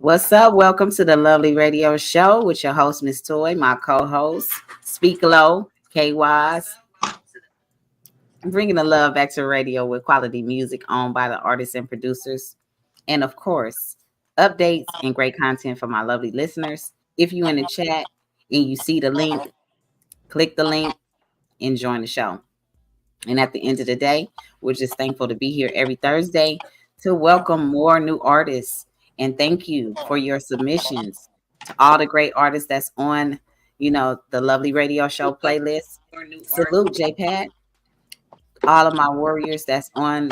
What's up? Welcome to the Lovely Radio Show with your host, Miss Toy, my co-host, Speak Low, K-Wise. I'm bringing the love back to radio with quality music owned by the artists and producers. And of course, updates and great content for my lovely listeners. If you're in the chat and you see the link, click the link and join the show. And at the end of the day, we're just thankful to be here every Thursday to welcome more new artists. And thank you for your submissions to all the great artists that's on, the Lovely Radio Show playlist. Salute, J-Pat. All of my warriors that's on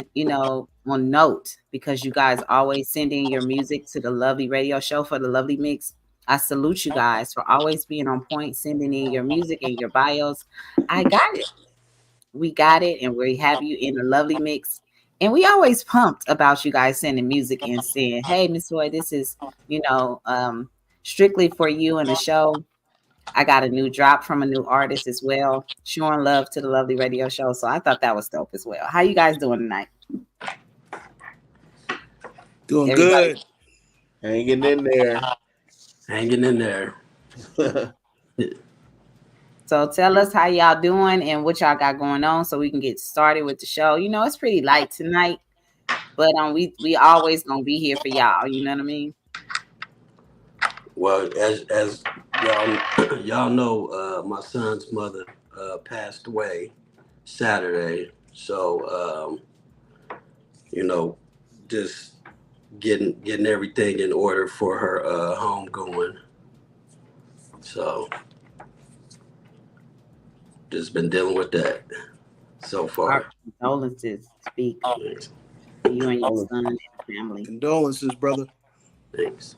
note, because you guys always send in your music to the Lovely Radio Show for the Lovely Mix. I salute you guys for always being on point, sending in your music and your bios. I got it. We got it, and we have you in the Lovely Mix. And we always pumped about you guys sending music and saying, hey, Miss Roy, this is, strictly for you and the show. I got a new drop from a new artist as well, showing love to the Lovely Radio Show. So I thought that was dope as well. How you guys doing tonight? Doing good. Hanging in there. So tell us how y'all doing and what y'all got going on so we can get started with the show. It's pretty light tonight, but we always gonna be here for y'all. You know what I mean? Well, as y'all know, my son's mother passed away Saturday, so just getting everything in order for her homegoing. So just been dealing with that so far. Our condolences, Speak. Thanks. You and your son and family. Condolences, brother. Thanks.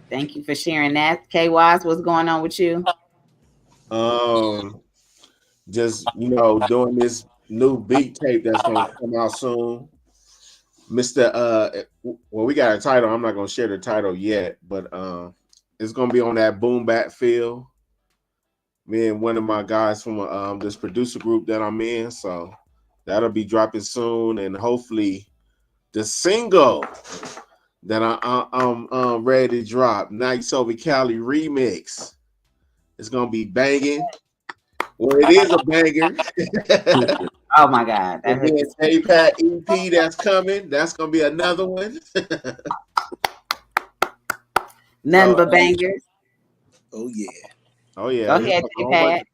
Thank you for sharing that. K-Wise, what's going on with you? Just doing this new beat tape that's gonna come out soon. We got a title. I'm not gonna share the title yet, but it's gonna be on that boom bap feel. Me and one of my guys from this producer group that I'm in, so that'll be dropping soon, and hopefully the single that I'm ready to drop, Nights Over Cali remix, it's gonna be banging. Well, it is a banger. Oh my God! And then J-Pat EP that's coming. That's gonna be another one. Nothing but bangers. Oh yeah. Oh yeah. Go ahead, J-Pat.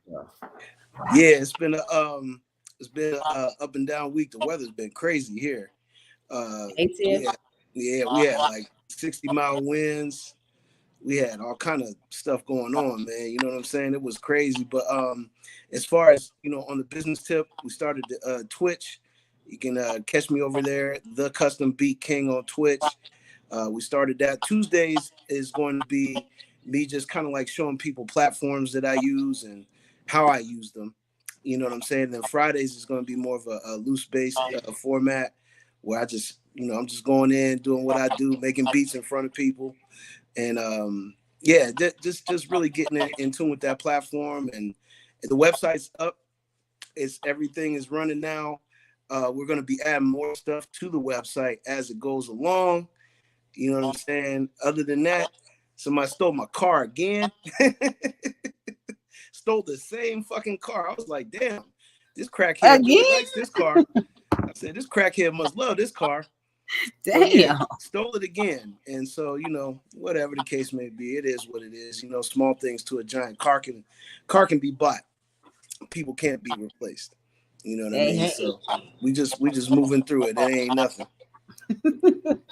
Yeah, it's been a up and down week. The weather's been crazy here. Yeah, we had like 60-mile winds. We had all kind of stuff going on, man. You know what I'm saying? It was crazy. But as far as, on the business tip, we started Twitch. You can catch me over there, The Custom Beat King on Twitch. We started that. Tuesdays is going to be me just kind of like showing people platforms that I use and how I use them. You know what I'm saying? And then Fridays is going to be more of a loose-based format where I just, I'm just going in, doing what I do, making beats in front of people. And just really getting in tune with that platform. And the website's up. Everything is running now. We're going to be adding more stuff to the website as it goes along. You know what I'm saying? Other than that, somebody stole my car again. Stole the same fucking car. I was like, damn, this crackhead really likes this car. I said, this crackhead must love this car. Damn. Yeah, stole it again. And so, whatever the case may be, it is what it is. Small things to a giant car can be bought. People can't be replaced. You know what I mean? Hey. So we just moving through it. It ain't nothing.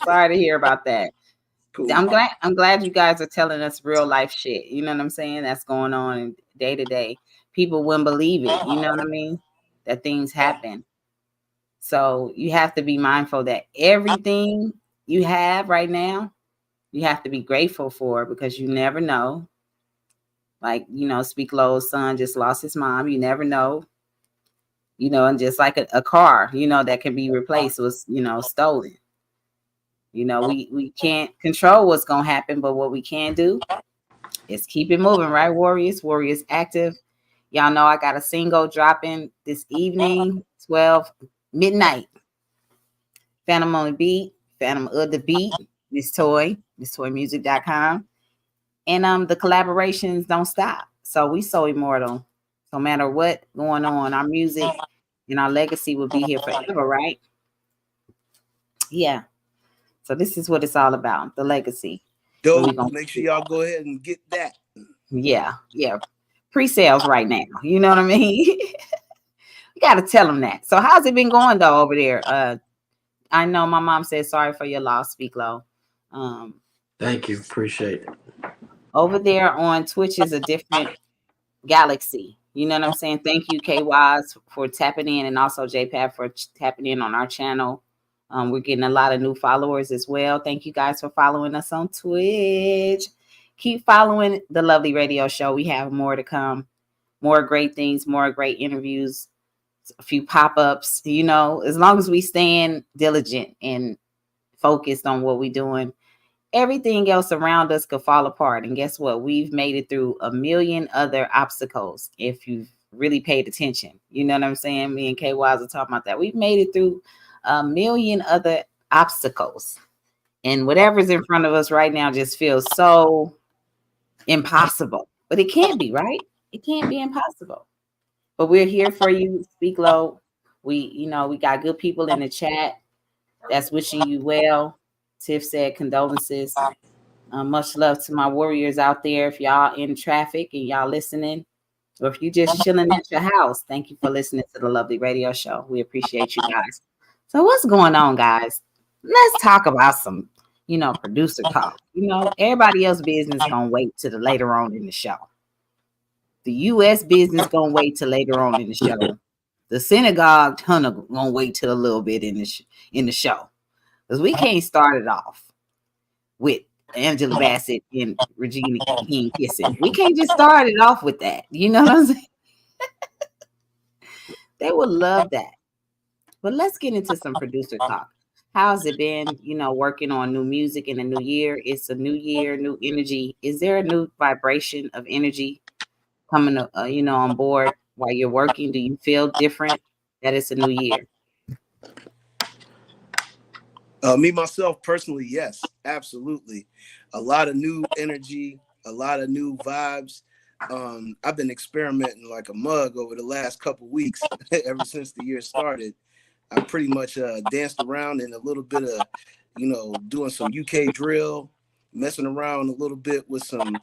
Sorry to hear about that. Cool. I'm glad you guys are telling us real life shit. You know what I'm saying? That's going on day to day. People wouldn't believe it. You know what I mean? That things happen. So you have to be mindful that everything you have right now, you have to be grateful for, because you never know. Like, Speak Low's son just lost his mom. You never know. And just like a car, that can be replaced was, stolen. You know, we can't control what's gonna happen, but what we can do is keep it moving, right? Warriors active. Y'all know I got a single dropping this evening, 12 midnight. Phantom on the beat, Phantom of the beat, MissToyMusic.com. And the collaborations don't stop. So we so immortal. No matter what going on, our music and our legacy will be here forever, right? Yeah. So this is what it's all about, the legacy. Dope. Make sure y'all go ahead and get that. Yeah. Pre-sales right now. You know what I mean? You got to tell them that. So how's it been going though over there? I know my mom said sorry for your loss. Speak low. Thank you. Appreciate it. Over there on Twitch is a different galaxy. You know what I'm saying? Thank you, KYs, for tapping in, and also JPAP for tapping in on our channel. We're getting a lot of new followers as well. Thank you guys for following us on Twitch. Keep following the Lovely Radio Show. We have more to come, more great things, more great interviews, a few pop-ups. You know, as long as we stand diligent and focused on what we're doing, everything else around us could fall apart. And guess what? We've made it through a million other obstacles if you've really paid attention. You know what I'm saying? Me and KYs are talking about that. We've made it through a million other obstacles. And whatever's in front of us right now just feels so impossible. But it can't be, right? It can't be impossible. But we're here for you. Speak low. We got good people in the chat that's wishing you well. Tiff said condolences. Much love to my warriors out there. If y'all in traffic and y'all listening, or if you just chilling at your house, thank you for listening to the Lovely Radio Show. We appreciate you guys. So what's going on, guys? Let's talk about some, producer talk. Everybody else's business gonna wait till the later on in the show. The U.S. business gonna wait till later on in the show. The synagogue tunnel gonna wait till a little bit in the show, because we can't start it off with Angela Bassett and Regina King kissing. We can't just start it off with that. You know what I'm saying? They would love that. But let's get into some producer talk. How's it been, working on new music in a new year? It's a new year, new energy. Is there a new vibration of energy coming, on board while you're working? Do you feel different that it's a new year? Me, myself, personally, yes, absolutely. A lot of new energy, a lot of new vibes. I've been experimenting like a mug over the last couple weeks, ever since the year started. I pretty much danced around in a little bit of, doing some UK drill, messing around a little bit with some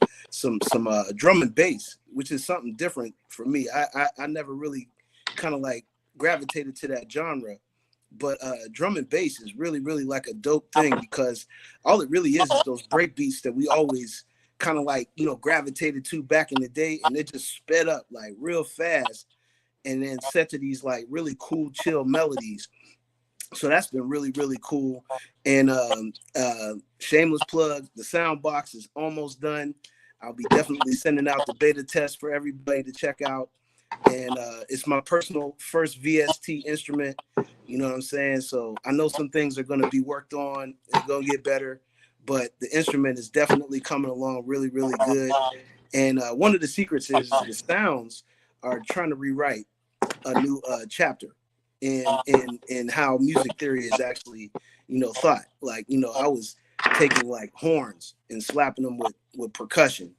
drum and bass, which is something different for me. I never really kind of like gravitated to that genre. But drum and bass is really, really like a dope thing, because all it really is those break beats that we always kind of like, gravitated to back in the day, and it just sped up like real fast and then set to these like really cool, chill melodies. So that's been really, really cool. And shameless plug, the sound box is almost done. I'll be definitely sending out the beta test for everybody to check out. And it's my personal first VST instrument. You know what I'm saying? So I know some things are going to be worked on and going to get better, but the instrument is definitely coming along really, really good. And one of the secrets is the sounds are trying to rewrite a new chapter in how music theory is actually, thought. Like, I was taking like horns and slapping them with percussion,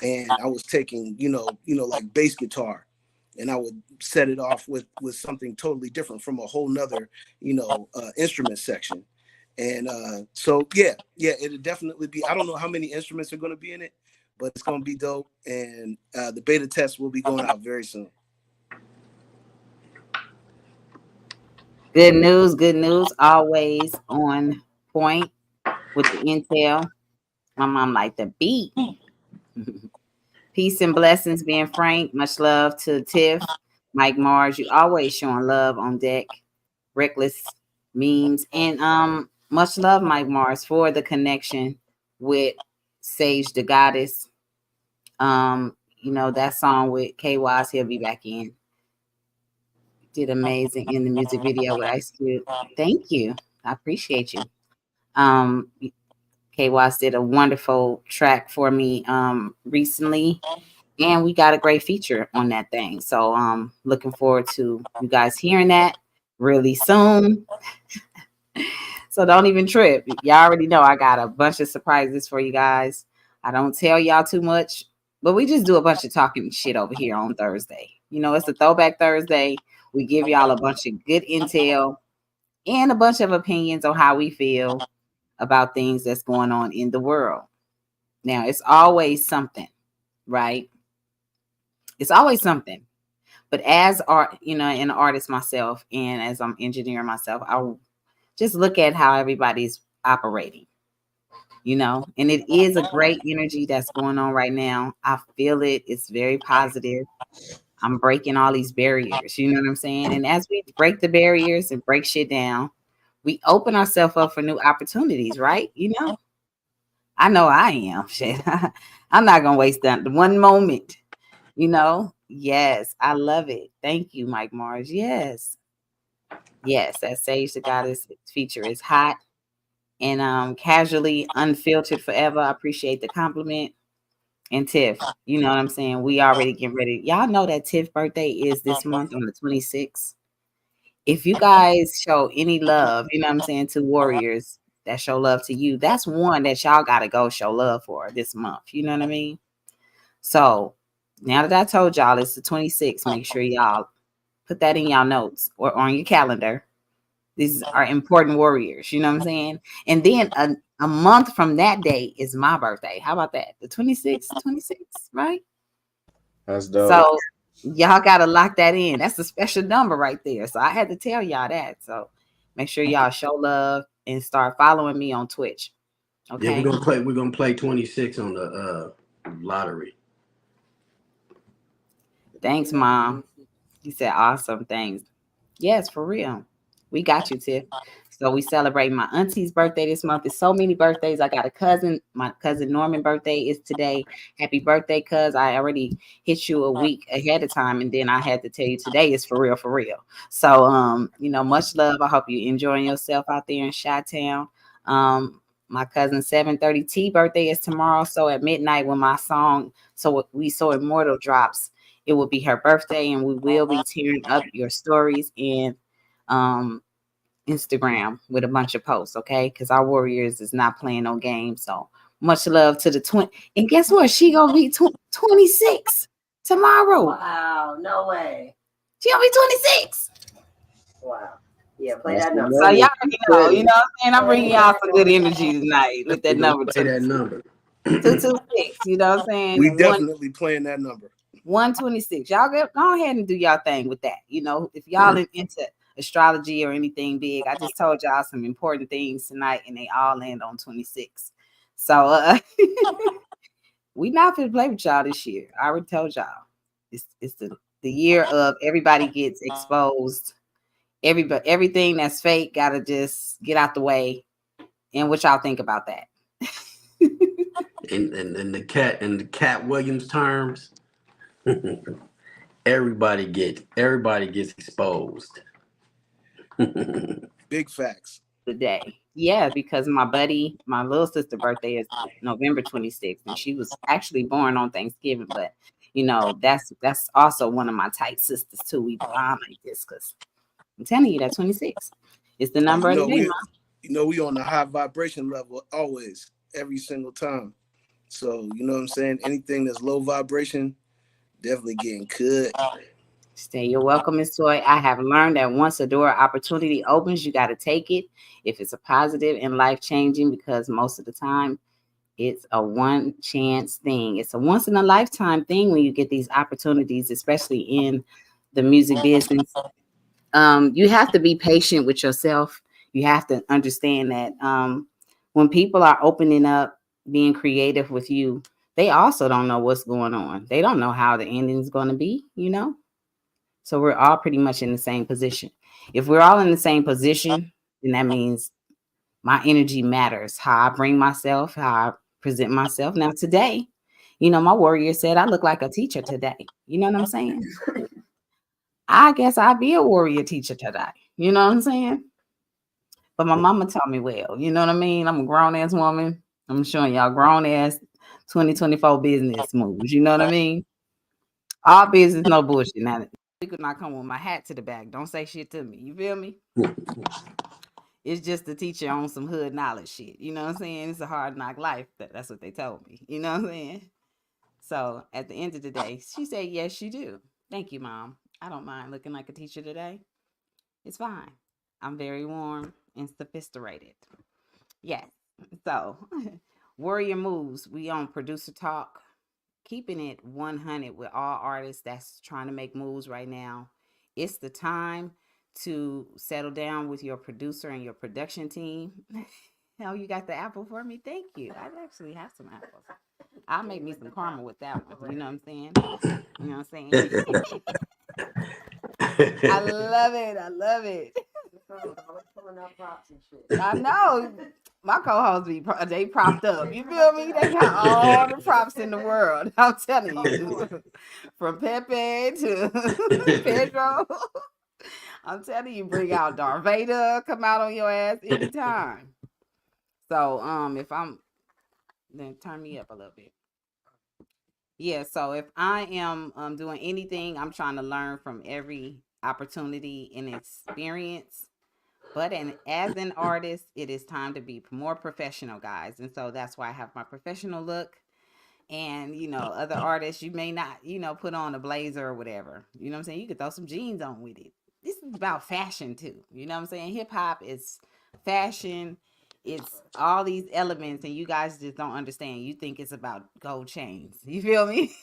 and I was taking, like bass guitar, and I would set it off with something totally different from a whole nother, instrument section. And so, yeah, it'll definitely be, I don't know how many instruments are going to be in it, but it's going to be dope. And the beta test will be going out very soon. Good news, always on point with the intel. My mom like the beat. Peace and blessings, being frank. Much love to Tiff, Mike Mars. You always showing love on deck. Reckless memes, and much love, Mike Mars, for the connection with Sage the Goddess. That song with KY's He'll Be Back In. Did amazing in the music video with Ice Cube. Thank you. I appreciate you. KWAS did a wonderful track for me recently, and we got a great feature on that thing. So looking forward to you guys hearing that really soon. So don't even trip. Y'all already know I got a bunch of surprises for you guys. I don't tell y'all too much, but we just do a bunch of talking shit over here on Thursday. You know, it's a throwback Thursday. We give y'all a bunch of good intel and a bunch of opinions on how we feel about things that's going on in the world. Now, it's always something, right? It's always something. But as art, you know, an artist myself, and as I'm engineering myself, I'll just look at how everybody's operating, you know, and it is a great energy that's going on right now. I feel it. It's very positive. I'm breaking all these barriers, you know what I'm saying? And as we break the barriers and break shit down, we open ourselves up for new opportunities, right? You know, I know I am. Shit. I'm not gonna waste that one moment. You know, yes, I love it. Thank you, Mike Mars. Yes, yes, that Sage the Goddess feature is hot and casually unfiltered forever. I appreciate the compliment. And Tiff, you know what I'm saying? We already getting ready. Y'all know that Tiff's birthday is this month on the 26th. If you guys show any love, you know what I'm saying, to warriors that show love to you, that's one that y'all gotta go show love for this month. You know what I mean? So now that I told y'all it's the 26th, make sure y'all put that in y'all notes or on your calendar. These are important warriors, you know what I'm saying? And then a month from that day is my birthday. How about that? The 26th, 26th, right? That's dope. So y'all got to lock that in. That's a special number right there. So I had to tell y'all that. So make sure y'all show love and start following me on Twitch. Okay. Yeah, we're gonna play 26 on the lottery. Thanks, Mom. You said awesome things. Yes, for real. We got you, Tiff. So we celebrate my auntie's birthday this month. It's so many birthdays. I got a cousin. My cousin Norman birthday is today. Happy birthday, cuz. I already hit you a week ahead of time, and then I had to tell you today is for real, for real. So you know, much love. I hope you enjoying yourself out there in Chi-Town. My cousin 730 T birthday is tomorrow. So at midnight when my song So We So Immortal drops, it will be her birthday, and we will be tearing up your stories in Instagram with a bunch of posts, okay? Because our Warriors is not playing no games. So much love to the twin. And guess what? She gonna be 26 tomorrow. Wow, no way. She gonna be 26. Wow. Yeah, play That's that the number. So y'all already know, you know what I'm saying? I'm bringing y'all some good energy tonight with that number. Play that number. 226, you know what I'm saying? We definitely playing that number. 126. Y'all go ahead and do y'all thing with that. You know, if y'all into astrology or anything big, I just told y'all some important things tonight, and they all land on 26. So we not gonna play with y'all this year. I already told y'all. It's the year of everybody gets exposed. Everything that's fake gotta just get out the way. And what y'all think about that? In the Cat Williams terms, everybody gets exposed. Big facts. The day. Yeah, because my little sister birthday is November 26th, and she was actually born on Thanksgiving, but you know, that's also one of my tight sisters too. We bond like this because I'm telling you that 26 is the number of the day, Mom. We on the high vibration level always, every single time. So you know what I'm saying? Anything that's low vibration, definitely getting cut. Stay your welcome, Miss Toy. I have learned that once a door opportunity opens, you got to take it if it's a positive and life-changing, because most of the time it's a one chance thing. It's a once in a lifetime thing when you get these opportunities, especially in the music business. You have to be patient with yourself. You have to understand that when people are opening up, being creative with you, they also don't know what's going on. They don't know how the ending is going to be, you know? So we're all pretty much in the same position. If we're all in the same position, then that means my energy matters. How I bring myself, how I present myself. Now today, you know, my warrior said I look like a teacher today. You know what I'm saying? I guess I'll be a warrior teacher today. You know what I'm saying? But my mama taught me well. You know what I mean? I'm a grown ass woman. I'm showing y'all grown ass 2024 business moves. You know what I mean? All business, no bullshit. Now, you could not come with my hat to the back. Don't say shit to me. You feel me? It's just to teach you on some hood knowledge shit. You know what I'm saying? It's a hard knock life. That's what they told me. You know what I'm saying? So at the end of the day, she said, yes, you do. Thank you, Mom. I don't mind looking like a teacher today. It's fine. I'm very warm and sophisticated. Yes. So, Warrior Moves. We on Producer Talk. Keeping it 100 with all artists that's trying to make moves right now. It's the time to settle down with your producer and your production team. Oh, you got the apple for me? Thank you. I actually have some apples. I'll make me some caramel with that one. You know what I'm saying? You know what I'm saying? I love it. I love it. I know. My co-hosts they propped up. You feel me? They got all the props in the world. I'm telling you. From Pepe to Pedro. I'm telling you, bring out Darth Vader, come out on your ass anytime. So if I'm then turn me up a little bit. Yeah, so if I am doing anything, I'm trying to learn from every opportunity and experience. But as an artist, it is time to be more professional, guys. And so that's why I have my professional look. And, other artists, you may not, put on a blazer or whatever. You know what I'm saying? You could throw some jeans on with it. This is about fashion, too. You know what I'm saying? Hip hop is fashion. It's all these elements, and you guys just don't understand. You think it's about gold chains. You feel me?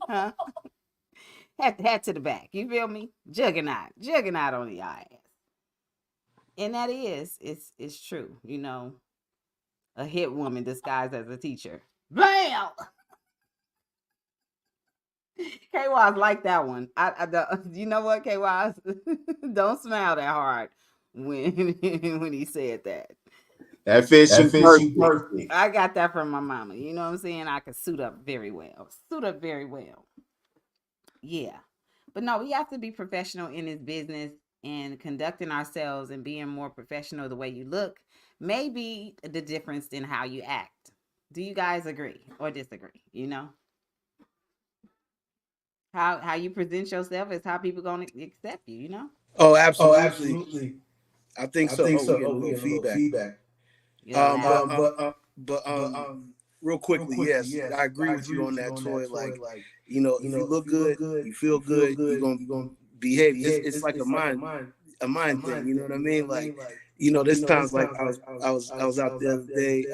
Huh? Hat to the back. You feel me? Juggernaut on the ass. And that is, it's true. A hit woman disguised as a teacher. Bam! K-Waz like that one. I don't, you know what, K-Waz? Don't smile that hard when he said that. That fits you perfect. I got that from my mama. You know what I'm saying? I could suit up very well. Yeah. But no, we have to be professional in this business and conducting ourselves and being more professional. The way you look may be the difference in how you act. Do you guys agree or disagree? How you present yourself is how people gonna accept you. Oh, absolutely. I think so. Oh, we getting a little feedback. Real quickly, yes, I agree with you on that, Toy. Like, if you look good, you feel good, you're gonna behave. It's like a mind thing. You know what I mean? Like, this times like I was out the other day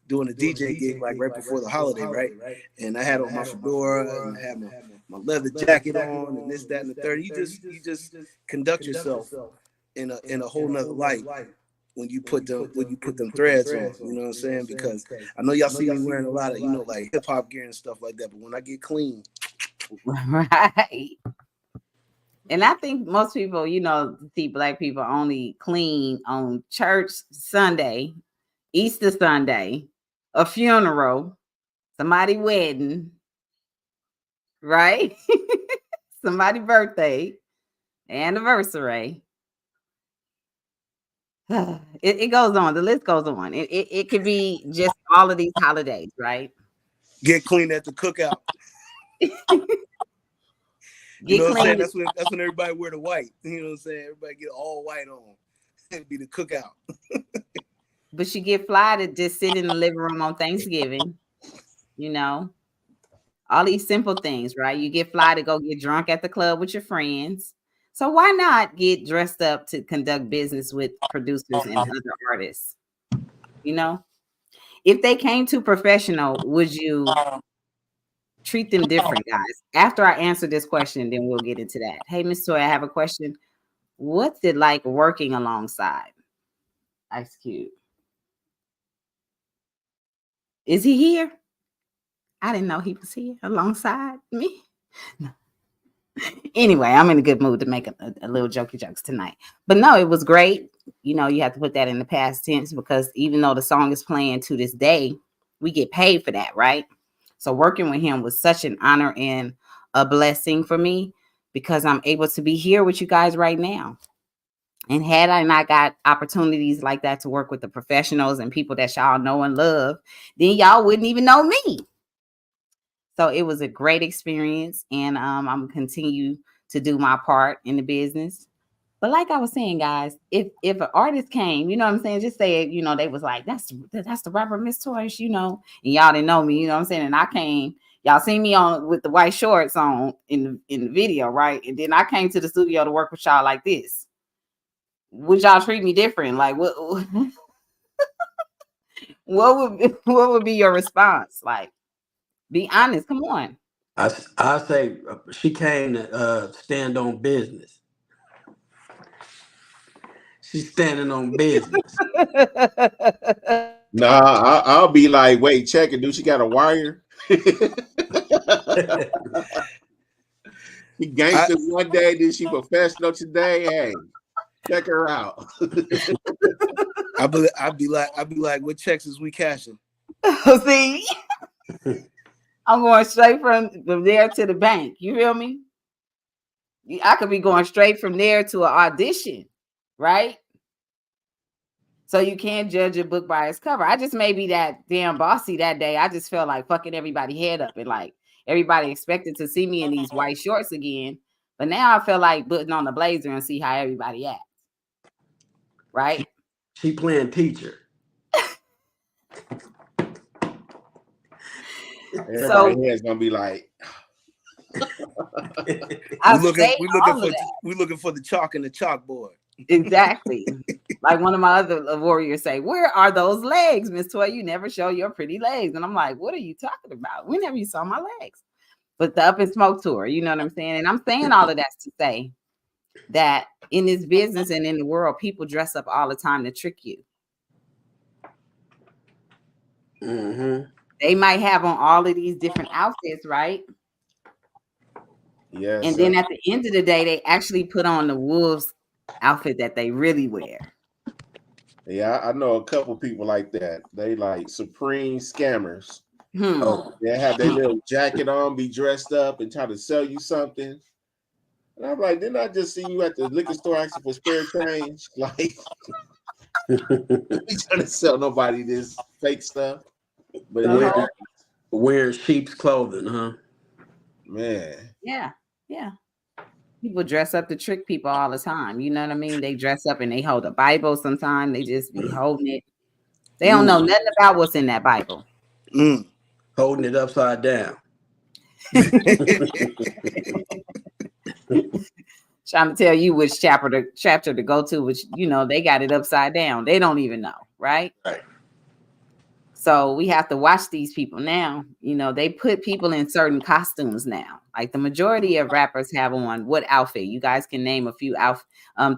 doing a DJ gig like right before the holiday, right? And I had on my fedora and I had my leather jacket on and this, that, and the third. You just conduct yourself in a whole nother light when you put them threads on. You know what I'm saying? Because I know y'all see me wearing a lot of like hip hop gear and stuff like that. But when I get clean, right. And I think most people, see black people only clean on church Sunday, Easter Sunday, a funeral, somebody wedding, right? Somebody birthday, anniversary. It goes on. The list goes on. It could be just all of these holidays, right? Get clean at the cookout. Get what I'm saying? clean. That's when everybody wear the white. You know what I'm saying? Everybody get all white on. It'd be the cookout. But you get fly to just sit in the living room on Thanksgiving. All these simple things, right? You get fly to go get drunk at the club with your friends. So why not get dressed up to conduct business with producers and other artists? If they came too professional, would you treat them different, guys? After I answer this question, then we'll get into that. Hey, Miss Toy, I have a question. What's it like working alongside Ice Cube? Is he here? I didn't know he was here alongside me. Anyway, I'm in a good mood to make a little jokey jokes tonight. But no, it was great. You have to put that in the past tense because even though the song is playing to this day, we get paid for that, right? So working with him was such an honor and a blessing for me because I'm able to be here with you guys right now. And had I not got opportunities like that to work with the professionals and people that y'all know and love, then y'all wouldn't even know me. So it was a great experience, and I'm gonna continue to do my part in the business. But like I was saying, guys, if an artist came, you know what I'm saying, just say it, you know, they was like, that's the rapper Miss Toys, you know, and y'all didn't know me, you know what I'm saying, and I came, y'all seen me on with the white shorts on in the video, right? And then I came to the studio to work with y'all like this. Would y'all treat me different? Like what? What would be your response? Like, be honest. Come on. I say she came to stand on business. She's standing on business. Nah, I'll be like, wait, check it. Do she got a wire? She gangster one day, then she professional today. Hey, check her out. I'd be like, what checks is we cashing? See, I'm going straight from there to the bank. You feel me? I could be going straight from there to an audition, right? So you can't judge a book by its cover. I just may be that damn bossy that day. I just felt like fucking everybody head up, and like everybody expected to see me in these white shorts again. But now I feel like putting on the blazer and see how everybody acts. Right? She playing teacher. Everybody here's gonna be like, we're looking for the chalk and the chalkboard. Exactly. Like one of my other warriors say, where are those legs, Miss Toy? You never show your pretty legs. And I'm like, what are you talking about? Whenever you saw my legs. But the Up in Smoke tour, you know what I'm saying? And I'm saying all of that to say that in this business and in the world, people dress up all the time to trick you. Mm-hmm. They might have on all of these different outfits, right? yes. And then at the end of the day, they actually put on the wolves outfit that they really wear. Yeah, I know a couple people like that. They like supreme scammers. Oh, they have their little jacket on, be dressed up, and try to sell you something. And I'm like, didn't I just see you at the liquor store asking for spare change? Like, you trying to sell nobody this fake stuff. But wearing sheep's clothing, huh? Man. Yeah. People dress up to trick people all the time. You know what I mean? They dress up and they hold a Bible sometimes. They just be holding it. They don't know nothing about what's in that Bible. Holding it upside down. Trying to tell you which chapter to go to, which, you know, they got it upside down. They don't even know, right? Right. So we have to watch these people now. You know, they put people in certain costumes now. Like the majority of rappers have on what outfit? You guys can name a few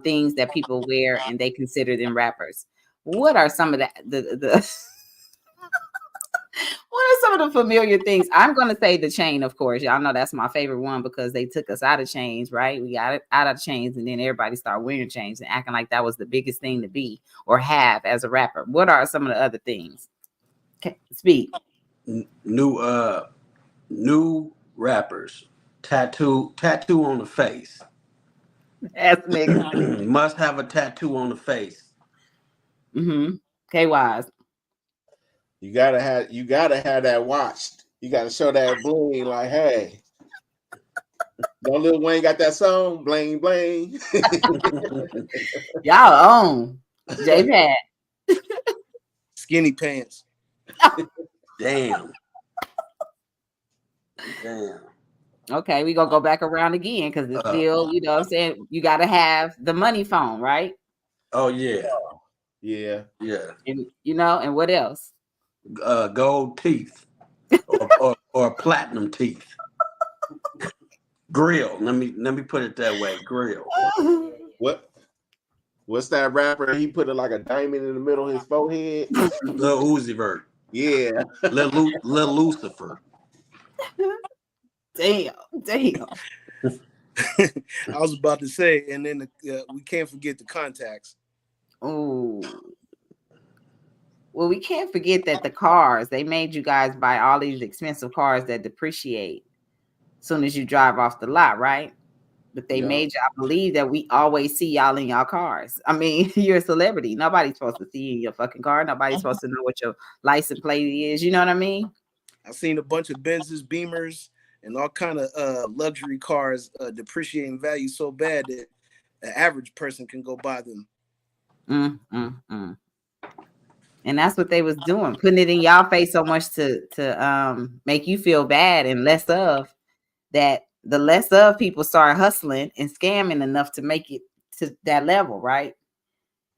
things that people wear and they consider them rappers. What are some of the what are some of the familiar things? I'm going to say the chain, of course. Y'all know that's my favorite one because they took us out of chains, right? We got it out of chains, and then everybody started wearing chains and acting like that was the biggest thing to be or have as a rapper. What are some of the other things? Okay, speak. New rappers. Tattoo on the face. Ass nigga. Must have a tattoo on the face. K-Wise. You gotta have that watched. You gotta show that bling, like, hey. Don't Lil Wayne got that song, bling bling. Y'all own J-Pad. Skinny pants. Damn. Okay, we gonna go back around again because it's still, you know what I'm saying, you gotta have the money phone, right? Oh yeah. Yeah. And you know, and what else? Gold teeth. or platinum teeth. Grill. Let me put it that way. Grill. What's that rapper? He put it like a diamond in the middle of his forehead. Lil Uzi Vert. Yeah. Lil Lucifer. Damn. I was about to say, and then we can't forget the contacts. Oh. Well, we can't forget that the cars, they made you guys buy all these expensive cars that depreciate as soon as you drive off the lot, right? But they made y'all believe that we always see y'all in y'all cars. I mean, you're a celebrity. Nobody's supposed to see you in your fucking car. Nobody's supposed to know what your license plate is. You know what I mean? I've seen a bunch of Benzes, Beamers, and all kind of luxury cars depreciating value so bad that an average person can go buy them. And that's what they was doing, putting it in y'all face so much to make you feel bad and less of that. The less of people start hustling and scamming enough to make it to that level, right?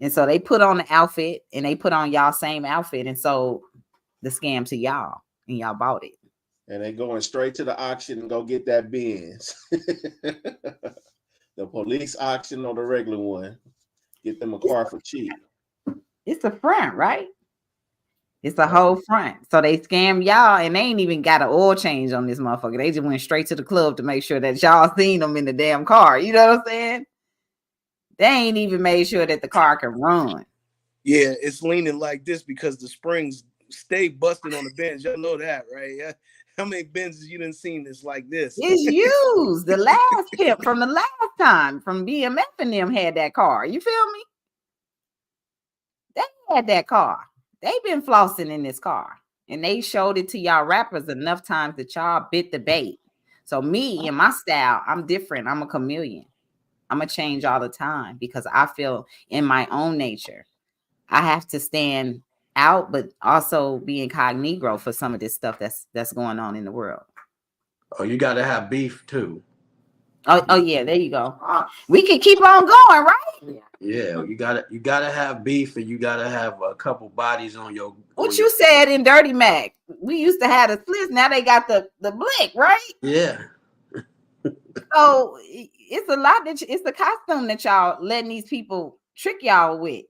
And so they put on the outfit and they put on y'all same outfit and sold the scam to y'all, and y'all bought it. And they going straight to the auction and go get that Benz. The police auction or the regular one. Get them a car for cheap. It's a front, right? It's a whole front. So they scam y'all and they ain't even got an oil change on this motherfucker. They just went straight to the club to make sure that y'all seen them in the damn car. You know what I'm saying? They ain't even made sure that the car can run. Yeah, it's leaning like this because the springs stay busting on the Benz. Y'all know that, right? Yeah. How many Benzes you done seen this like this? It's used. The last pimp from the last time from BMF and them had that car. You feel me? They had that car. They been flossing in this car. And they showed it to y'all rappers enough times that y'all bit the bait. So me and my style, I'm different. I'm a chameleon. I'm going to change all the time because I feel in my own nature, I have to stand out, but also be incognito for some of this stuff that's going on in the world. Oh, you got to have beef too. Oh yeah, there you go. We can keep on going, right? Yeah, you gotta have beef, and you gotta have a couple bodies on your. What you said in Dirty Mac? We used to have the splits. Now they got the blick, right? Yeah. So it's a lot it's the costume that y'all letting these people trick y'all with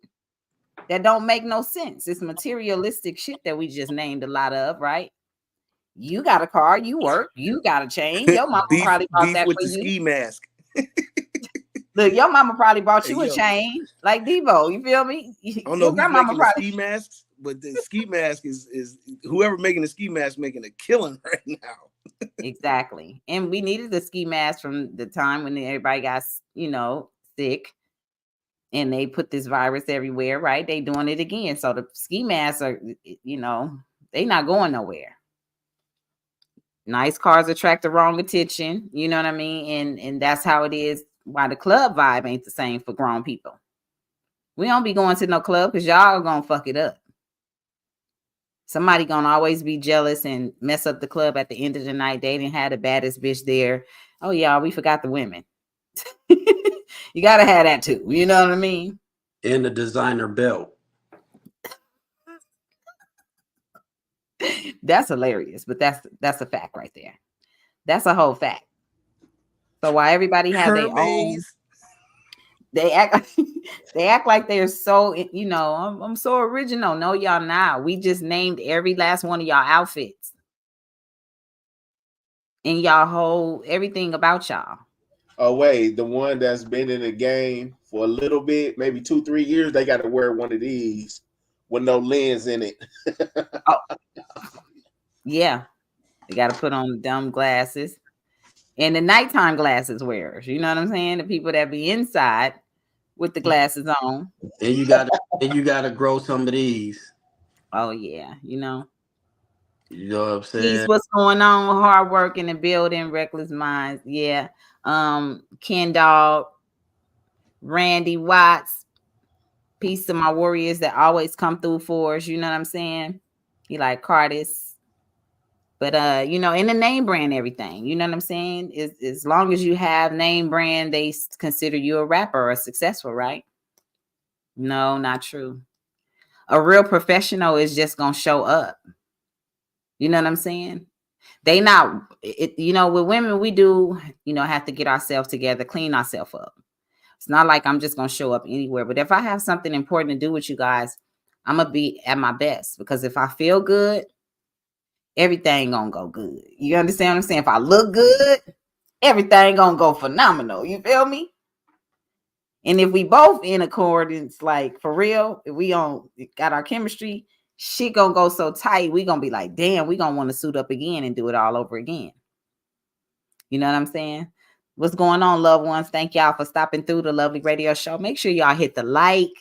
that don't make no sense. It's materialistic shit that we just named a lot of, right? You got a car, you work, you got a chain. Your mama probably bought that with for the you. ski mask. Look, your mama probably bought you a chain like Devo. You feel me? I don't know who's making the ski masks, but the ski mask is whoever making the ski mask making a killing right now. Exactly. And we needed the ski mask from the time when everybody got, sick. And they put this virus everywhere, right? They doing it again. So the ski masks are, they not going nowhere. Nice cars attract the wrong attention. You know what I mean? And that's how it is. Why the club vibe ain't the same for grown people. We don't be going to no club because y'all gonna fuck it up. Somebody gonna always be jealous and mess up the club at the end of the night. They didn't have the baddest bitch there. Oh, y'all, we forgot the women. You gotta have that too. You know what I mean? And the designer belt. That's hilarious, but that's a fact right there. That's a whole fact. So while everybody have their own, they act like they're so, I'm so original. No, y'all not. We just named every last one of y'all outfits and y'all whole everything about y'all. Oh wait, the one that's been in the game for a little bit, maybe 2-3 years, they got to wear one of these with no lens in it. Oh. Yeah, they got to put on the dumb glasses and the nighttime glasses wearers. You know what I'm saying? The people that be inside with the glasses on. And you gotta grow some of these. Oh yeah, You know what I'm saying? Peace, what's going on? Hard work in the building, reckless minds. Yeah. Ken Dog, Randy Watts. Peace to my warriors that always come through for us. You know what I'm saying? You like Cardis. But in the name brand, everything, you know what I'm saying? As long as you have name brand, they consider you a rapper or successful, right? No, not true. A real professional is just gonna show up. You know what I'm saying? They not with women, we do, have to get ourselves together, clean ourselves up. It's not like I'm just gonna show up anywhere. But if I have something important to do with you guys, I'm gonna be at my best because if I feel good, everything gonna go good. You understand what I'm saying? If I look good, everything gonna go phenomenal. You feel me? And if we both in accordance, like for real, if we got our chemistry, shit gonna go so tight, we gonna be like, damn, we gonna want to suit up again and do it all over again. You know what I'm saying? What's going on, loved ones? Thank y'all for stopping through the Lovely Radio Show. Make sure y'all hit the like.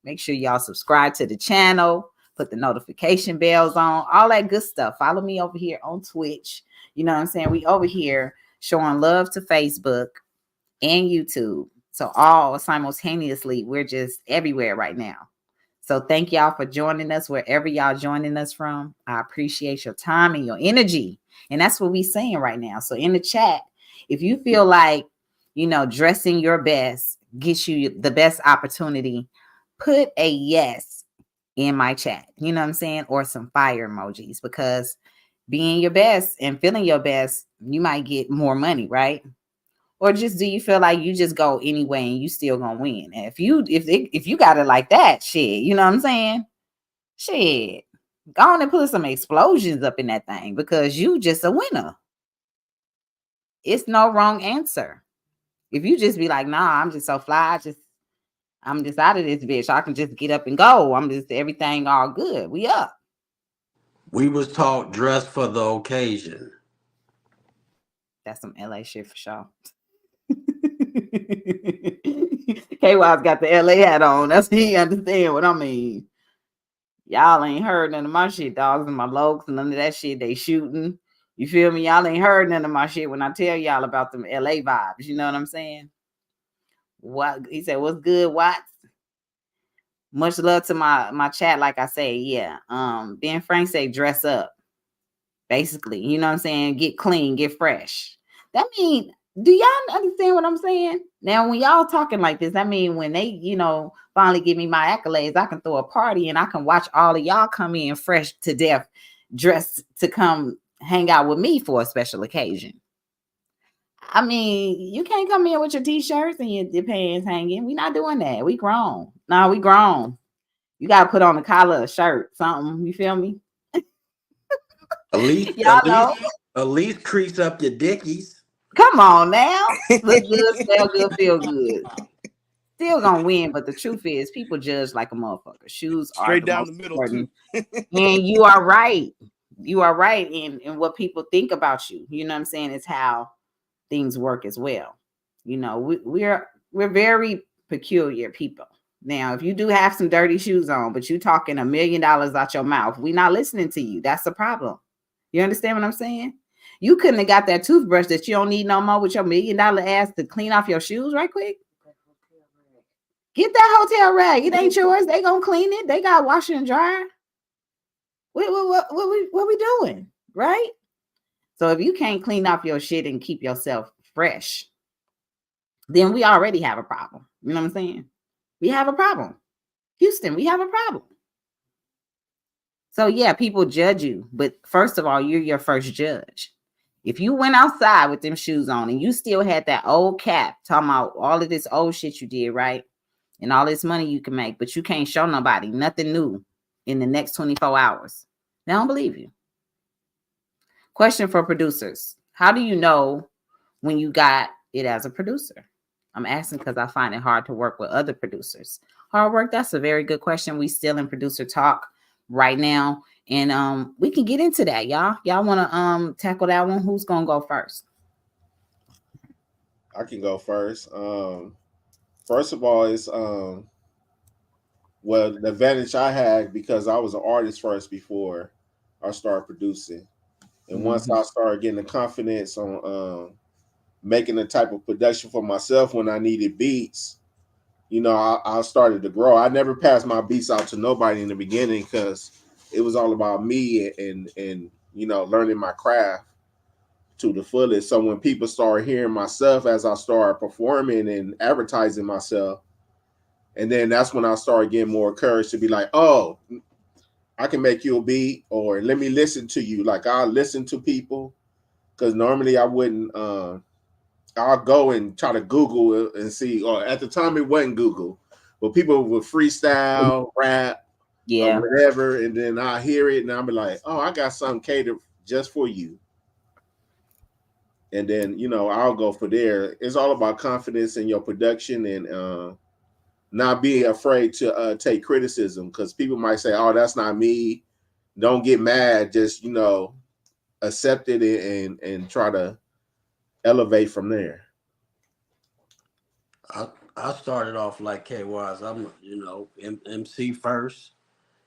Make sure y'all subscribe to the channel. Put the notification bells on. All that good stuff. Follow me over here on Twitch. You know what I'm saying? We over here showing love to Facebook and YouTube. So all simultaneously, we're just everywhere right now. So thank y'all for joining us wherever y'all joining us from. I appreciate your time and your energy. And that's what we're saying right now. So in the chat, if you feel like, you know, dressing your best gets you the best opportunity, put a yes in my chat. You know what I'm saying? Or some fire emojis, because being your best and feeling your best, you might get more money, right? Or just do you feel like you just go anyway and you still gonna win? And if you got it like that, shit, you know what I'm saying? Shit, go on and put some explosions up in that thing, because you just a winner. It's no wrong answer. If you just be like, nah, I'm just so fly, I'm just out of this bitch. I can just get up and go. I'm just everything all good. We up. We was taught dress for the occasion. That's some LA shit for sure. KY's got the LA hat on. That's he understand what I mean. Y'all ain't heard none of my shit, dogs, and my locs, and none of that shit they shooting. You feel me? Y'all ain't heard none of my shit when I tell y'all about them LA vibes. You know what I'm saying? What he said, what's good, Watts? Much love to my chat, like I say, yeah. Ben Frank say dress up. Basically, you know what I'm saying? Get clean, get fresh. That mean, do y'all understand what I'm saying? Now, when y'all talking like this, I mean, when they, you know, finally give me my accolades, I can throw a party and I can watch all of y'all come in fresh to death, dressed to come hang out with me for a special occasion. I mean, you can't come in with your t-shirts and your pants hanging. We not doing that. We grown. No, we grown. You got to put on a collar, a shirt, something. You feel me? At least crease up your dickies. Come on now. Look good, smell good, feel good. Still gonna win, but the truth is people judge like a motherfucker. Shoes straight are down the middle important. too. And you are right. You are right in what people think about you. You know what I'm saying? It's how things work as well. You know, we're very peculiar people. Now, if you do have some dirty shoes on, but you talking $1 million out your mouth, we not listening to you. That's the problem. You understand what I'm saying? You couldn't have got that toothbrush that you don't need no more with your $1 million ass to clean off your shoes right quick. Get that hotel rag. It ain't yours. They gonna clean it. They got washer and dryer. What we doing, right? So if you can't clean off your shit and keep yourself fresh, then we already have a problem. You know what I'm saying? We have a problem. Houston, we have a problem. So yeah, people judge you, but first of all, you're your first judge. If you went outside with them shoes on and you still had that old cap talking about all of this old shit you did, right? And all this money you can make, but you can't show nobody nothing new in the next 24 hours. They don't believe you. Question for producers. How do you know when you got it as a producer? I'm asking because I find it hard to work with other producers. Hard work, that's a very good question. We still in producer talk right now. And we can get into that, y'all. Y'all want to tackle that one? Who's gonna go first? I can go first. First of all, it's well, the advantage I had because I was an artist first before I started producing. And once I started getting the confidence on making the type of production for myself when I needed beats, you know, I started to grow. I never passed my beats out to nobody in the beginning because it was all about me and you know, learning my craft to the fullest. So when people started hearing myself as I started performing and advertising myself, and then that's when I started getting more courage to be like, oh, I can make you a beat, or let me listen to you. Like I'll listen to people because normally I wouldn't. I'll go and try to Google it and see. Or at the time it wasn't Google, but people would freestyle, rap, or whatever, and then I hear it and I'll be like, oh, I got something catered just for you. And then, you know, I'll go for there. It's all about confidence in your production and not being afraid to take criticism, because people might say, oh, that's not me. Don't get mad. Just, you know, accept it and try to elevate from there. I started off like K Wise. I'm MC first.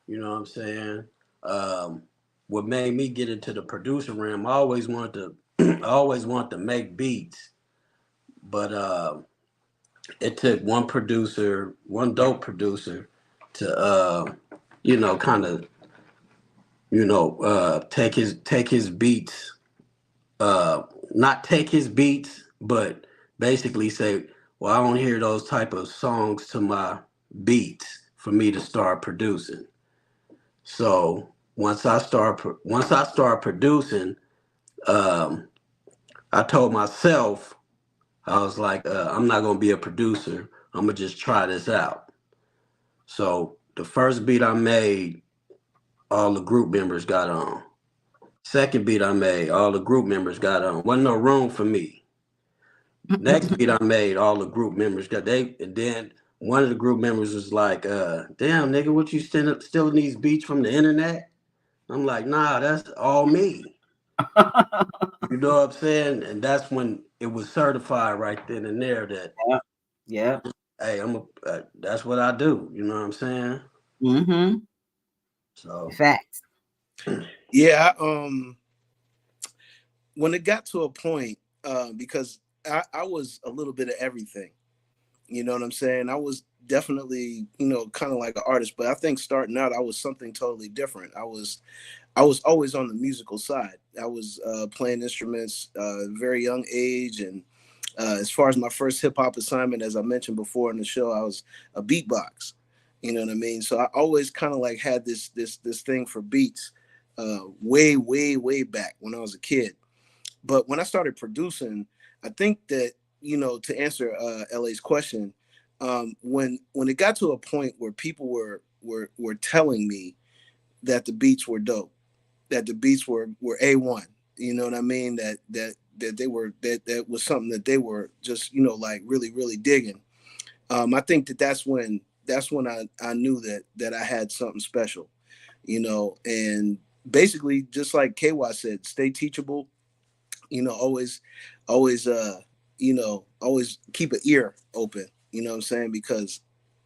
You know what I'm saying? Um, what made me get into the producer realm? I always wanted to, I always wanted to make beats, but it took one producer, one dope producer, to kind of take his beats, uh, not take his beats, but basically say, well, I don't hear those type of songs to my beats for me to start producing. So once I start producing, um, I told myself I was like, I'm not gonna be a producer. I'm gonna just try this out. So the first beat I made, all the group members got on. Second beat I made, all the group members got on. Wasn't no room for me. Next beat I made, all the group members got and then one of the group members was like, damn nigga, what you stealing these beats from the internet? I'm like, nah, that's all me. You know what I'm saying? And that's when it was certified right then and there that, yeah. hey, that's what I do. You know what I'm saying? Mm-hmm. So Facts. Yeah. When it got to a point, because I was a little bit of everything. You know what I'm saying? I was definitely, kind of like an artist, but I think starting out, I was something totally different. I was always on the musical side. I was playing instruments very young age, and as far as my first hip hop assignment, as I mentioned before in the show, I was a beatbox. You know what I mean? So I always kind of like had this thing for beats way back when I was a kid. But when I started producing, I think that, to answer LA's question, when it got to a point where people were telling me that the beats were dope, that the beats were A1, you know what I mean? That they were that was something that they were just, like really digging. I think that's when I knew that I had something special, and basically just like KY said, stay teachable, always always keep an ear open, you know what I'm saying? Because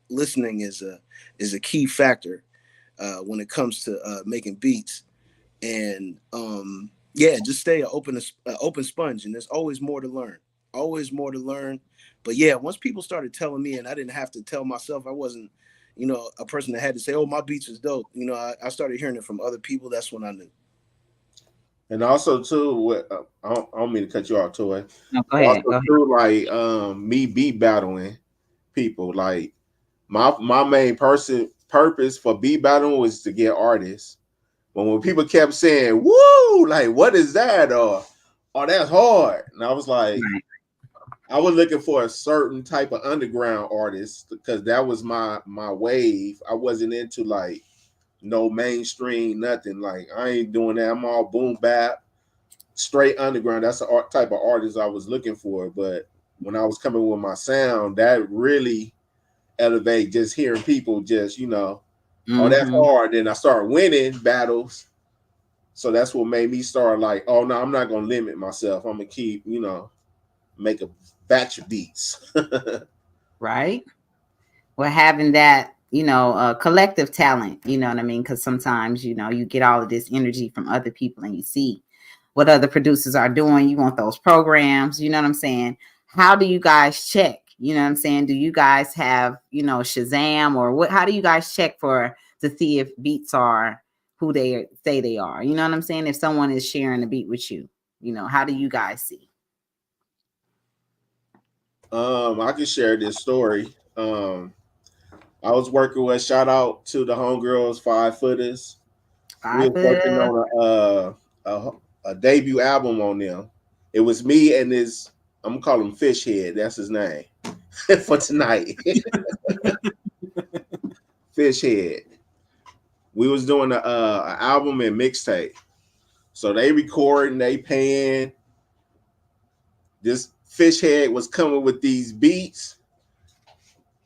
listening is a key factor when it comes to making beats. And yeah, just stay an open sponge, and there's always more to learn, always more to learn. But yeah, once people started telling me, and I didn't have to tell myself, I wasn't a person that had to say, oh, my beats is dope. I started hearing it from other people. That's when I knew. And also too, I don't mean to cut you off, Toy. No, go Also ahead. Go ahead. too, like me beat battling people. Like my main purpose for beat battling was to get artists. But when people kept saying, "Woo," like what is that? Or oh, that's hard. And I was like, Right. I was looking for a certain type of underground artist because that was my wave. I wasn't into like no mainstream, nothing. Like I ain't doing that. I'm all boom bap, straight underground. That's the type of artist I was looking for. But when I was coming with my sound, that really elevate just hearing people just, oh, that's Mm-hmm. hard. Then I started winning battles. So that's what made me start like, oh no, I'm not gonna limit myself. I'm gonna keep, make a batch of beats. Right. Well, having that, collective talent, you know what I mean? Because sometimes, you get all of this energy from other people and you see what other producers are doing. You want those programs, you know what I'm saying? How do you guys check? You know what I'm saying? Do you guys have, Shazam or what? How do you guys check to see if beats are who they say they are? You know what I'm saying? If someone is sharing a beat with you, how do you guys see? I can share this story. I was working with shout out to the homegirls 5 footers. We was working on a debut album on them. It was me and this, I'm gonna call him Fishhead. That's his name for tonight. Fishhead. We was doing an album and mixtape. So they recording, they paying. This Fishhead was coming with these beats.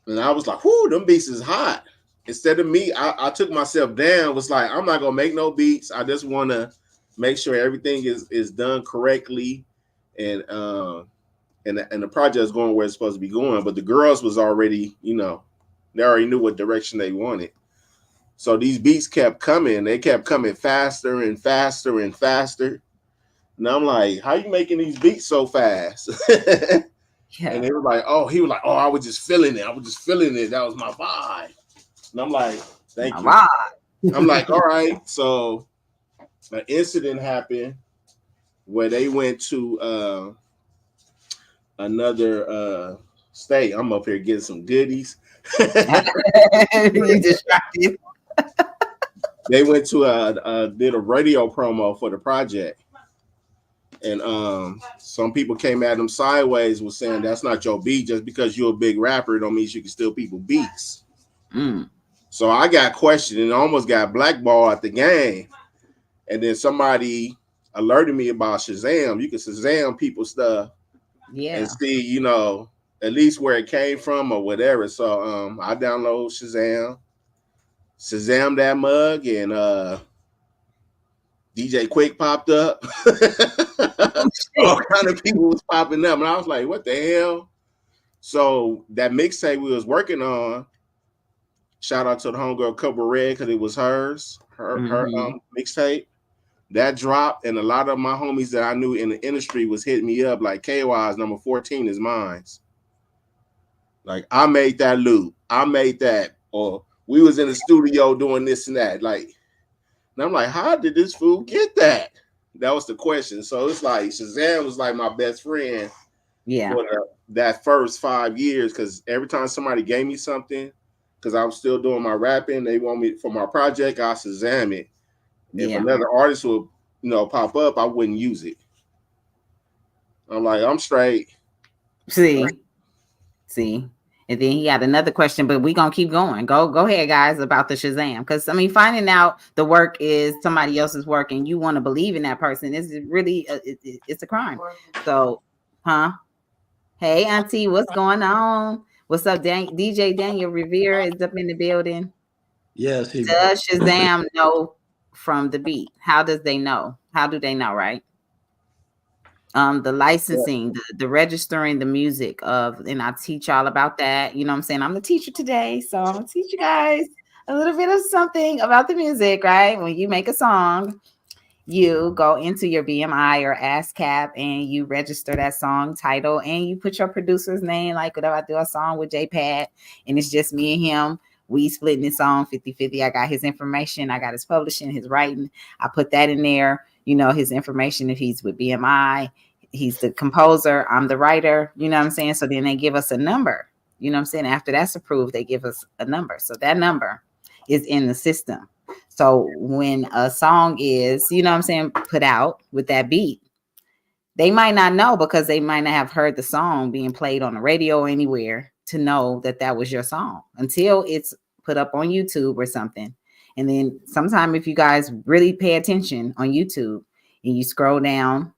And I was like, whoo, them beats is hot. Instead of me, I took myself down, was like, I'm not gonna make no beats. I just wanna make sure everything is done correctly. And and the project is going where it's supposed to be going. But the girls was already, they already knew what direction they wanted. So these beats kept coming. They kept coming faster and faster and faster. And I'm like, how you making these beats so fast? Yeah. And they were like, oh, he was like, oh, I was just feeling it. I was just feeling it. That was my vibe. And I'm like, thank you. I'm like, all right. So an incident happened where they went to another state. I'm up here getting some goodies. You distracted. They went to did a radio promo for the project. And some people came at them sideways, was saying that's not your beat. Just because you're a big rapper don't mean you can steal people beats. So I got questioned and almost got blackballed at the game. And then somebody alerted me about Shazam. You can Shazam people's stuff, and see, at least where it came from or whatever. So I download Shazam that mug, and DJ Quick popped up. All kind of people was popping up, and I was like, what the hell? So that mixtape we was working on, shout out to the homegirl Cobra Red, because it was her mixtape. That dropped, and a lot of my homies that I knew in the industry was hitting me up like, KY's number 14 is mine. Like, I made that loop. I made that. Or we was in the studio doing this and that. Like, and I'm like, how did this fool get that? That was the question. So it's like Shazam was like my best friend for that first 5 years, because every time somebody gave me something, because I was still doing my rapping, they want me for my project, I Shazam it. If another artist would, pop up, I wouldn't use it. I'm like, I'm straight. See. And then he had another question, but we're going to keep going. Go ahead, guys, about the Shazam. Because, finding out the work is somebody else's work and you want to believe in that person is really, it's a crime. So, Hey, Auntie, what's going on? What's up, DJ Daniel Rivera is up in the building. Yes. Does Shazam know from the beat? How does they know? How do they know, right? The licensing, the registering the music and I teach y'all about that. You know what I'm saying? I'm the teacher today, so I'm gonna teach you guys a little bit of something about the music, right? When you make a song, you go into your BMI or ASCAP and you register that song title and you put your producer's name. Like, whenever I do a song with JPad and it's just me and him, we splitting this song 50-50. I got his information, I got his publishing, his writing. I put that in there, his information. If he's with BMI, he's the composer, I'm the writer, you know what I'm saying? So then they give us a number, you know what I'm saying? After that's approved, they give us a number. So that number is in the system. So when a song is, you know what I'm saying, put out with that beat, they might not know, because they might not have heard the song being played on the radio or anywhere to know that that was your song until it's put up on YouTube or something. And then sometime, if you guys really pay attention on YouTube and you scroll down,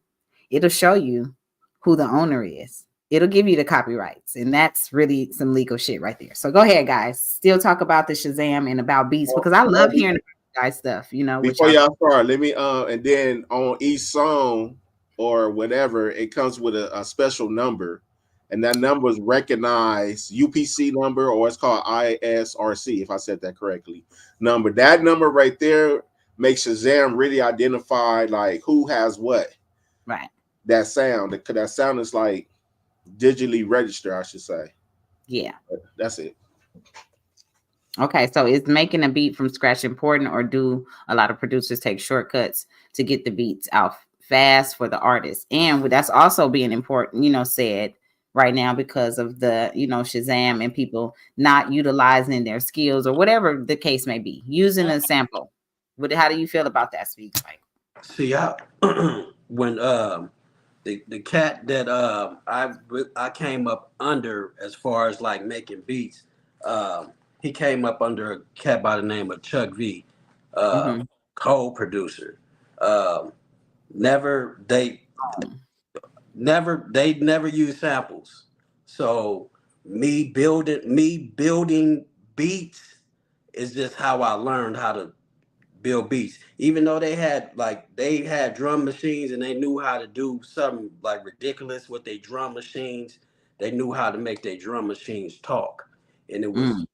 it'll show you who the owner is. It'll give you the copyrights. And that's really some legal shit right there. So go ahead, guys. Still talk about the Shazam and about beats, because I love hearing about guys stuff, Before y'all start, let me and then on each song or whatever, it comes with a special number. And that number is recognized UPC number, or it's called ISRC, if I said that correctly. Number. That number right there makes Shazam really identify like who has what. Right. That sound. Because that sound is like digitally registered, I should say. Yeah. That's it. Okay, so is making a beat from scratch important, or do a lot of producers take shortcuts to get the beats out fast for the artist? And that's also being important, said right now, because of the, Shazam and people not utilizing their skills or whatever the case may be, using a sample. How do you feel about that, Speak? Like, see, when the cat that I came up under as far as like making beats, he came up under a cat by the name of Chuck V, co-producer. They never use samples. So me building beats is just how I learned how to build beats. Even though they had drum machines and they knew how to do something like ridiculous with their drum machines, they knew how to make their drum machines talk. And Mm.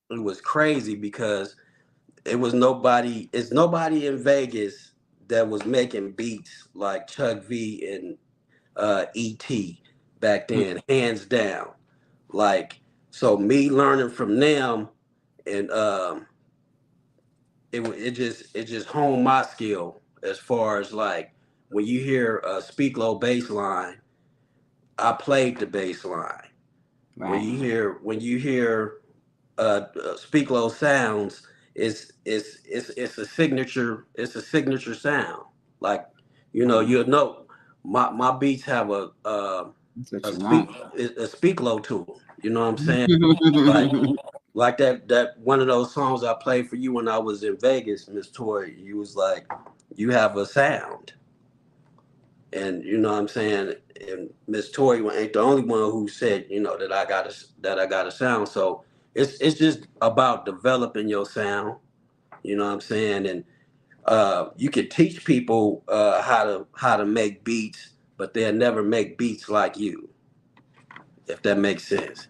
it was crazy because it's nobody in Vegas that was making beats like Chuck V and ET back Mm. then, hands down. Like, so me learning from them, and it just honed my skill as far as like when you hear a Speak Low bass line, I played the bass line. Right. When you hear Speak Low sounds, it's a signature sound. Like, you know my beats have That's what a you want. speak low to them. You know what I'm saying? Like that one of those songs I played for you when I was in Vegas, Miss Toy. You was like, you have a sound, and you know what I'm saying. And Miss Toy ain't the only one who said that I got a sound. So it's just about developing your sound. You know what I'm saying, and you can teach people how to make beats, but they'll never make beats like you, if that makes sense.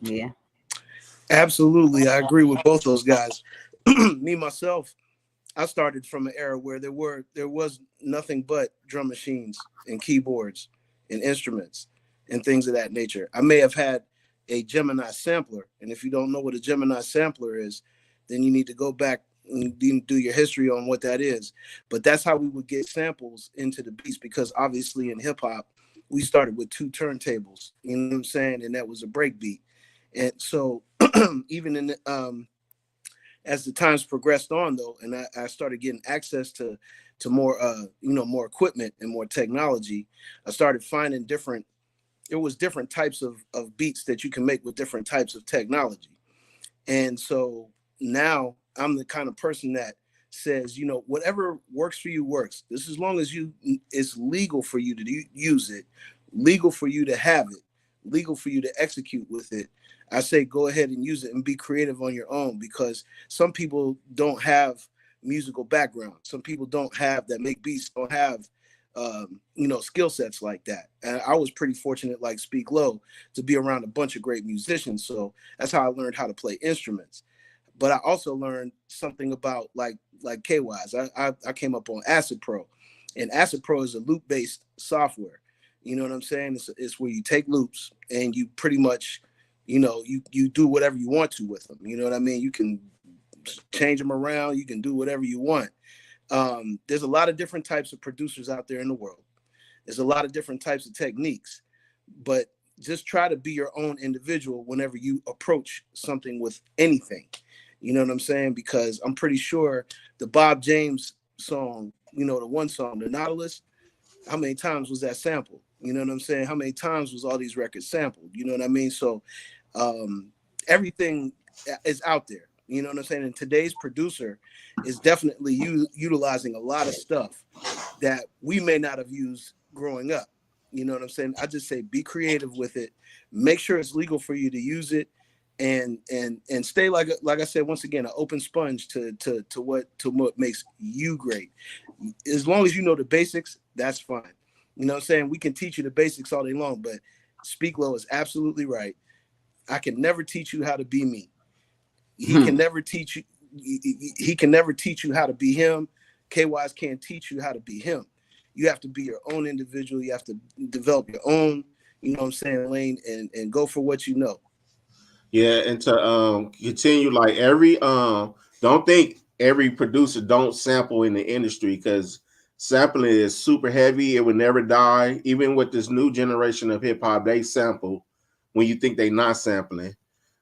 Yeah. Absolutely, I agree with both those guys. Me myself, I started from an era where there was nothing but drum machines and keyboards and instruments and things of that nature. I may have had a Gemini sampler, and if you don't know what a Gemini sampler is, then you need to go back and do your history on what that is. But that's how we would get samples into the beats, because obviously in hip hop, we started with two turntables, you know what I'm saying? And that was a break beat. And so even in as the times progressed on though, and I started getting access to more more equipment and more technology, I started finding there was different types of beats that you can make with different types of technology. And so now I'm the kind of person that says, whatever works for you works. This, as long as it's legal for you to use it, legal for you to have it, legal for you to execute with it. I say go ahead and use it and be creative on your own, because some people don't have musical background. Some people that make beats don't have skill sets like that. And I was pretty fortunate, like Speak Low, to be around a bunch of great musicians. So that's how I learned how to play instruments. But I also learned something about like KYs. I came up on Acid Pro, and Acid Pro is a loop based software. You know what I'm saying? It's where you take loops and you pretty much, you do whatever you want to with them. You know what I mean? You can change them around. You can do whatever you want. There's a lot of different types of producers out there in the world. There's a lot of different types of techniques, but just try to be your own individual whenever you approach something with anything. You know what I'm saying? Because I'm pretty sure the Bob James song, the one song, the Nautilus, how many times was that sampled? You know what I'm saying? How many times was all these records sampled? You know what I mean? So everything is out there. You know what I'm saying? And today's producer is definitely utilizing a lot of stuff that we may not have used growing up. You know what I'm saying? I just say be creative with it. Make sure it's legal for you to use it, and stay like I said, once again, an open sponge to what makes you great. As long as you know the basics, that's fine. You know what I'm saying? We can teach you the basics all day long, but Speak Low is absolutely right. I can never teach you how to be me. He can never teach you. He can never teach you how to be him. KYs can't teach you how to be him. You have to be your own individual. You have to develop your own, lane, and go for what you know. Yeah, and to continue, like don't think every producer don't sample in the industry, because sampling is super heavy. It would never die. Even with this new generation of hip hop, they sample when you think they not sampling.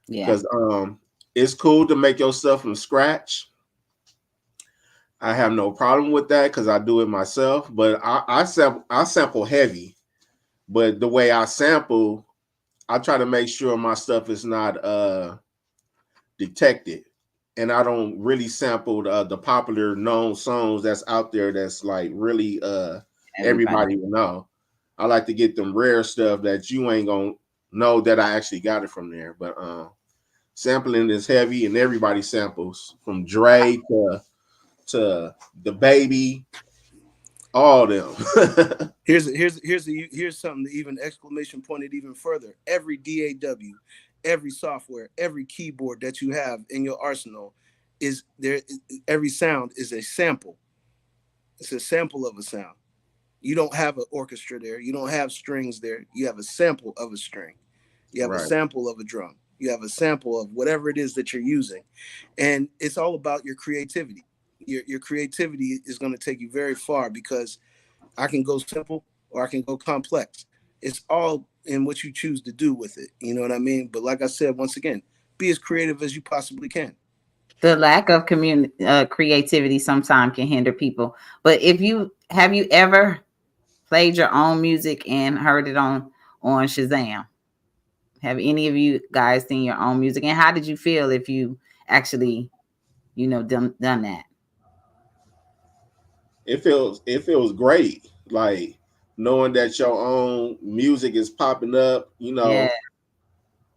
Yeah. Because it's cool to make your stuff from scratch. I have no problem with that because I do it myself. But I sample heavy. But the way I sample, I try to make sure my stuff is not detected, and I don't really sample the popular known songs that's out there that's like really Everybody. everybody will know. I like to get them rare stuff that you ain't gonna know that I actually got it from there. But sampling is heavy, and everybody samples, from Dre to to the baby, all them. Here's something to even exclamation point it even further. Every DAW, every software, every keyboard that you have in your arsenal is there. Every sound is a sample. It's a sample of a sound. You don't have an orchestra there. You don't have strings there. You have a sample of a string. You have a Right. sample of a drum. You have a sample of whatever it is that you're using. And it's all about your creativity. Your creativity is going to take you very far because I can go simple or I can go complex. It's all in what you choose to do with it. You know what I mean? But like I said, once again, be as creative as you possibly can. The lack of creativity sometimes can hinder people. But if you have you ever played your own music and heard it on Shazam? Have any of you guys seen your own music, and how did you feel if you actually, done that? It feels great. Like knowing that your own music is popping up, Yeah.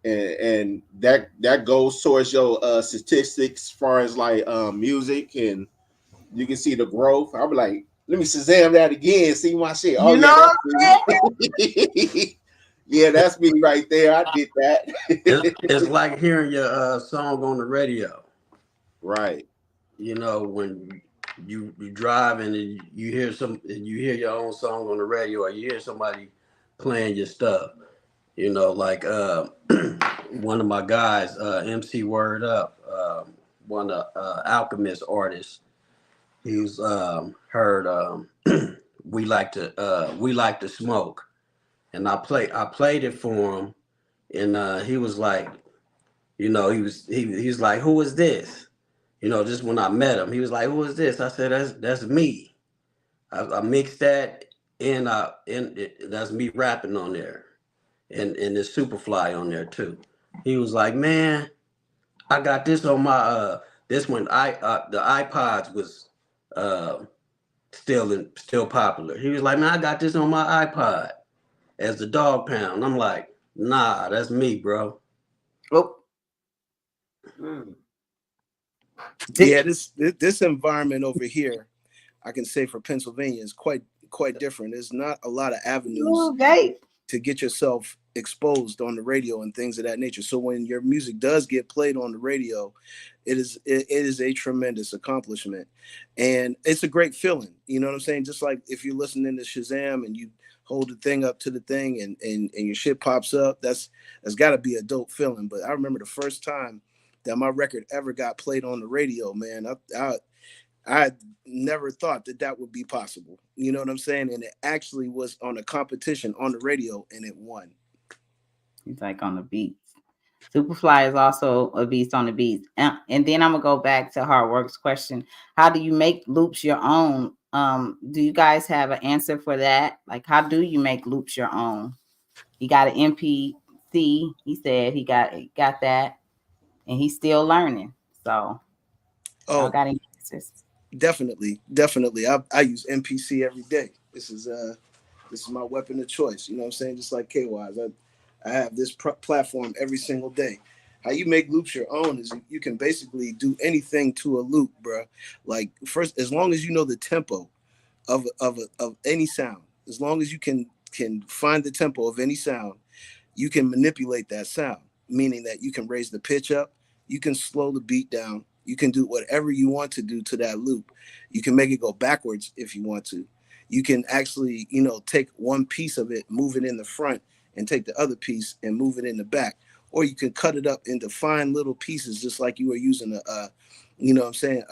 and that goes towards your statistics as far as like music, and you can see the growth. I'll be like, let me Shazam that again, see my shit. Oh You yeah, know that's me. Yeah, that's me right there. I did that. It's like hearing your song on the radio. Right. When you driving and you hear your own song on the radio, or you hear somebody playing your stuff. Like one of my guys, MC Word Up, one of Alchemist artists. He's heard we like to smoke, and I played it for him, and he was like, he's like, who is this? Just when I met him, he was like, who is this? I said, that's me. I mixed that, and that's me rapping on there, and there's Superfly on there too. He was like, man, I got this on my this one. The iPods was uh still popular. He was like, man, I got this on my iPod as the dog pound. I'm like, nah, that's me, bro. Oh. Yeah, this environment over here, I can say for Pennsylvania is quite different. There's not a lot of avenues Okay. to get yourself exposed on the radio and things of that nature. So when your music does get played on the radio, it is a tremendous accomplishment, and it's a great feeling. You know what I'm saying? Just like if you're listening to Shazam and you hold the thing up to the thing and your shit pops up, that's got to be a dope feeling. But I remember the first time that my record ever got played on the radio, man. I never thought that would be possible. You know what I'm saying? And it actually was on a competition on the radio, and it won. He's like on the beats. Superfly is also a beast on the beats. And then I'm gonna go back to Hard Work's question. How do you make loops your own? Do you guys have an answer for that? Like, how do you make loops your own? He got an MPC. He said he got that, and he's still learning. So, y'all Oh, got any answers? definitely. I use MPC every day. This is my weapon of choice. You know what I'm saying? Just like K-Wise, I have this platform every single day. How you make loops your own is you can basically do anything to a loop, bro. Like first, as long as you know the tempo of any sound, as long as you can find the tempo of any sound, you can manipulate that sound, meaning that you can raise the pitch up, you can slow the beat down, you can do whatever you want to do to that loop. You can make it go backwards if you want to. You can actually, take one piece of it, move it in the front, and take the other piece and move it in the back. Or you can cut it up into fine little pieces, just like you were using a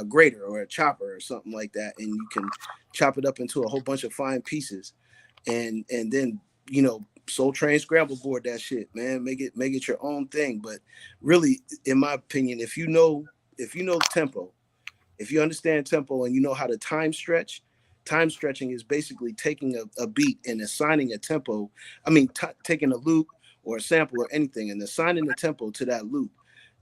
grater or a chopper or something like that. And you can chop it up into a whole bunch of fine pieces, and then Soul Train scramble board that shit, man. Make it your own thing. But really, in my opinion, if you know tempo, if you understand tempo and you know how to time stretching is basically taking a beat and assigning a tempo. I mean, taking a loop or a sample or anything and assigning the tempo to that loop.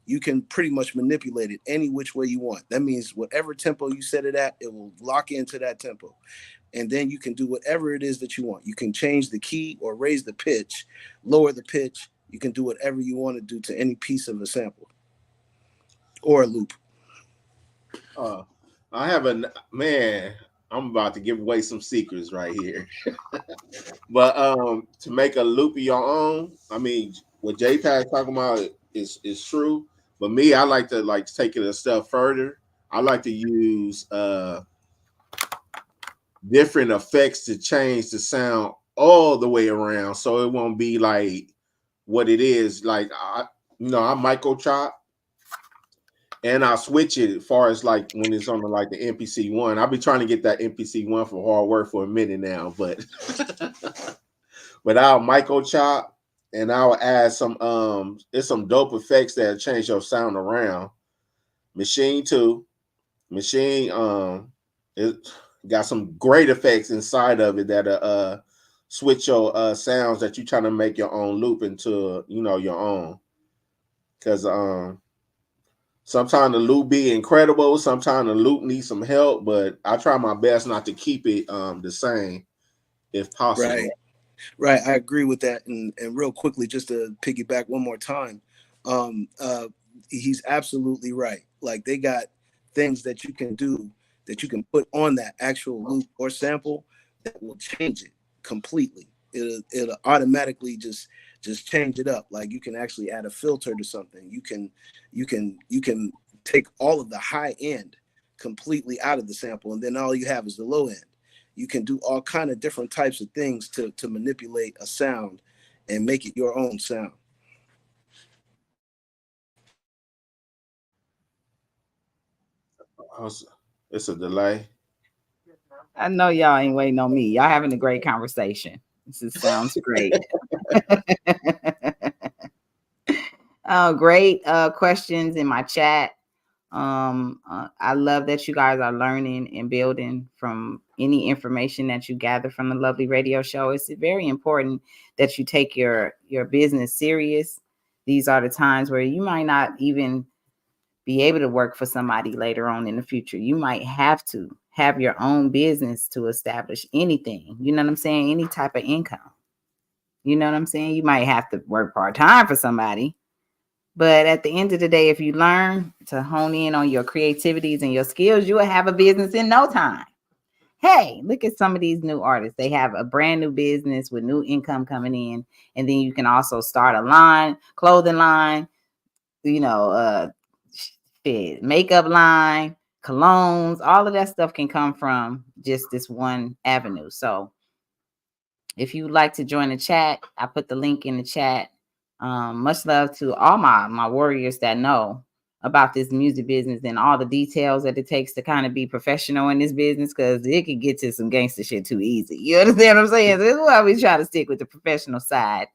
You can pretty much manipulate it any which way you want. That means whatever tempo you set it at, it will lock into that tempo. And then you can do whatever it is that you want. You can change the key or raise the pitch, lower the pitch. You can do whatever you want to do to any piece of a sample or a loop. I have a man. I'm about to give away some secrets right here. But to make a loop of your own, I mean, what JPAG talking about is true. But me, I like to like take it a step further. I like to use different effects to change the sound all the way around, so it won't be like what it is. Like I micro chop and I'll switch it as far as like when it's on like the MPC one. I'll be trying to get that MPC one for hard work for a minute now, but but I'll micro chop and I'll add some there's some dope effects that change your sound around. Machine too. Machine it got some great effects inside of it that switch your sounds that you trying to make your own loop into your own. Cause sometimes the loop be incredible, sometimes the loop needs some help, but I try my best not to keep it the same if possible. Right, I agree with that. And real quickly, just to piggyback one more time, he's absolutely right. Like they got things that you can do that you can put on that actual loop or sample that will change it completely. It'll automatically just change it up. Like you can actually add a filter to something. You can take all of the high end completely out of the sample, and then all you have is the low end. You can do all kind of different types of things to manipulate a sound and make it your own sound. It's a delay. I know y'all ain't waiting on me. Y'all having a great conversation. Sounds great. Great questions in my chat. I love that you guys are learning and building from any information that you gather from the Lovely Radio Show. It's very important that you take your business serious. These are the times where you might not even be able to work for somebody later on in the future. You might have to have your own business to establish anything. You know what I'm saying? Any type of income. You know what I'm saying? You might have to work part-time for somebody. But at the end of the day, if you learn to hone in on your creativities and your skills, you will have a business in no time. Hey, look at some of these new artists. They have a brand new business with new income coming in. And then you can also start a line, clothing line, makeup line, colognes, all of that stuff can come from just this one avenue. So if you'd like to join the chat, I put the link in the chat. Much love to all my warriors that know about this music business and all the details that it takes to kind of be professional in this business, because it can get to some gangster shit too easy. You understand what I'm saying? This is why we try to stick with the professional side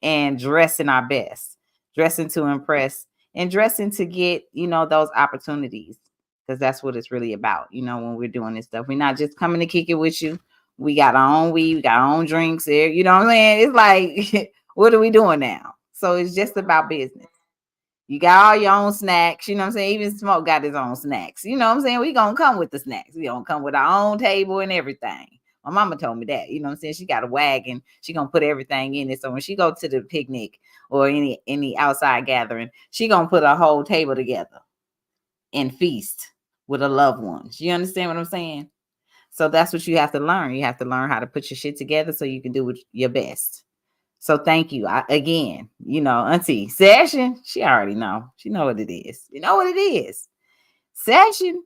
and dressing our best, dressing to impress, and dressing to get, those opportunities, because that's what it's really about. When we're doing this stuff, we're not just coming to kick it with you. We got our own weed, we got our own drinks there. You know what I'm saying? It's like, what are we doing now? So it's just about business. You got all your own snacks. You know what I'm saying? Even Smoke got his own snacks. You know what I'm saying? We gonna come with the snacks. We gonna come with our own table and everything. My mama told me that. You know what I'm saying? She got a wagon. She gonna put everything in it. So when she go to the picnic or any outside gathering, she gonna put a whole table together and feast with her loved ones. You understand what I'm saying? So that's what you have to learn. You have to learn how to put your shit together so you can do your best. So thank you. Again, Auntie Session, she already know. She know what it is. You know what it is. Session.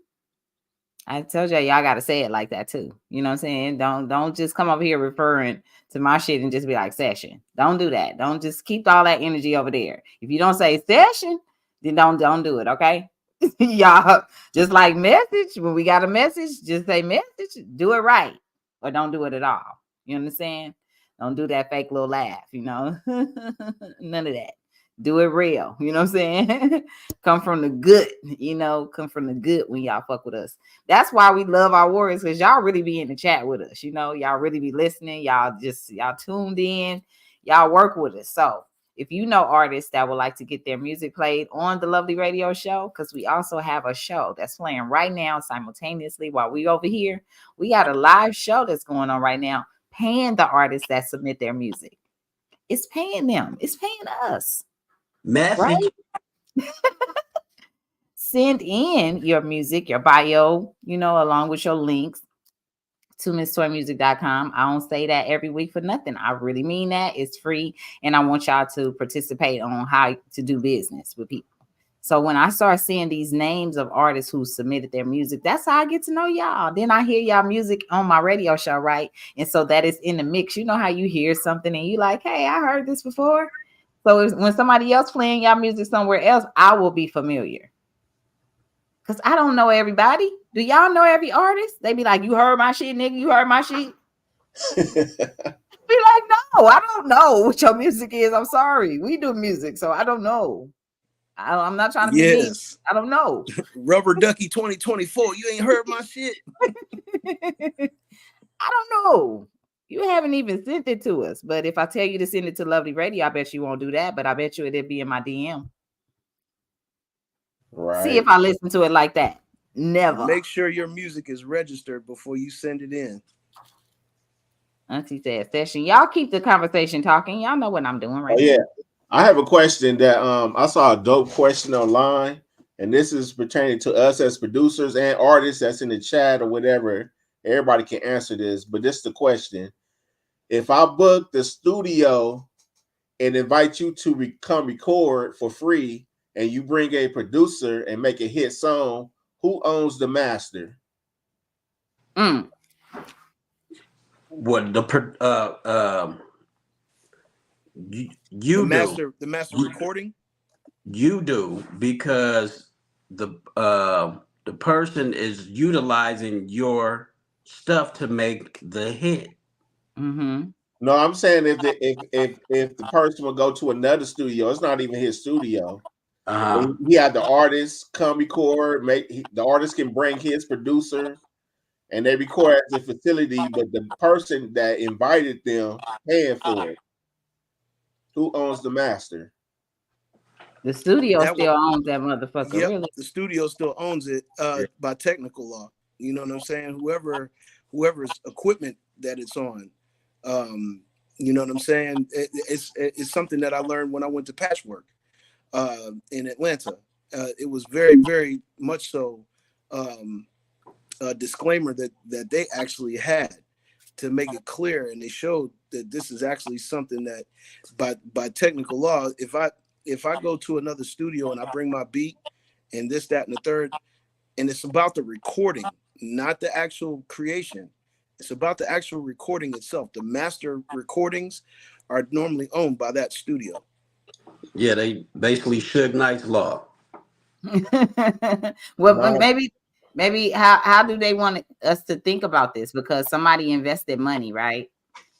I told y'all got to say it like that too. You know what I'm saying? Don't just come over here referring to my shit and just be like Session. Don't do that. Don't just keep all that energy over there. If you don't say Session, then don't do it, okay? Y'all, just like message, when we got a message, just say message, do it right, or don't do it at all. You understand? Don't do that fake little laugh, none of that. Do it real, you know what I'm saying? Come from the good, come from the good when y'all fuck with us. That's why we love our warriors, because y'all really be in the chat with us, y'all really be listening, y'all tuned in, y'all work with us. So if you know artists that would like to get their music played on the Lovely Radio Show, because we also have a show that's playing right now simultaneously while we over here. We got a live show that's going on right now, paying the artists that submit their music. It's paying them. It's paying us. Message. Right? send in your music, your bio, along with your links to MissToyMusic.com. I don't say that every week for nothing. I really mean that. It's free, and I want y'all to participate on how to do business with people. So when I start seeing these names of artists who submitted their music, that's how I get to know y'all. Then I hear y'all music on my radio show, right? And so that is in the mix. You know how you hear something and you like, hey, I heard this before. So when somebody else playing y'all music somewhere else, I will be familiar. Because I don't know everybody. Do y'all know every artist? They be like, you heard my shit, nigga? You heard my shit? Be like, no, I don't know what your music is. I'm sorry. We do music, so I don't know. I'm not trying to be mean. I don't know. Rubber Ducky 2024. You ain't heard my shit? I don't know. You haven't even sent it to us. But if I tell you to send it to Lovely Radio, I bet you won't do that. But I bet you it'll be in my DM. Right. See if I listen to it like that. Never. Make sure your music is registered before you send it in. Auntie said session. Y'all keep the conversation talking. Y'all know what I'm doing right now. Yeah. I have a question that I saw a dope question online, and this is pertaining to us as producers and artists that's in the chat or whatever. Everybody can answer this, but this is the question. If I book the studio and invite you to come record for free, and you bring a producer and make a hit song, who owns the master? What you do the master recording? You do, because the person is utilizing your stuff to make the hit. Mm-hmm. No, I'm saying if the person would go to another studio, it's not even his studio. He had the artist come record. The artist can bring his producer, and they record at the facility. But the person that invited them paying for it, who owns the master? The studio still owns that motherfucker. Yep, really? The studio still owns it by technical law. You know what I'm saying? Whoever's equipment that it's on. You know what I'm saying? It's something that I learned when I went to Patchwork in Atlanta. It was very, very much so a disclaimer that they actually had to make it clear, and they showed that this is actually something that by technical law, if I go to another studio and I bring my beat and this, that, and the third, and it's about the recording, not the actual creation. It's about the actual recording itself. The master recordings are normally owned by that studio. Yeah, they basically Suge Knight's law. Well, maybe how do they want us to think about this? Because somebody invested money, right?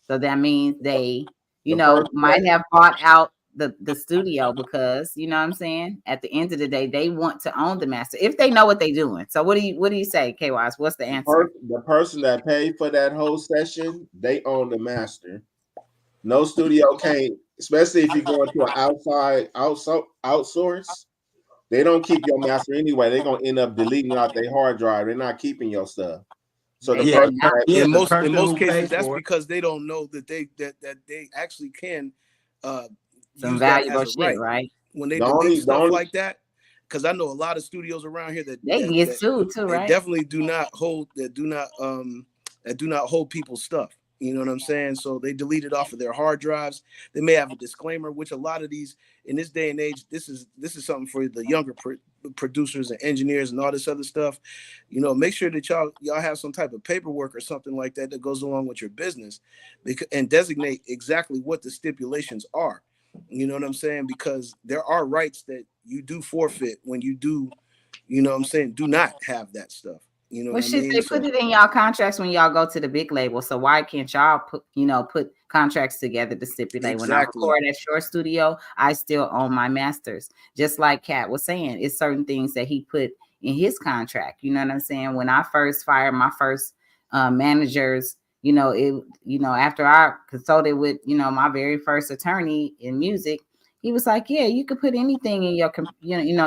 So that means they, might have bought out the studio because, you know what I'm saying? At the end of the day, they want to own the master if they know what they're doing. So what do you say, K-Wise? What's the answer? The person that paid for that whole session, they own the master. No studio can't, especially if you go into an outsource. They don't keep your master anyway. They're gonna end up deleting out their hard drive. They're not keeping your stuff. So in most cases, that's because they don't know that they actually can some use valuable that as a shit, right? When they delete stuff like that, because I know a lot of studios around here that they get sued too, right? They definitely do not hold people's stuff. You know what I'm saying? So they delete it off of their hard drives. They may have a disclaimer, which a lot of these in this day and age, this is something for the younger producers and engineers and all this other stuff. Make sure that y'all have some type of paperwork or something like that goes along with your business, and designate exactly what the stipulations are. You know what I'm saying? Because there are rights that you do forfeit when you do, you know what I'm saying, do not have that stuff. You know what I mean? They put it in y'all contracts when y'all go to the big label. So why can't y'all put contracts together to stipulate when I record at your studio, I still own my masters? Just like Kat was saying, it's certain things that he put in his contract. You know what I'm saying? When I first fired my first managers, after I consulted with, my very first attorney in music, He was like, yeah, you could put anything in your,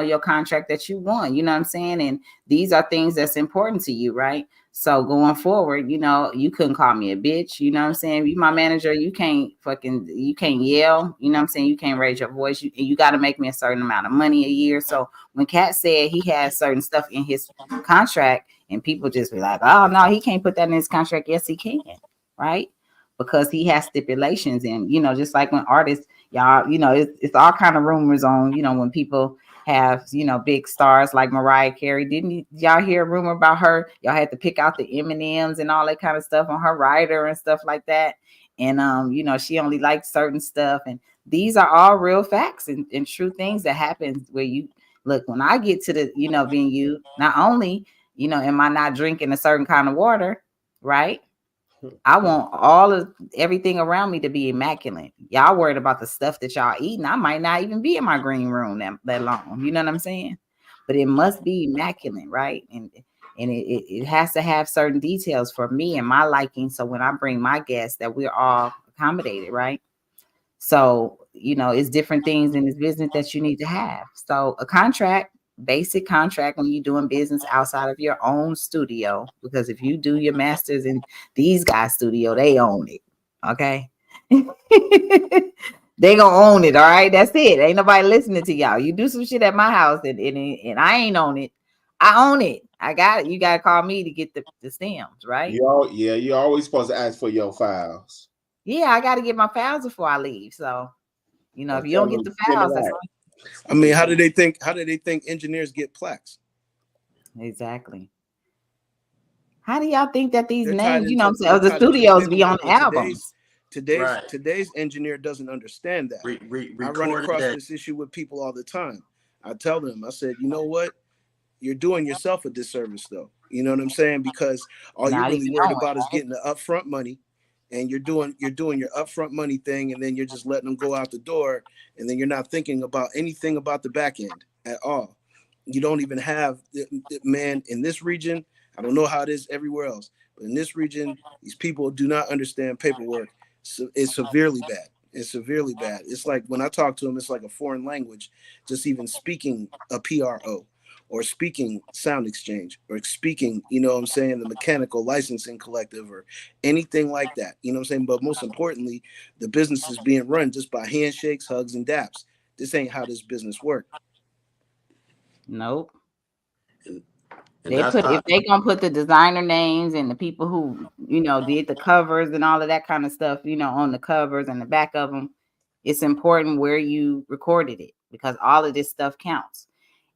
your contract that you want, you know what I'm saying? And these are things that's important to you, right? So going forward, you couldn't call me a bitch, you know what I'm saying? You my manager, you can't yell, you know what I'm saying? You can't raise your voice. You got to make me a certain amount of money a year. So when Cat said he has certain stuff in his contract and people just be like, oh no, he can't put that in his contract. Yes, he can, right? Because he has stipulations. And, just like when artists, y'all, it's all kind of rumors on, when people have, big stars like Mariah Carey. Didn't y'all hear a rumor about her? Y'all had to pick out the M&Ms and all that kind of stuff on her rider and stuff like that. And, she only likes certain stuff. And these are all real facts and true things that happen where you look, when I get to the, venue, not only, am I not drinking a certain kind of water, right? I want all of everything around me to be immaculate. Y'all worried about the stuff that y'all eating. I might not even be in my green room that long. You know what I'm saying? But it must be immaculate, right? And it has to have certain details for me and my liking. So when I bring my guests, that we're all accommodated, right? So, it's different things in this business that you need to have. So a contract, basic contract when you're doing business outside of your own studio, because if you do your masters in these guys' studio, they own it. Okay. They gonna own it. All right. That's it. Ain't nobody listening to y'all. You do some shit at my house and I ain't on it. I own it. I got it. You gotta call me to get the stems, right? You're always supposed to ask for your files. Yeah, I got to get my files before I leave. So, if you don't get the Send it files, that's out. all. I mean, how do they think engineers get plaques? Exactly. How do y'all think that these They're tied names, into the the studios be on paperwork, but albums? today's engineer doesn't understand that. I run across this issue with people all the time. I tell them, I said, you know what? You're doing yourself a disservice, though. You know what I'm saying? Because all you're Not really even worried knowing, about is right? getting the upfront money, and you're doing your upfront money thing, and then you're just letting them go out the door, and then you're not thinking about anything about the back end at all. You don't even have, man, in this region. I don't know how it is everywhere else, but in this region, these people do not understand paperwork. So it's severely bad. It's severely bad. It's like when I talk to them, it's like a foreign language. Just even speaking a PRO, or speaking sound exchange, or speaking, what I'm saying, the mechanical licensing collective, or anything like that. You know what I'm saying? But most importantly, the business is being run just by handshakes, hugs, and daps. This ain't how this business works. Nope. And If they gonna put the designer names and the people who, did the covers and all of that kind of stuff, on the covers and the back of them, it's important where you recorded it because all of this stuff counts.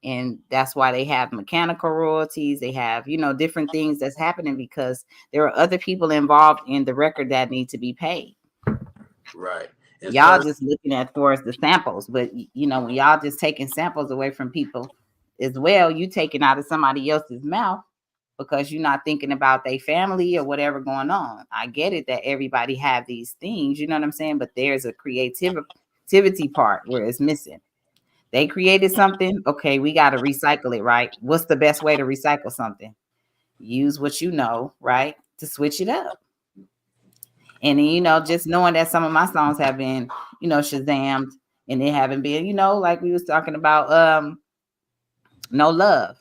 And that's why they have mechanical royalties. They have, different things that's happening because there are other people involved in the record that need to be paid. Right. And Y'all just looking at for the samples, but when y'all just taking samples away from people as well, you taking out of somebody else's mouth because you're not thinking about their family or whatever going on. I get it that everybody have these things, you know what I'm saying? But there's a creativity part where it's missing. They created something. Okay, we got to recycle it, right? What's the best way to recycle something? Use what you know, right? To switch it up. And then, just knowing that some of my songs have been, Shazammed and they haven't been, like we was talking about, No Love.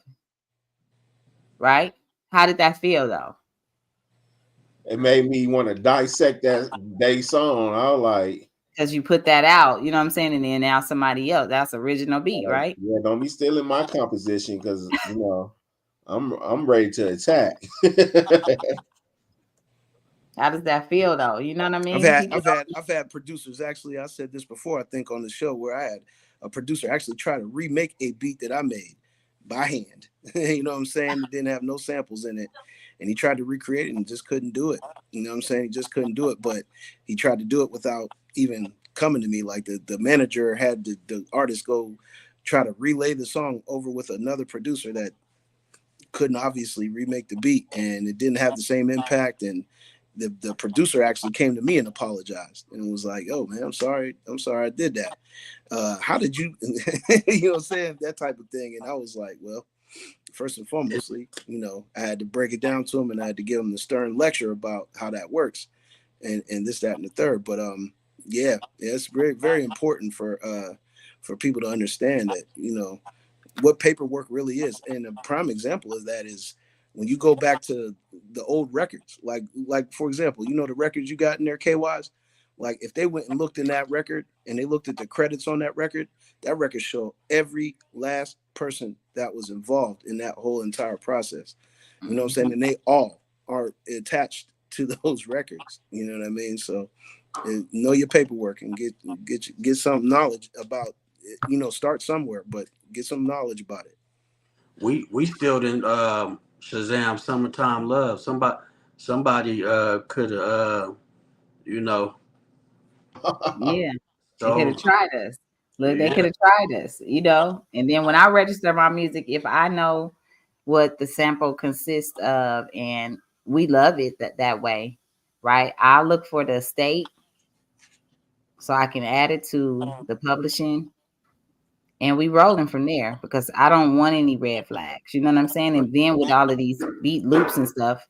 Right? How did that feel though? It made me want to dissect that song. I was like, because you put that out, you know what I'm saying? And then now somebody else, that's original beat, right? Yeah, don't be stealing my composition because I'm ready to attack. How does that feel though? You know what I mean? I've had producers, actually, I said this before, I think on the show, where I had a producer actually try to remake a beat that I made by hand. You know what I'm saying? It didn't have no samples in it. And he tried to recreate it and just couldn't do it. You know what I'm saying? He just couldn't do it. But he tried to do it without even coming to me. Like the manager had the artist go try to relay the song over with another producer that couldn't obviously remake the beat, and it didn't have the same impact. And the producer actually came to me and apologized and was like, "Oh man, I'm sorry I did that. How did you," you know what I'm saying, that type of thing. And I was like, well, first and foremostly, I had to break it down to him, and I had to give him the stern lecture about how that works, and this, that, and the third. But yeah, it's very, very important for for people to understand that, you know, what paperwork really is. And a prime example of that is when you go back to the old records, like for example, you know, the records you got in there, KYs, like if they went and looked in that record and they looked at the credits on that record showed every last person that was involved in that whole entire process. You know what I'm saying? And they all are attached to those records. You know what I mean? So know your paperwork and get some knowledge about it. You know, start somewhere, but get some knowledge about it. We still didn't Shazam Summertime Love. Somebody could you know. Yeah, they could So have tried us. Look, they could yeah, have tried us, you know. And then when I register my music, if I know what the sample consists of and we love it that way, right? I'll look for the state so I can add it to the publishing and we rolling from there because I don't want any red flags. You know what I'm saying? And then with all of these beat loops and stuff,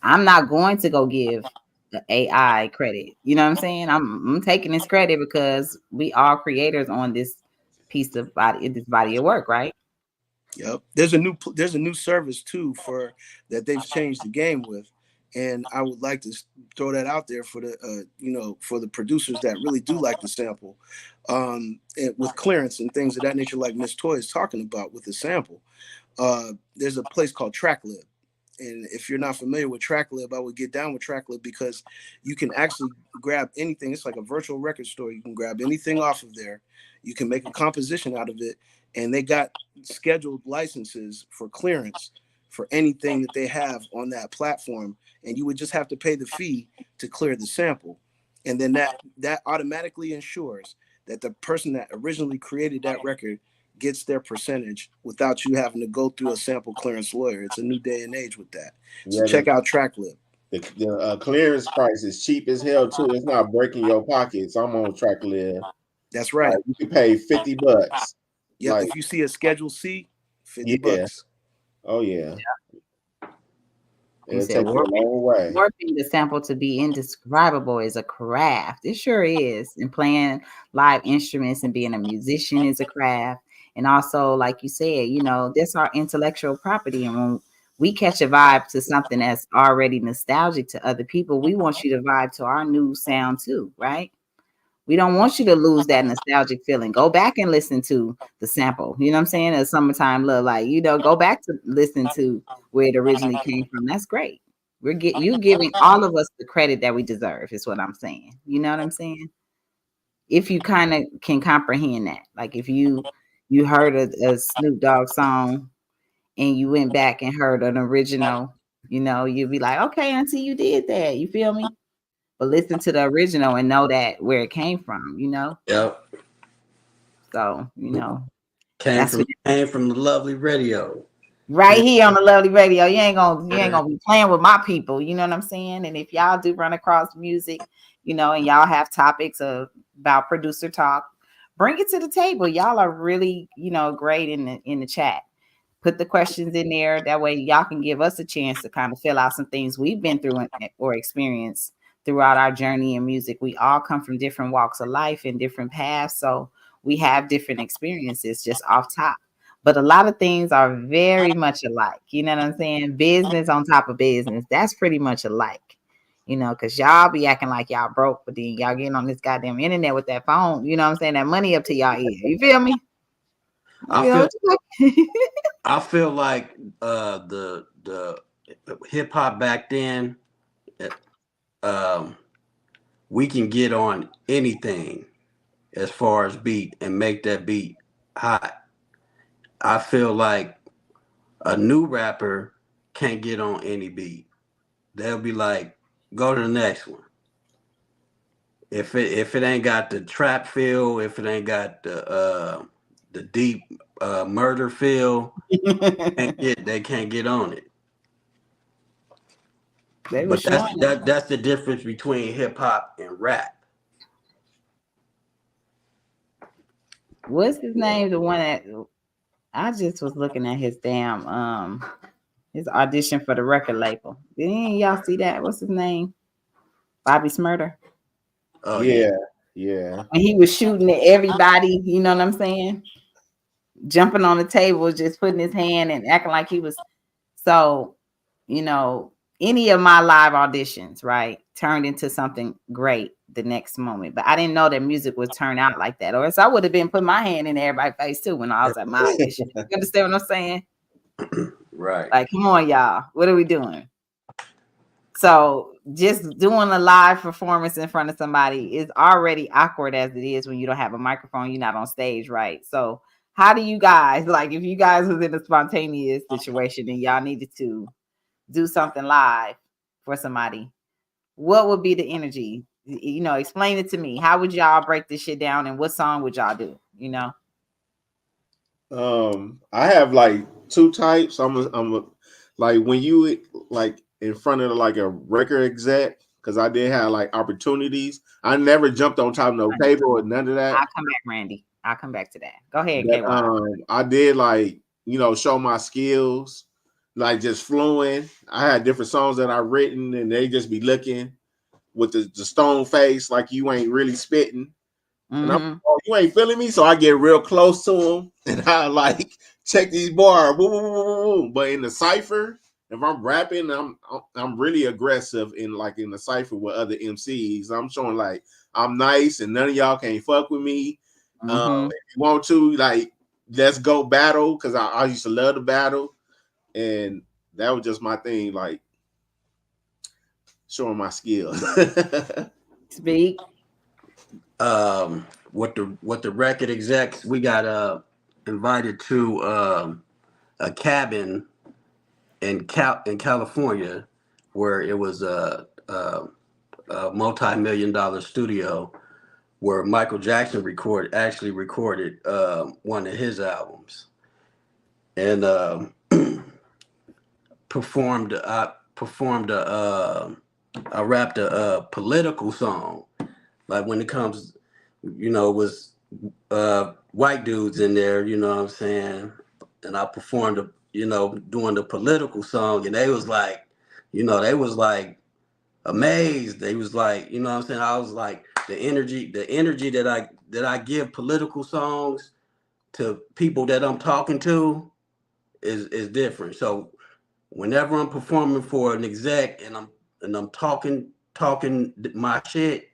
I'm not going to go give the AI credit. You know what I'm saying? I'm taking this credit because we are creators on this piece of this body of work, right? Yep. There's a new service too for that they've changed the game with, and I would like to throw that out there for the you know, for the producers that really do like the sample, and with clearance and things of that nature, like Miss Toy is talking about with the sample. There's a place called TrackLib. And if you're not familiar with TrackLib, I would get down with TrackLib because you can actually grab anything. It's like a virtual record store. You can grab anything off of there. You can make a composition out of it. And they got scheduled licenses for clearance for anything that they have on that platform. And you would just have to pay the fee to clear the sample. And then that automatically ensures that the person that originally created that record gets their percentage without you having to go through a sample clearance lawyer. It's a new day and age with that. So Yeah, check out TrackLib. the clearance price is cheap as hell too. It's not breaking your pockets. I'm on TrackLib. That's right. Like, you can pay $50. Yep. Like, If you see a Schedule C, 50 yeah. bucks. Oh yeah. He It'll said, take you a long way. working the sample to be indescribable is a craft. It sure is. And playing live instruments and being a musician is a craft. And also, like you said, you know, that's our intellectual property. And when we catch a vibe to something that's already nostalgic to other people, we want you to vibe to our new sound too, right? We don't want you to lose that nostalgic feeling. Go back and listen to the sample. You know what I'm saying? A summertime love, like, you know, go back to listen to where it originally came from. That's great. You giving all of us the credit that we deserve, is what I'm saying. You know what I'm saying? If you kind of can comprehend that, like if you heard a Snoop Dogg song and you went back and heard an original, you know, you'd be like, okay, auntie, you did that. You feel me? But listen to the original and know that where it came from, you know? yep. So, you know, Came that's from what the lovely radio. right here on the lovely radio. You ain't gonna be playing with my people, you know what I'm saying? And if y'all do run across music, you know, and y'all have topics about producer talk, bring it to the table. Y'all are really, you know, great in the chat. Put the questions in there. That way y'all can give us a chance to kind of fill out some things we've been through or experienced throughout our journey in music. We all come from different walks of life and different paths. So we have different experiences just off top. But a lot of things are very much alike. You know what I'm saying? Business on top of business. That's pretty much alike. You know, because y'all be acting like y'all broke, but then y'all getting on this goddamn internet with that phone. You know what I'm saying? That money up to y'all ear. You feel me? I You know, I feel like the hip hop back then, um, we can get on anything as far as beat and make that beat hot. I feel like a new rapper can't get on any beat. They'll be like, go to the next one. If it ain't got the trap feel, if it ain't got the deep murder feel, they can't get on it. they were But showing. that's the difference between hip hop and rap. What's his name? The one that I just was looking at his damn his audition for the record label. Didn't y'all see that? What's his name? Bobby Smurder. Oh yeah. Yeah. Yeah. When he was shooting at everybody, you know what I'm saying? Jumping on the table, just putting his hand and acting like he was. So, you know, any of my live auditions, right, turned into something great the next moment. But I didn't know that music would turn out like that, or else I would have been putting my hand in everybody's face too when I was at my audition. You understand what I'm saying? Right. Like, come on, y'all, what are we doing? So just doing a live performance in front of somebody is already awkward as it is when you don't have a microphone, you're not on stage, right? So how do you guys, like, if you guys was in a spontaneous situation and y'all needed to do something live for somebody, what would be the energy? You know, explain it to me. How would y'all break this shit down, and what song would y'all do? You know? I have like two types. Like when you like in front of like a record exec, because I did have like opportunities. I never jumped on top of no table or none of that. I'll come back, Randy. I'll come back to that. Go ahead, But KY. I did like, show my skills, like just fluent. I had different songs that I written, and they just be looking with the stone face, like you ain't really spitting. And I'm, oh, you ain't feeling me, so I get real close to them, and I like check these bars. Woo, woo, woo, woo. But in the cipher, if I'm rapping, I'm really aggressive in the cipher with other MCs. I'm showing like I'm nice, and none of y'all can't fuck with me. If you want to, like, let's go battle, because I used to love the battle, and that was just my thing, like showing my skills. Speak. What the record execs, we got invited to a cabin in California, where it was a multi-million-dollar studio where Michael Jackson actually recorded one of his albums, and performed. I rapped a political song. Like, when it comes, was white dudes in there, you know what I'm saying? And I performed, doing the political song, and they was like, amazed. They was like, you know what I'm saying? I was like, the energy that I give political songs to people that I'm talking to is different. So whenever I'm performing for an exec and I'm talking my shit,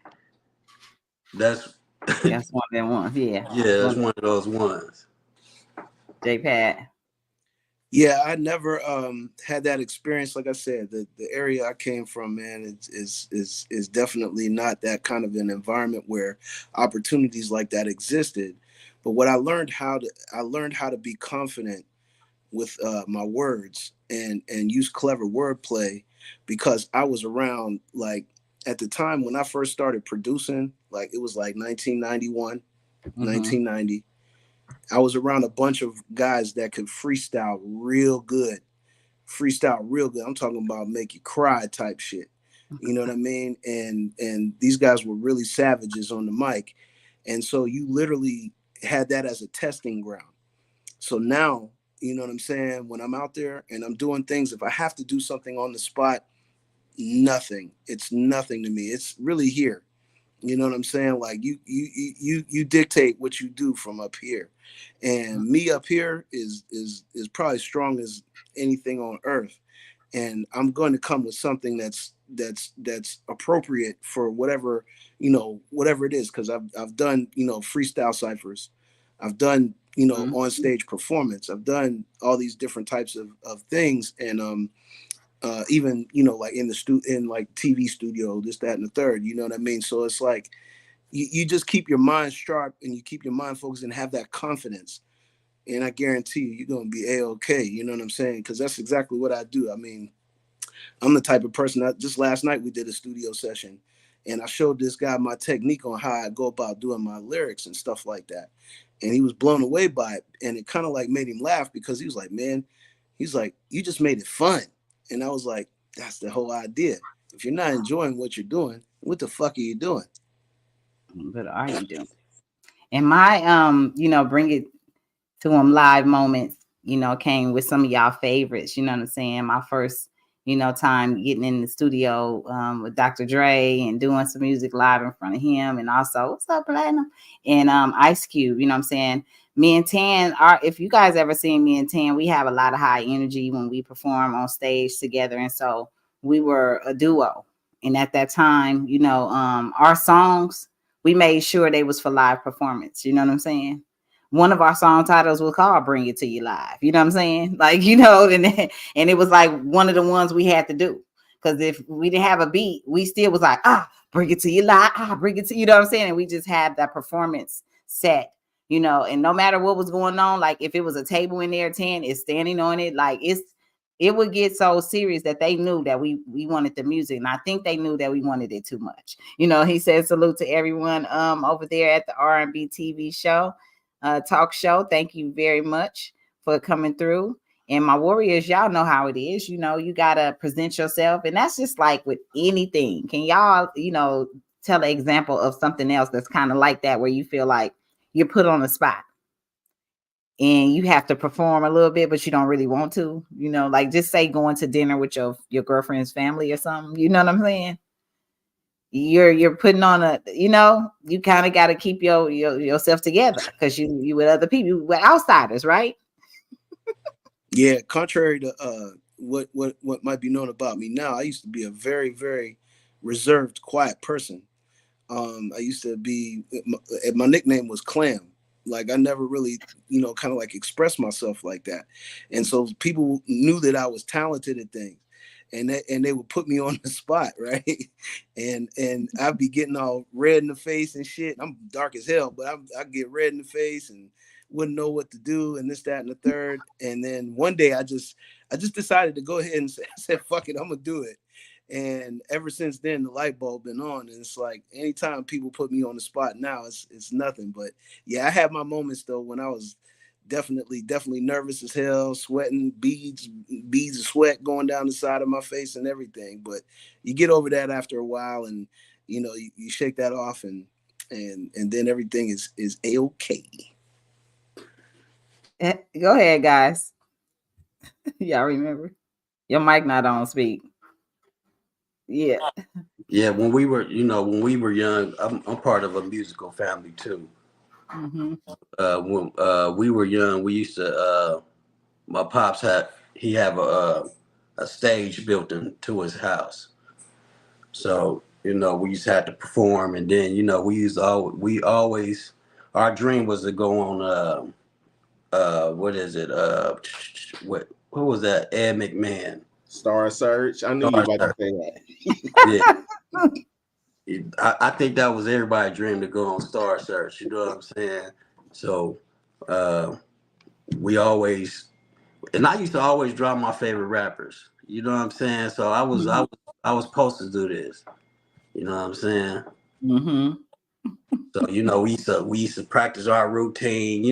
that's That's one of them ones. Yeah. yeah, that's one of those ones. J Pat. Yeah, I never had that experience. Like I said, the area I came from, man, is definitely not that kind of an environment where opportunities like that existed. But what I learned how to be confident with my words and use clever wordplay, because I was around, like, at the time when I first started producing, like it was like 1991, 1990. I was around a bunch of guys that could freestyle real good. Freestyle real good. I'm talking about make you cry type shit. You know what I mean? And these guys were really savages on the mic. And so you literally had that as a testing ground. So now, you know what I'm saying? When I'm out there and I'm doing things, if I have to do something on the spot, nothing. It's nothing to me. It's really here. You know what I'm saying? Like you dictate what you do from up here, and me up here is probably strong as anything on earth. And I'm going to come with something that's appropriate for whatever, whatever it is, because I've done, freestyle ciphers, I've done, on stage performance, I've done all these different types of things, and even, like in like TV studio, this, that, and the third, you know what I mean? So it's like you just keep your mind sharp and you keep your mind focused and have that confidence, and I guarantee you're gonna be a-okay. You know what I'm saying? Because that's exactly what I do. I mean, I'm the type of person that just last night we did a studio session, and I showed this guy my technique on how I go about doing my lyrics and stuff like that, and he was blown away by it, and it kind of like made him laugh, because he was like, man, he's like, you just made it fun. And I was like, that's the whole idea. If you're not enjoying what you're doing, what the fuck are you doing? What are you doing? And my bring it to them live moments, came with some of y'all favorites. You know what I'm saying? My first time getting in the studio with Dr. Dre and doing some music live in front of him, and also what's up, Platinum, and Ice Cube. You know what I'm saying? Me and Tan are. If you guys ever seen me and Tan, we have a lot of high energy when we perform on stage together, and so we were a duo. And at that time, our songs, we made sure they was for live performance. You know what I'm saying? One of our song titles was called "Bring It to You Live." You know what I'm saying? Like, and it was like one of the ones we had to do, because if we didn't have a beat, we still was like, bring it to you live, bring it to, you know what I'm saying? And we just had that performance set, and no matter what was going on, like if it was a table in there, 10 is standing on it, like it would get so serious that they knew that we wanted the music. And I think they knew that we wanted it too much. He said, salute to everyone over there at the R&B TV show, talk show. Thank you very much for coming through. And my warriors, y'all know how it is. You got to present yourself. And that's just like with anything. Can y'all, tell an example of something else that's kind of like that, where you feel like you're put on the spot and you have to perform a little bit, but you don't really want to, like just say going to dinner with your girlfriend's family or something. You know what I'm saying? You're putting on you kind of got to keep yourself together, because you with other people, with outsiders, right? Yeah, contrary to what might be known about me now, I used to be a very, very reserved, quiet person. I used to be, my nickname was Clam. Like I never really, kind of like expressed myself like that. And so people knew that I was talented at things, and they would put me on the spot, right? And I'd be getting all red in the face and shit. I'm dark as hell, but I get red in the face and wouldn't know what to do, and this, that, and the third. And then one day I just decided to go ahead and said, fuck it, I'm gonna do it. And ever since then, the light bulb been on. And it's like anytime people put me on the spot now, it's nothing. But yeah, I had my moments though when I was definitely nervous as hell, sweating, beads of sweat going down the side of my face and everything. But you get over that after a while, and you shake that off, and then everything is a-okay. Go ahead, guys. Y'all remember? Your mic not on, speak. Yeah. Yeah, when we were young, I'm part of a musical family too. Mm-hmm. When we were young, we used to. My pops have a stage built into his house, so we used to have to perform, and then we always our dream was to go on what is it what was that, Ed McMahon Star Search. I knew you were about to say that. Yeah. I think that was everybody's dream, to go on Star Search. You know what I'm saying? So we always, and I used to always draw my favorite rappers. You know what I'm saying? So I was supposed to do this. You know what I'm saying? Mm-hmm. So we used to practice our routine.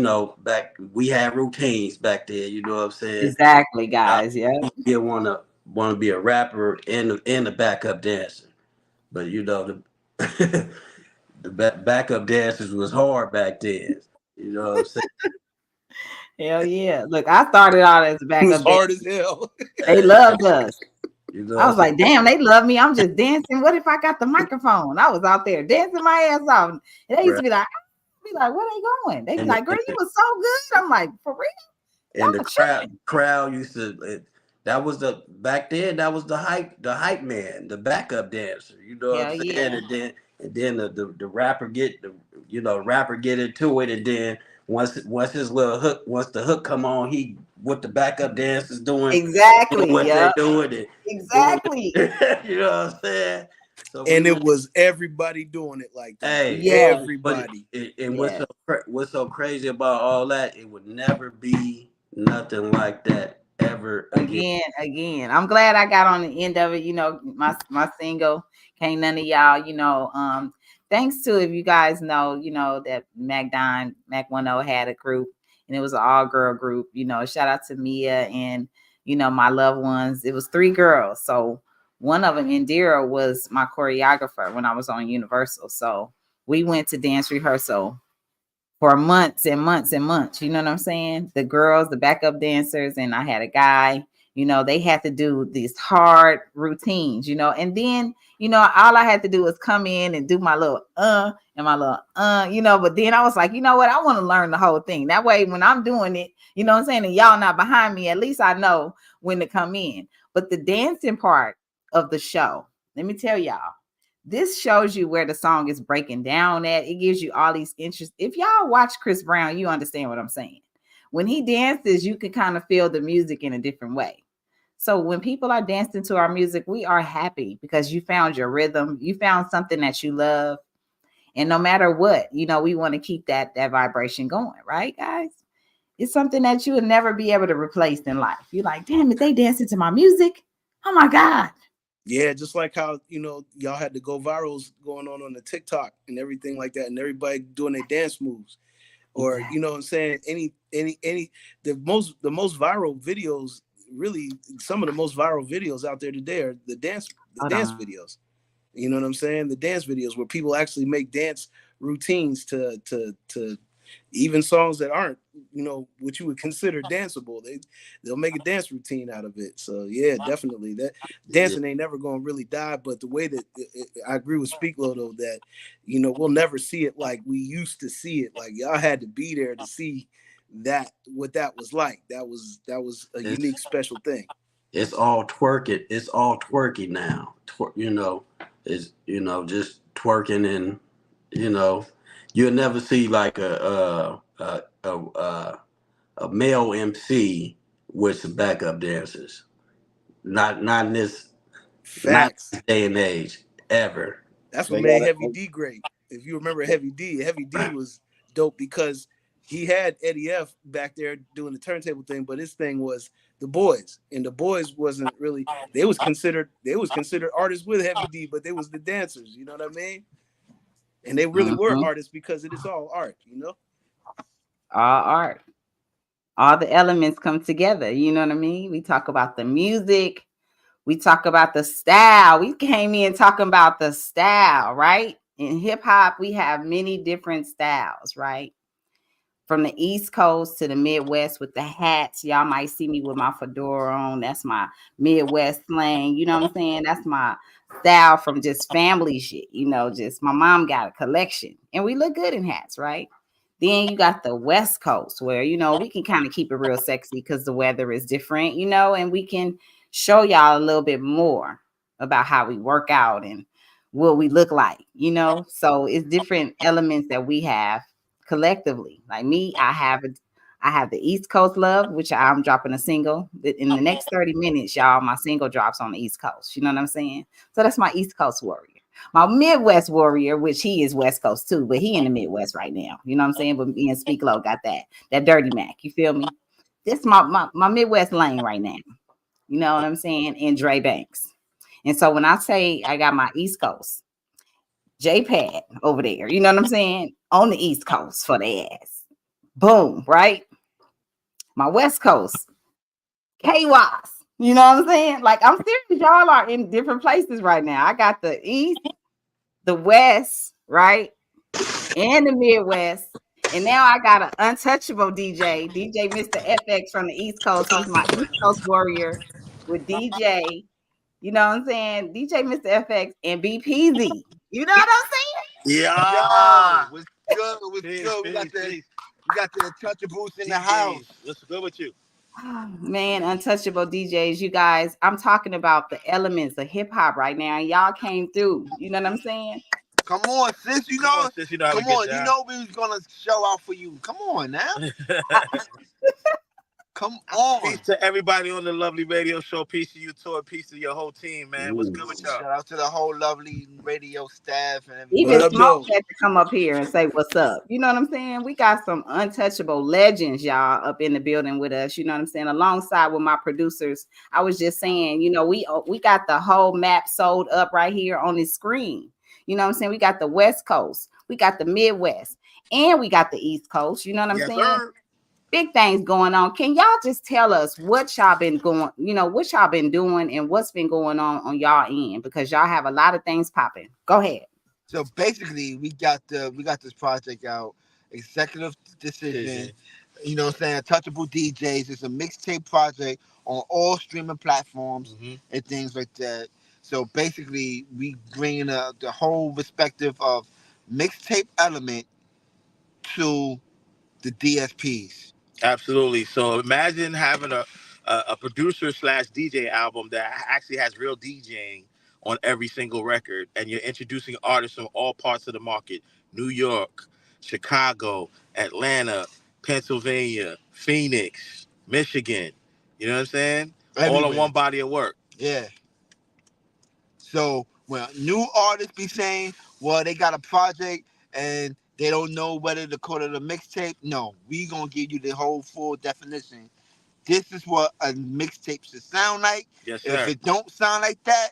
We had routines back then. You know what I'm saying? Exactly, guys. Yeah. You want to be a rapper and a backup dancer, but the backup dancers was hard back then. You know what I'm saying? Hell yeah. Look, I started out as a It backup was hard dancer. as hell. They loved us. I was So, like, damn, they love me. I'm just dancing. What if I got the microphone? I was out there dancing my ass off. And they used to be like, where they going? They be like, girl, you was so good. I'm like, for real? and the crowd used to. That was back then. That was the hype man, the backup dancer. You know what I'm saying? Yeah. And then the rapper get into it, and then once his little hook, once the hook come on, he what the backup dancers doing Exactly. what Yeah. they're doing and Exactly. you know what I'm saying? So And it was everybody doing it like that. hey, yeah. Everybody. and what's so crazy about all that? It would never be nothing like that ever again. Again. I'm glad I got on the end of it. My single, Can't None of Y'all, thanks to, if you guys know, that Mac 10 had a group, and it was an all-girl group. Shout out to Mia and my loved ones. It was 3 girls. So one of them, Indira, was my choreographer when I was on Universal. So we went to dance rehearsal for months and months and months. You know what I'm saying? The girls, the backup dancers, and I had a guy, You know, they had to do these hard routines, you know, and then, you know, all I had to do was come in and do my little and my little you know, but then I was like, you know what, I want to learn the whole thing. That way when I'm doing it, you know what I'm saying, and y'all not behind me, at least I know when to come in. But the dancing part of the show, let me tell y'all, this shows you where the song is breaking down at. It gives you all these interests. If y'all watch Chris Brown, you understand what I'm saying. When he dances, you can kind of feel the music in a different way. So when people are dancing to our music, we are happy because you found your rhythm. You found something that you love. And no matter what, you know, we want to keep that vibration going, right, guys? It's something that you will never be able to replace in life. You're like, damn it, they dancing to my music. Oh my God. Yeah, just like how, you know, y'all had the go virals going on the TikTok and everything like that, and everybody doing their dance moves. Or, Exactly. you know what I'm saying, the most viral videos, really some of the most viral videos out there today are the dance Hold on. videos. You know what I'm saying? The dance videos where people actually make dance routines to even songs that aren't, you know, what you would consider danceable. They'll make a dance routine out of it. So yeah, definitely that dancing ain't never going to really die. But the way that I agree with Speaklo though, that, you know, we'll never see it like we used to see it. Like y'all had to be there to see that, what that was like. That was a unique, special thing. It's all twerking. It's all twerking now. You know, it's, you know, just twerking, and you know, you'll never see like a male MC with some backup dancers. Not in this Facts. day and age ever. That's what They made got Heavy it. D great. If you remember Heavy D was dope because he had Eddie F back there doing the turntable thing, but his thing was the boys, and the boys wasn't really. They was considered artists with Heavy D, but they was the dancers. You know what I mean? And they really were Mhm. artists because it is all art. You know? All art. All the elements come together. You know what I mean? We talk about the music. We talk about the style. We came in talking about the style, right? In hip hop, we have many different styles, right? From the East Coast to the Midwest with the hats. Y'all might see me with my fedora on. That's my Midwest slang. You know what I'm saying? That's my style from just family shit. You know, just my mom got a collection. And we look good in hats, right? Then you got the West Coast where, you know, we can kind of keep it real sexy because the weather is different, you know, and we can show y'all a little bit more about how we work out and what we look like, you know. So it's different elements that we have collectively. Like me, I have the East Coast love, which I'm dropping a single in the next 30 minutes, y'all. My single drops on the East Coast. You know what I'm saying? So that's my East Coast warrior. My Midwest warrior, which he is West Coast too, but he in the Midwest right now. You know what I'm saying? But me and Speak Low got that dirty Mac. You feel me? This my Midwest lane right now. You know what I'm saying? And Dre Banks. And so when I say I got my East Coast, J-Pad over there, you know what I'm saying? On the East Coast for the ass. Boom, right? My West Coast, KWAS. You know what I'm saying? Like I'm serious, y'all are in different places right now. I got the East, the West, right? And the Midwest. And now I got an untouchable DJ Mr. FX from the East Coast. He's my East Coast warrior with DJ, you know what I'm saying? DJ Mr. FX and BPZ. You know what I'm Yo, what's good? What's good? We got the Untouchables in the house. What's good with you? saying? Man, untouchable DJs, you guys. I'm talking about the elements of hip hop right now. And y'all came through. You know what I'm saying? Come on, sis. You Come know, on, sis, you know how come we get on. You down. know we was gonna show out for you. Come on now. Come on. Peace to everybody on the lovely radio show. Peace to you, Toy. Peace to your whole team, man. What's good with y'all? Shout out to the whole lovely radio staff and Even What up, Smoke though? had to come up here and say what's up. You know what I'm saying? We got some untouchable legends, y'all, up in the building with us. You know what I'm saying? Alongside with my producers, I was just saying, you know, we got the whole map sold up right here on the screen. You know what I'm saying? We got the West Coast, we got the Midwest, and we got the East Coast. You know what I'm Yes, saying? sir. Big things going on. Can y'all just tell us what y'all been going, you know, what y'all been doing and what's been going on y'all end? Because y'all have a lot of things popping. Go ahead. so basically we got this project out. Executive decision. You know what I'm saying? Untouchable DJs. It's a mixtape project on all streaming platforms and things like that. So basically, we bring the whole perspective of mixtape element to the DSPs. Absolutely. So imagine having a producer slash DJ album that actually has real DJing on every single record, and you're introducing artists from all parts of the market: New York, Chicago, Atlanta, Pennsylvania, Phoenix, Michigan. You know what I'm saying? All in Everywhere. one body of work. Yeah. So when new artists be saying, well, they got a project and they don't know whether to call it a mixtape, no, we gonna give you the whole full definition. This is what a mixtape should sound like. Yes, If sir. it don't sound like that,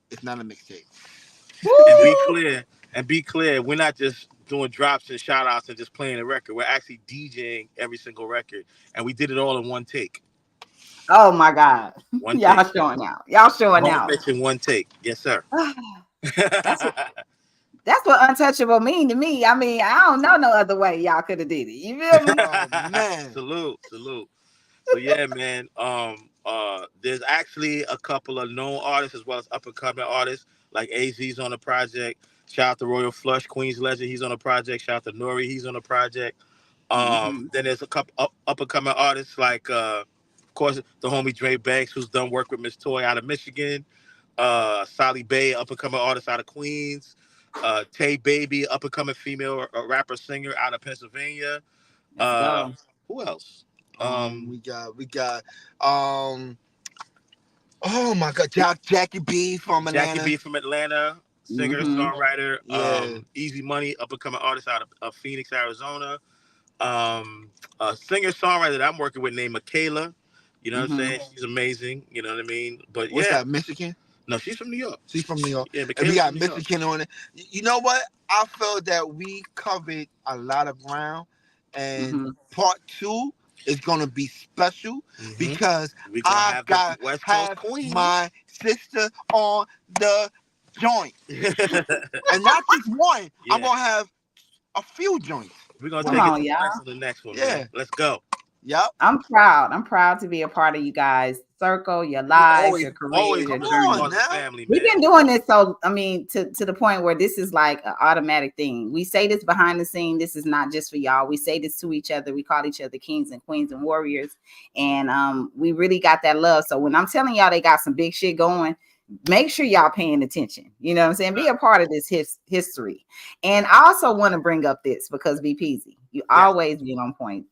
it's not a mixtape. And be clear, we're not just doing drops and shout outs and just playing a record. We're actually DJing every single record. And we did it all in one take. Oh my God. One Y'all take. showing out. Y'all showing Whole out. mix in one take. Yes, sir. That's what untouchable mean to me. I mean, I don't know no other way y'all could have did it. You feel me? Oh man. Salute. So yeah, man. There's actually a couple of known artists as well as up and coming artists like AZ's on the project. Shout out to Royal Flush, Queens Legend. He's on a project. Shout out to Nori. He's on a project. Then there's a couple up and coming artists like, of course, the homie Dre Banks, who's done work with Miss Toy out of Michigan. Sally Bay, up and coming artist out of Queens. Tay Baby, up and coming female rapper singer out of Pennsylvania. Let's go. Who else? We got oh my God, Jackie B from Atlanta. Jackie B from Atlanta, singer, songwriter. Easy Money, up and coming artist out of Phoenix, Arizona. A singer songwriter that I'm working with named Michaela. You know what I'm saying? She's amazing. You know what I mean? But What's that, Michigan? No, she's from New York. She's from New York. Yeah, and we got Michigan on it. You know what? I feel that we covered a lot of ground, and part 2 is gonna be special because I got West Coast Queen, my sister on the joint, and not just one. Yeah. I'm gonna have a few joints. We're gonna take it to the next one. Yeah, man. Let's go. Yep. I'm proud to be a part of you guys' circle, your lives, your career, your journey. Family, we've been doing this, so I mean, to the point where this is like an automatic thing. We say this behind the scene. This is not just for y'all. We say this to each other. We call each other kings and queens and warriors, and we really got that love. So when I'm telling y'all they got some big shit going, make sure y'all paying attention. You know what I'm saying? Be a part of this history. And I also want to bring up this because BPZ, you always be on point.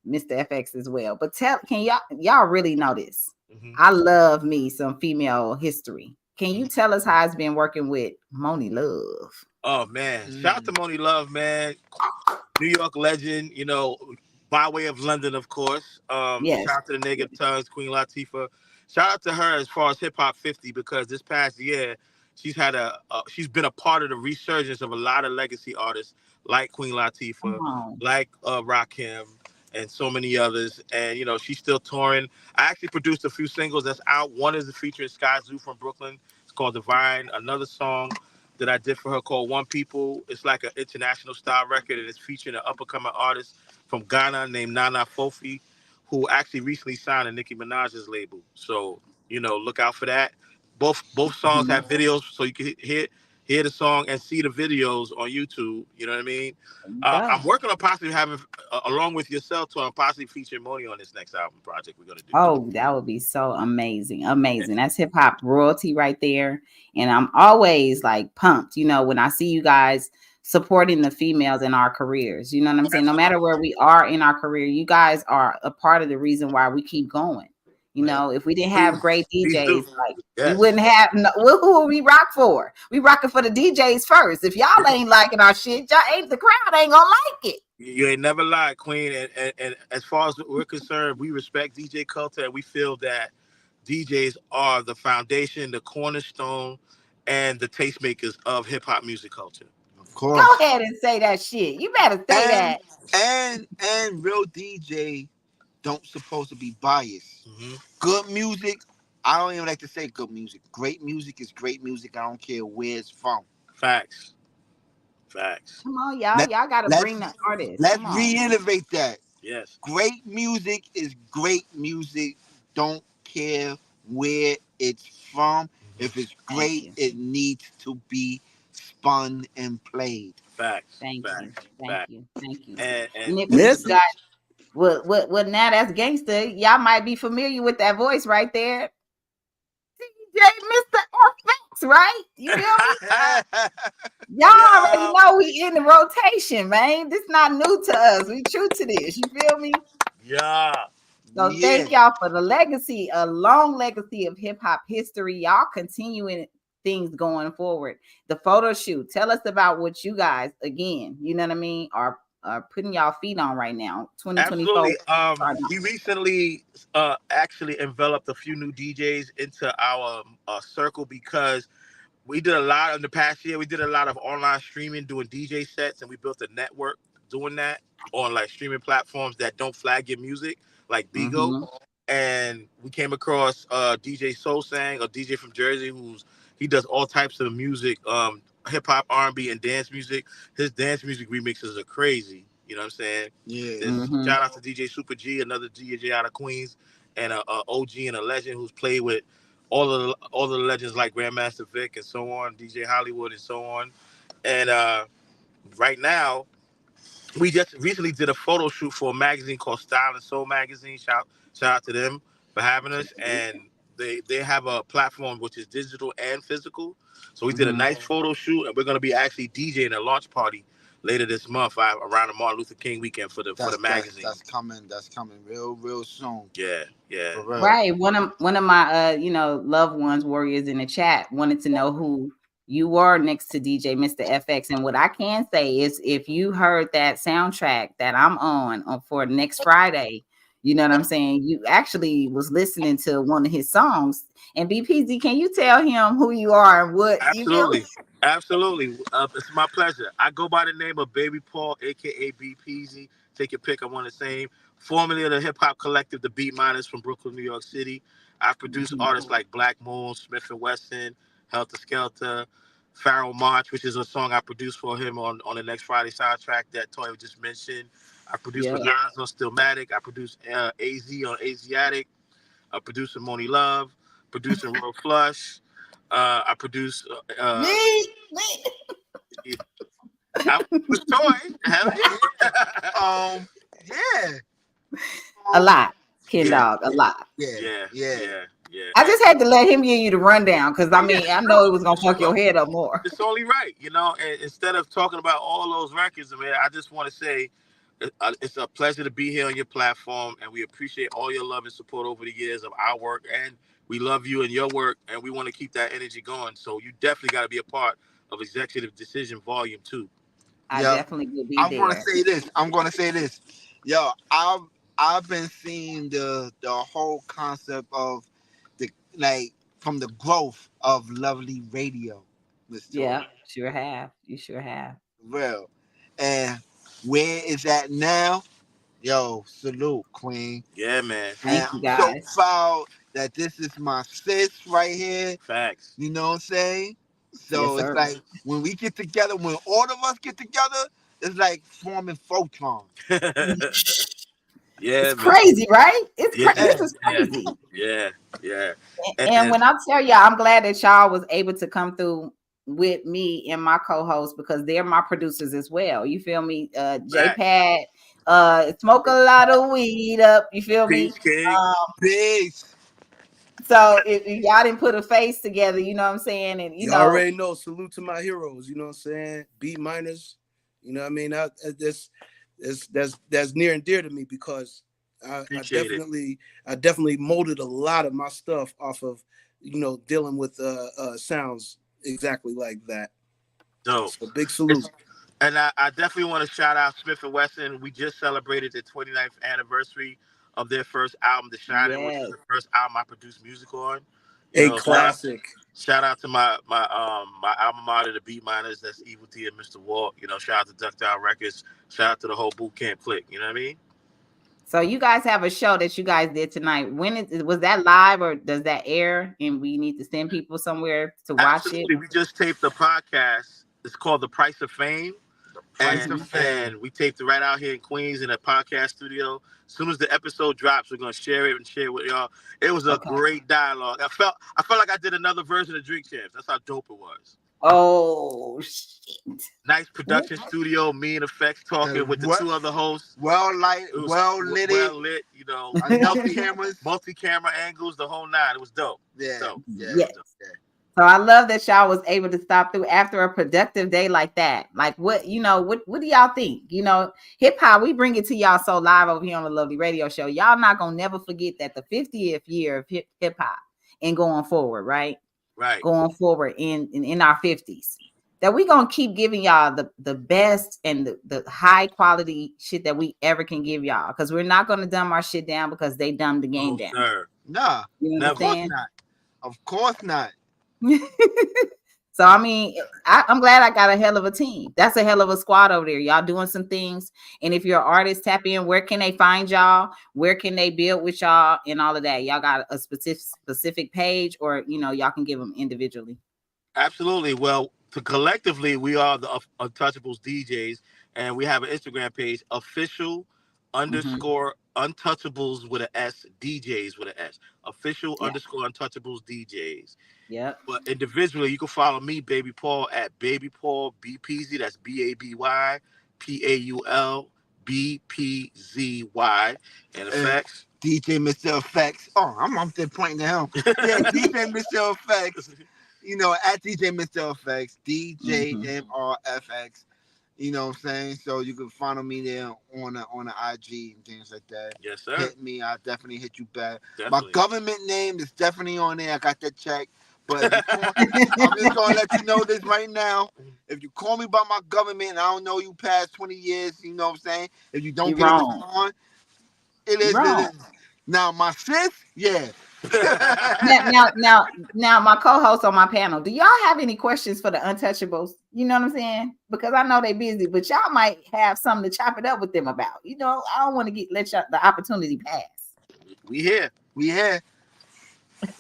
Mr. FX as well. But can y'all really know this? I love me some female history. Can you tell us how it's been working with Moni Love? Oh man. Shout out to Moni Love, man. New York legend, you know, by way of London, of course. Shout out to the Negative Tongues, Queen Latifah. Shout out to her as far as Hip Hop 50, because this past year she's been a part of the resurgence of a lot of legacy artists like Queen Latifah, like Rakim, and so many others. And, you know, she's still touring. I actually produced a few singles that's out. One is featuring Sky Zoo from Brooklyn. It's called Divine. Another song that I did for her called One People. It's like an international style record, and it's featuring an up-and-coming artist from Ghana named Nana Fofi, who actually recently signed to Nicki Minaj's label. So, you know, look out for that. Both songs have videos, so you can hear the song and see the videos on YouTube. You know what I mean? I'm working on possibly having, along with yourself, to possibly feature Moni on this next album project we're going to do. Oh, that would be so amazing. Amazing. That's hip hop royalty right there. And I'm always like pumped, you know, when I see you guys supporting the females in our careers. You know what I'm saying? No matter where we are in our career, you guys are a part of the reason why we keep going. You know, if we didn't have great DJs, we wouldn't have who would we rock for? We rocking for the DJs first. If y'all ain't liking our shit, the crowd ain't gonna like it. You ain't never lied, Queen. And as far as we're concerned, we respect DJ culture, and we feel that DJs are the foundation, the cornerstone, and the tastemakers of hip hop music culture. Of course. Go ahead and say that shit. You better say that. And real DJ don't supposed to be biased. Good music, I don't even like to say good music. Great music is great music. I don't care where it's from. Facts. Come on, y'all. Y'all got to bring the artists. Let's reiterate that. Yes. Great music is great music. Don't care where it's from. If it's great, it needs to be spun and played. Facts. Thank you. Facts. Thank Facts. you. Thank you. And And if we you Message. guys, well, now that's gangster. Y'all might be familiar with that voice right there. DJ Mr. FX, right? You feel me? Y'all already know we in the rotation, man. This not new to us. We true to this. You feel me? yeah. So Yeah. thank y'all for the legacy, a long legacy of hip hop history. Y'all continuing things going forward. The photo shoot. Tell us about what you guys, again, you know what I mean, are putting y'all feet on right now. 2024. Absolutely. We recently actually enveloped a few new DJs into our circle because we did a lot in the past year. We did a lot of online streaming, doing DJ sets, and we built a network doing that on like streaming platforms that don't flag your music, like Bigo. Mm-hmm. And we came across DJ Soul Sang, a DJ from Jersey, he does all types of music, hip hop, R&B, and dance music. His dance music remixes are crazy. You know what I'm saying? Yeah. Mm-hmm. Shout out to DJ Super G, another DJ out of Queens, and a OG and a legend who's played with all the legends like Grandmaster Vic and so on, DJ Hollywood and so on. And right now, we just recently did a photo shoot for a magazine called Style and Soul Magazine. Shout out to them for having us. And they have a platform which is digital and physical. So we did a nice photo shoot, and we're going to be actually DJing a launch party later this month around the Martin Luther King weekend for the magazine. That's coming real soon. Yeah, yeah. For real. Right. One of my loved ones, warriors in the chat, wanted to know who you were next to DJ Mr. FX. And what I can say is if you heard that soundtrack that I'm on for next Friday, you know what I'm saying? You actually was listening to one of his songs. And BPZ, can you tell him who you are and what you feel? Absolutely. It's my pleasure. I go by the name of Baby Paul, aka BPZ. Take your pick. I'm one the same. Formerly of the hip hop collective, the Beat Miners from Brooklyn, New York City. I've produced artists like Black Moon, Smith and Wesson, Helter Skelter, Pharaoh March, which is a song I produced for him on the Next Friday soundtrack that Toy just mentioned. I produced with Nas on Stillmatic. I produced AZ on Asiatic. I produced with Moni Love. Producing Royal Flush. I produced. Me. I was Toy. Hell yeah. Yeah. A lot, Ken Dog, a lot. Yeah. I just had to let him give you the rundown because I mean I know it was gonna fuck your head up more. It's only right, and instead of talking about all those records, man, I just want to say it's a pleasure to be here on your platform, and we appreciate all your love and support over the years of our work, and we love you and your work, and we want to keep that energy going. So you definitely got to be a part of Executive Decision Volume 2. I definitely will be I'm there. gonna say this. Yo, I've been seeing the whole concept of the from the growth of Lovely Radio. Yeah, sure have. You sure have. Well, and where is that now? Yo, salute, Queen. Yeah, man. Thank you, I'm guys. so proud that this is my sis right here. Facts. You know what I'm saying? So Yes, it's sir. like when we get together, when all of us get together, it's like forming Photron. Yeah, it's crazy, right? This is yeah, crazy. yeah. And when I tell y'all, I'm glad that y'all was able to come through with me and my co-host because they're my producers as well. You feel me? J-Pad, smoke a lot of weed up. You feel me? Peace. So if y'all didn't put a face together, you know what I'm saying? And you already know, salute to my heroes, you know what I'm saying? Beat Miners, you know what I mean? That's near and dear to me because I definitely molded a lot of my stuff off of, dealing with sounds exactly like that. Dope. So big salute. And I definitely want to shout out Smith and Wesson. We just celebrated the 29th anniversary of their first album, The Shining, which is the first album I produced music on. A classic. Shout out to my alma mater, the Beat Miners. That's Evil T and Mr. Walt. Shout out to Ductile Records. Shout out to the whole Boot Camp clique. You know what I mean? So you guys have a show that you guys did tonight. Was that live or does that air? And we need to send people somewhere to watch it. We just taped the podcast. It's called The Price of Fame. And we taped it right out here in Queens in a podcast studio. As soon as the episode drops, we're gonna share it and share it with y'all. It was a great dialogue. I felt like I did another version of Drink Champs. That's how dope it was. Oh shit! Nice production studio. Me and Effects talking with the two other hosts. Well lit. You know, multi camera angles, the whole nine. It was dope. Yeah. Dope. Yes. So I love that y'all was able to stop through after a productive day like that. Like what do y'all think? You know, hip hop, we bring it to y'all so live over here on the Lovely Radio Show. Y'all not gonna never forget that the 50th year of hip hop and going forward, right? Right. Going forward in our 50s. That we gonna keep giving y'all the best and the high quality shit that we ever can give y'all. Because we're not gonna dumb our shit down because they dumbed the game down. Sir. Nah, of course not. So I mean, I'm glad I got a hell of a team. That's a hell of a squad over there. Y'all doing some things. And if you're an artist, tap in. Where can they find y'all? Where can they build with y'all and all of that? Y'all got a specific page, or y'all can give them individually. Absolutely. Well, collectively, we are the Untouchables DJs, and we have an Instagram page, official _ Untouchables with an S, DJs with an S. Official _ Untouchables DJs. Yeah. But individually, you can follow me, Baby Paul, at Baby Paul BPZ. That's BabyPaulBPZY. And Effects. DJ Mr. Effects. Oh, I'm up there pointing to him. Yeah, DJ Mr. Effects. At DJ Mr. Effects, DJMRFX. You know what I'm saying? So you can follow me there on the IG and things like that. Yes, sir. Hit me. I'll definitely hit you back. Definitely. My government name is definitely on there. I got that check. But I'm just going to let you know this right now. If you call me by my government and I don't know you past 20 years, you know what I'm saying? If you don't get it on, it is what it is. Now, my sis, yeah. now, my co-host on my panel, do y'all have any questions for the Untouchables? You know what I'm saying? Because I know they busy, but y'all might have something to chop it up with them about. I don't want to let y'all the opportunity pass. We here.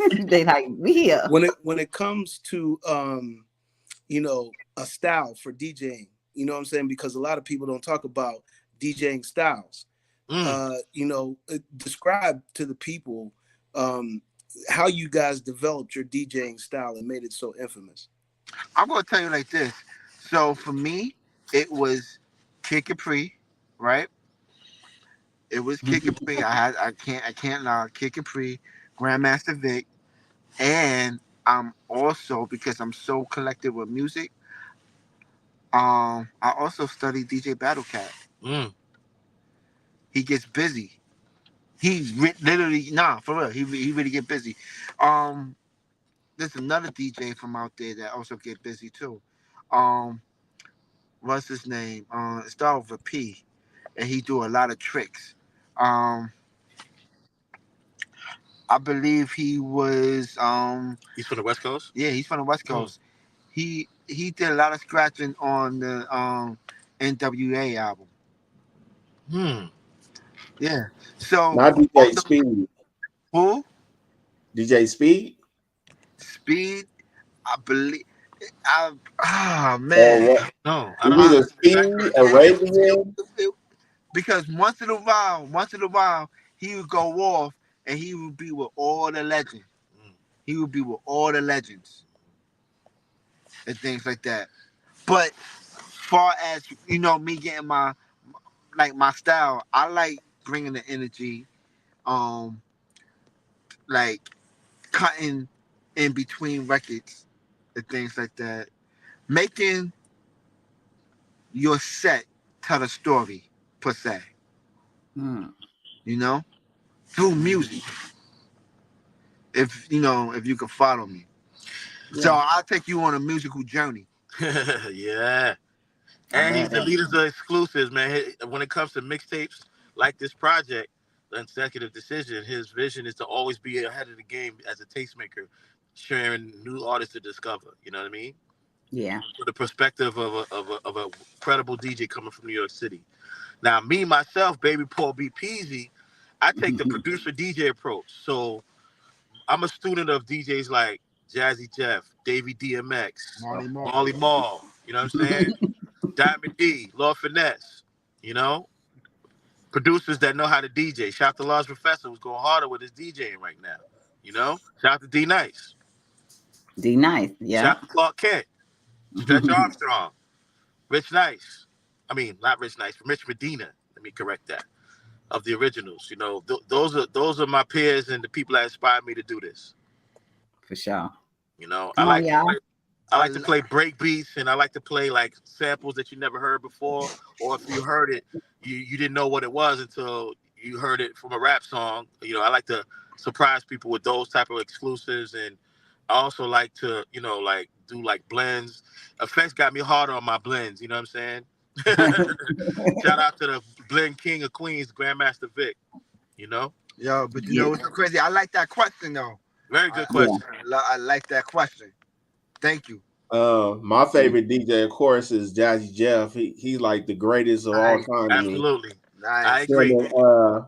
They like we here. When it comes to a style for DJing, you know what I'm saying? Because a lot of people don't talk about DJing styles. Describe to the people how you guys developed your DJing style and made it so infamous. I'm gonna tell you like this. So for me, it was Kid Capri, right? It was Kid Capri. I can't lie. Kid Capri, Grandmaster Vic, and I'm also, because I'm so collected with music. I also studied DJ Battle Cat. He gets busy. He's literally for real. He really get busy. There's another DJ from out there that also get busy too. What's his name? It starts with a P, and he do a lot of tricks. I believe he was. He's from the West Coast. Yeah, he's from the West Coast. He did a lot of scratching on the NWA album. Yeah. So not DJ Speed. Who? DJ Speed. Speed, I believe. Man. No, I don't know. Speed or Raven. Because once in a while, he would go off and he would be with all the legends. He would be with all the legends and things like that. But far as me getting my style, I like bringing the energy, like cutting in between records and things like that, making your set tell a story per se. Through music. If you can follow me. Yeah. So I'll take you on a musical journey. Yeah. And he's the leader of the exclusives, man. When it comes to mixtapes like this project, the Executive Decision, his vision is to always be ahead of the game as a tastemaker, sharing new artists to discover. You know what I mean? Yeah. From the perspective of a credible DJ coming from New York City. Now, me, myself, Baby Paul BPZ, I take the producer DJ approach. So I'm a student of DJs like Jazzy Jeff, Davey DMX, Marley Marl. You know what I'm saying? Diamond D, Lord Finesse, you know, producers that know how to DJ. Shout out to Large Professor, who's going harder with his DJing right now. You know, shout out to D Nice. D Nice, yeah. Shout out to Clark Kent, Stretch Armstrong, Rich Nice. I mean, not Rich Nice, Rich Medina. Let me correct that. Of the originals, you know, those are my peers and the people that inspired me to do this. For sure. You know, Come on, y'all. I like to play break beats, and I like to play like samples that you never heard before, or if you heard it, you didn't know what it was until you heard it from a rap song. You know, I like to surprise people with those type of exclusives, and I also like to, you know, like do like blends. Effects got me harder on my blends. You know what I'm saying? Shout out to the blend king of Queens, Grandmaster Vic. You know? Yo, but you know what's so crazy? I like that question though. Very good question. I like that question. Thank you. My favorite DJ, of course, is Jazzy Jeff. He's like the greatest of all time. Absolutely. Nice. I agree.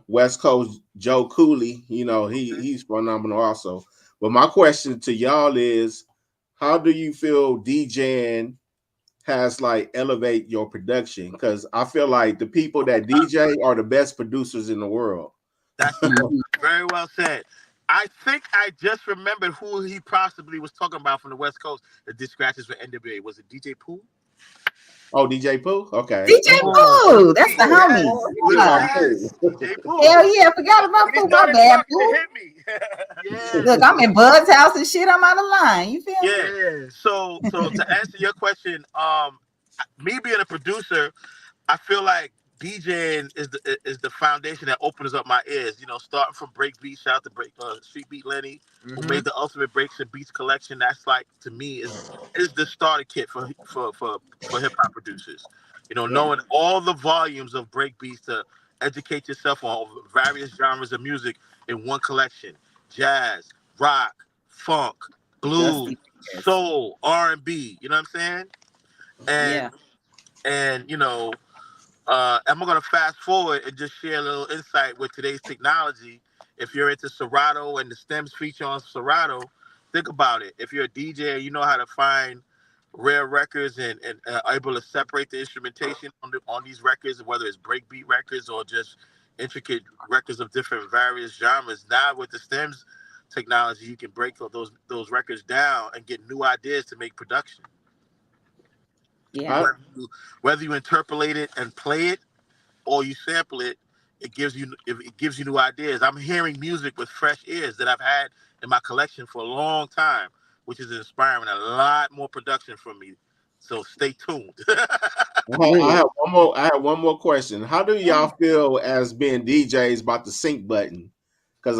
West Coast Joe Cooley, you know, he's phenomenal also. But my question to y'all is, how do you feel DJing has like elevate your production? Because I feel like the people that DJ are the best producers in the world. That's very well said. I think I just remembered who he possibly was talking about from the West Coast that did scratches for NWA. Was it DJ Pooh? Oh, DJ Pooh? Okay. DJ Pooh, that's the homie. DJ Pooh. Hell yeah, I forgot about Pooh. My bad, Pooh. Hit me. Look, I'm in Bud's house and shit. I'm out of line. You feel me? Yeah. So to answer your question, me being a producer, I feel like DJing is the foundation that opens up my ears. You know, starting from break beats, shout out to Street Beat Lenny, who made the Ultimate Breaks and Beats collection. That's like, to me, is the starter kit for hip hop producers. You know, knowing all the volumes of break beats to educate yourself on various genres of music in one collection: jazz, rock, funk, blues, soul, R&B. You know what I'm saying? And you know. I'm going to fast forward and just share a little insight with today's technology. If you're into Serato and the stems feature on Serato, think about it. If you're a DJ and you know how to find rare records and able to separate the instrumentation on these records, whether it's breakbeat records or just intricate records of different various genres, now with the stems technology, you can break those records down and get new ideas to make production. Yeah. Whether you interpolate it and play it or you sample it, it gives you new ideas. I'm hearing music with fresh ears that I've had in my collection for a long time, which is inspiring a lot more production from me. So stay tuned. I have one more question. How do y'all feel as being DJs about the sync button? Because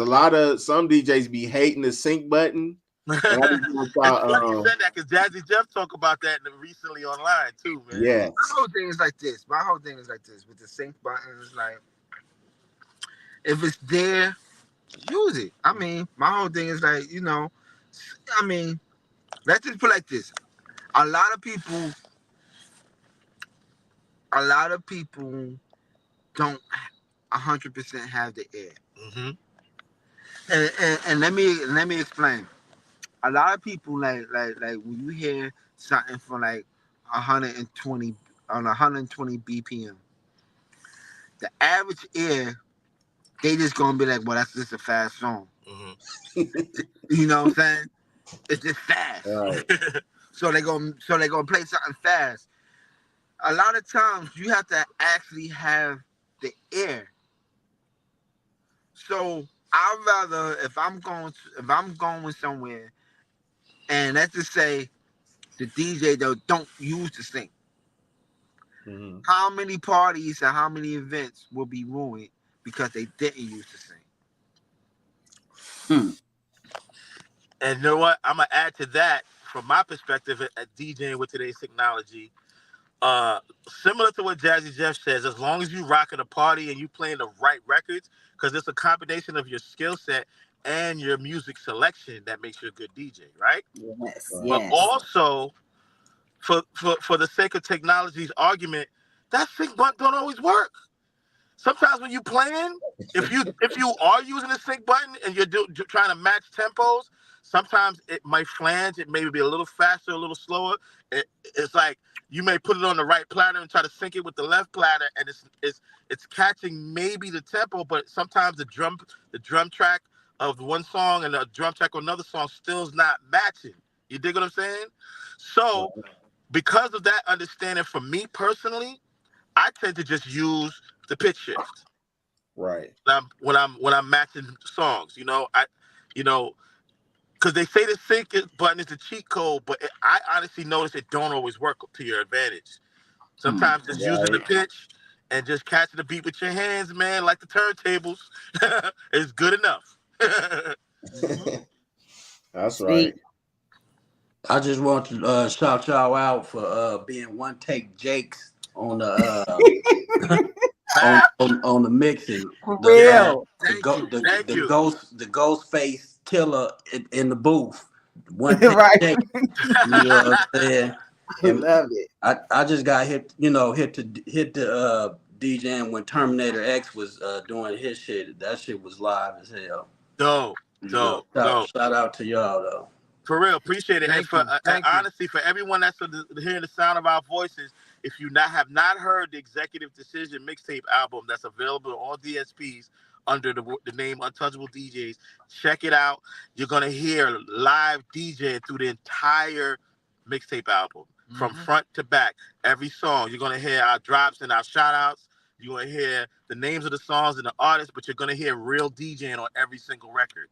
some DJs be hating the sync button. It's funny you said that, because Jazzy Jeff talked about that recently online too, man. Yeah. My whole thing is like this. With the sync button, is like, if it's there, use it. I mean, my whole thing is like, you know, I mean, let's just put it like this. A lot of people don't 100% have the air. Mm-hmm. And let me explain. A lot of people like when you hear something from like 120 BPM, the average ear, they just gonna be like, well, that's just a fast song. Mm-hmm. You know what I'm saying? It's just fast. Right. So they gonna play something fast. A lot of times you have to actually have the ear. So I'd rather, if I'm going somewhere, and let's just say the DJ though don't use the sync. Mm-hmm. How many parties and how many events will be ruined because they didn't use the sync? And you know what? I'm gonna add to that from my perspective at DJing with today's technology. Similar to what Jazzy Jeff says, as long as you rocking a party and you playing the right records, because it's a combination of your skill set and your music selection that makes you a good DJ, right? Yes. But also, for the sake of technology's argument, that sync button don't always work. Sometimes when you playing, if you are using the sync button and you're trying to match tempos, sometimes it might flange. It may be a little faster, a little slower. It's like you may put it on the right platter and try to sync it with the left platter, and it's catching maybe the tempo, but sometimes the drum track of one song and the drum track of another song still is not matching. You dig what I'm saying? So because of that understanding, for me personally, I tend to just use the pitch shift. Right. When I'm matching songs, because they say the sync button is the cheat code, but I honestly notice it don't always work to your advantage. Sometimes just using the pitch and just catching the beat with your hands, man, like the turntables, is good enough. That's right. I just want to shout y'all out for being one take Jakes on the on the mixing. Real. The ghost face killer in the booth. One take Right. Jake. You know what I'm saying? I love it. I just got hit the DJing when Terminator X was doing his shit. That shit was live as hell. Dope. Shout out to y'all though. For real, appreciate it. And honestly, for everyone that's hearing the sound of our voices, if you have not heard the Executive Decision mixtape album that's available on all DSPs under the name Untouchable DJs, check it out. You're gonna hear live DJing through the entire mixtape album from front to back. Every song you're gonna hear our drops and our shout outs. You're gonna hear the names of the songs and the artists, but you're gonna hear real DJing on every single record.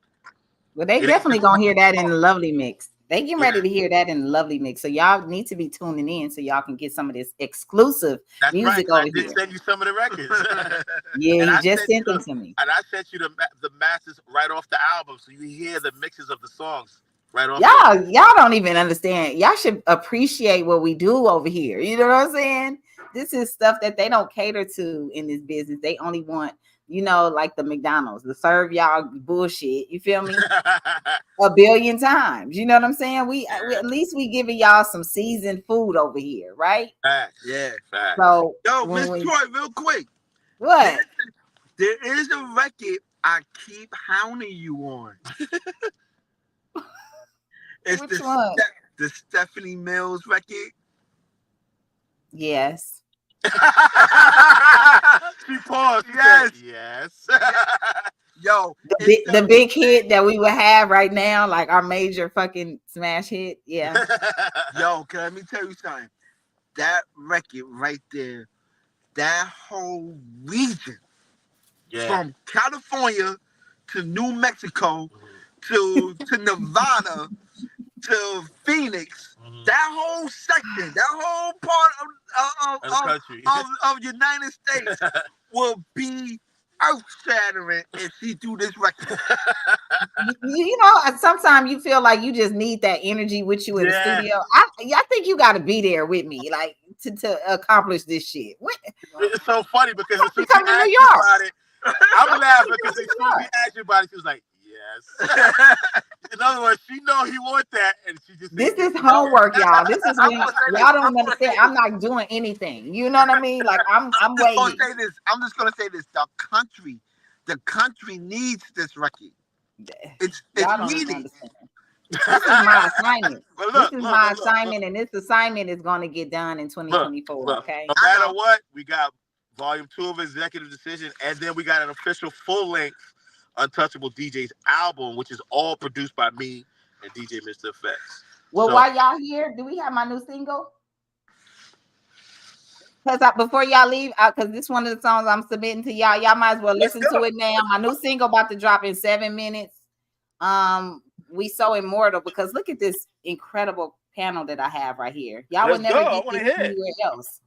Well, they definitely gonna hear that in the Lovely Mix. They getting ready to hear that in the Lovely Mix. So y'all need to be tuning in so y'all can get some of this exclusive music over here. I did send you some of the records. Yeah, you just sent them to me. And I sent you the masters right off the album, so you hear the mixes of the songs right off. Y'all don't even understand. Y'all should appreciate what we do over here. You know what I'm saying? This is stuff that they don't cater to in this business. They only want, like the McDonald's, to serve y'all bullshit. You feel me? A billion times. You know what I'm saying? We at least we giving y'all some seasoned food over here, right? Facts. So, yo, Miss Troy, real quick. What? There is a record I keep hounding you on. It's Which one? The Stephanie Mills record. Yes. She paused. Yes. Yo, the big hit that we would have right now, like our major fucking smash hit. Yeah. Yo, let me tell you something. That record right there, that whole region, from California to New Mexico to Nevada to Phoenix, that whole section, that whole part of United States will be earth-shattering if she do this record. Sometimes you feel like you just need that energy with you in the studio. I think you got to be there with me, like to accomplish this shit. It's so funny because as soon as come to New York about it, I'm laughing because as soon as he asked you about it, she was like, yes. In other words, she know he want that, and she just. This is homework, y'all. This is when y'all don't understand. I'm not doing anything. You know what I mean? Like I'm waiting. I'm just gonna say this. The country needs this record. It's needed. This is my assignment. My assignment, and this assignment is going to get done in 2024. Okay. No matter what, we got Volume 2 of Executive Decision, and then we got an official full-length Untouchable DJs album, which is all produced by me and DJ Mr. Effects. Well, while y'all here, do we have my new single? Because before y'all leave, because this is one of the songs I'm submitting to y'all. Y'all might as well listen to it now. My new single about to drop in 7 minutes. We So Immortal, because look at this incredible panel that I have right here. Y'all would never get this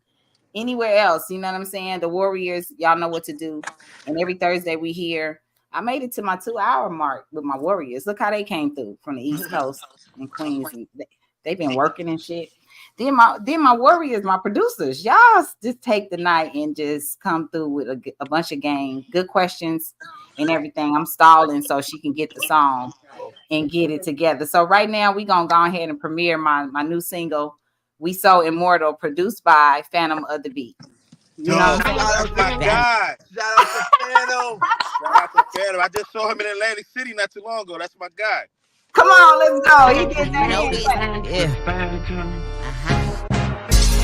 anywhere else. You know what I'm saying? The Warriors, y'all know what to do. And every Thursday we here. I made it to my 2-hour mark with my Warriors. Look how they came through from the East Coast and Queens. They've been working and shit. Then my Warriors, my producers, y'all just take the night and just come through with a bunch of game, good questions and everything. I'm stalling so she can get the song and get it together. So right now we gonna go ahead and premiere my new single, We So Immortal, produced by Phantom of the Beat. You know what I'm saying? That's my guy. Shout out to Phantom. Shout out to Phantom. I just saw him in Atlantic City not too long ago. That's my guy. Come on, let's go. He did that anyway. Yeah.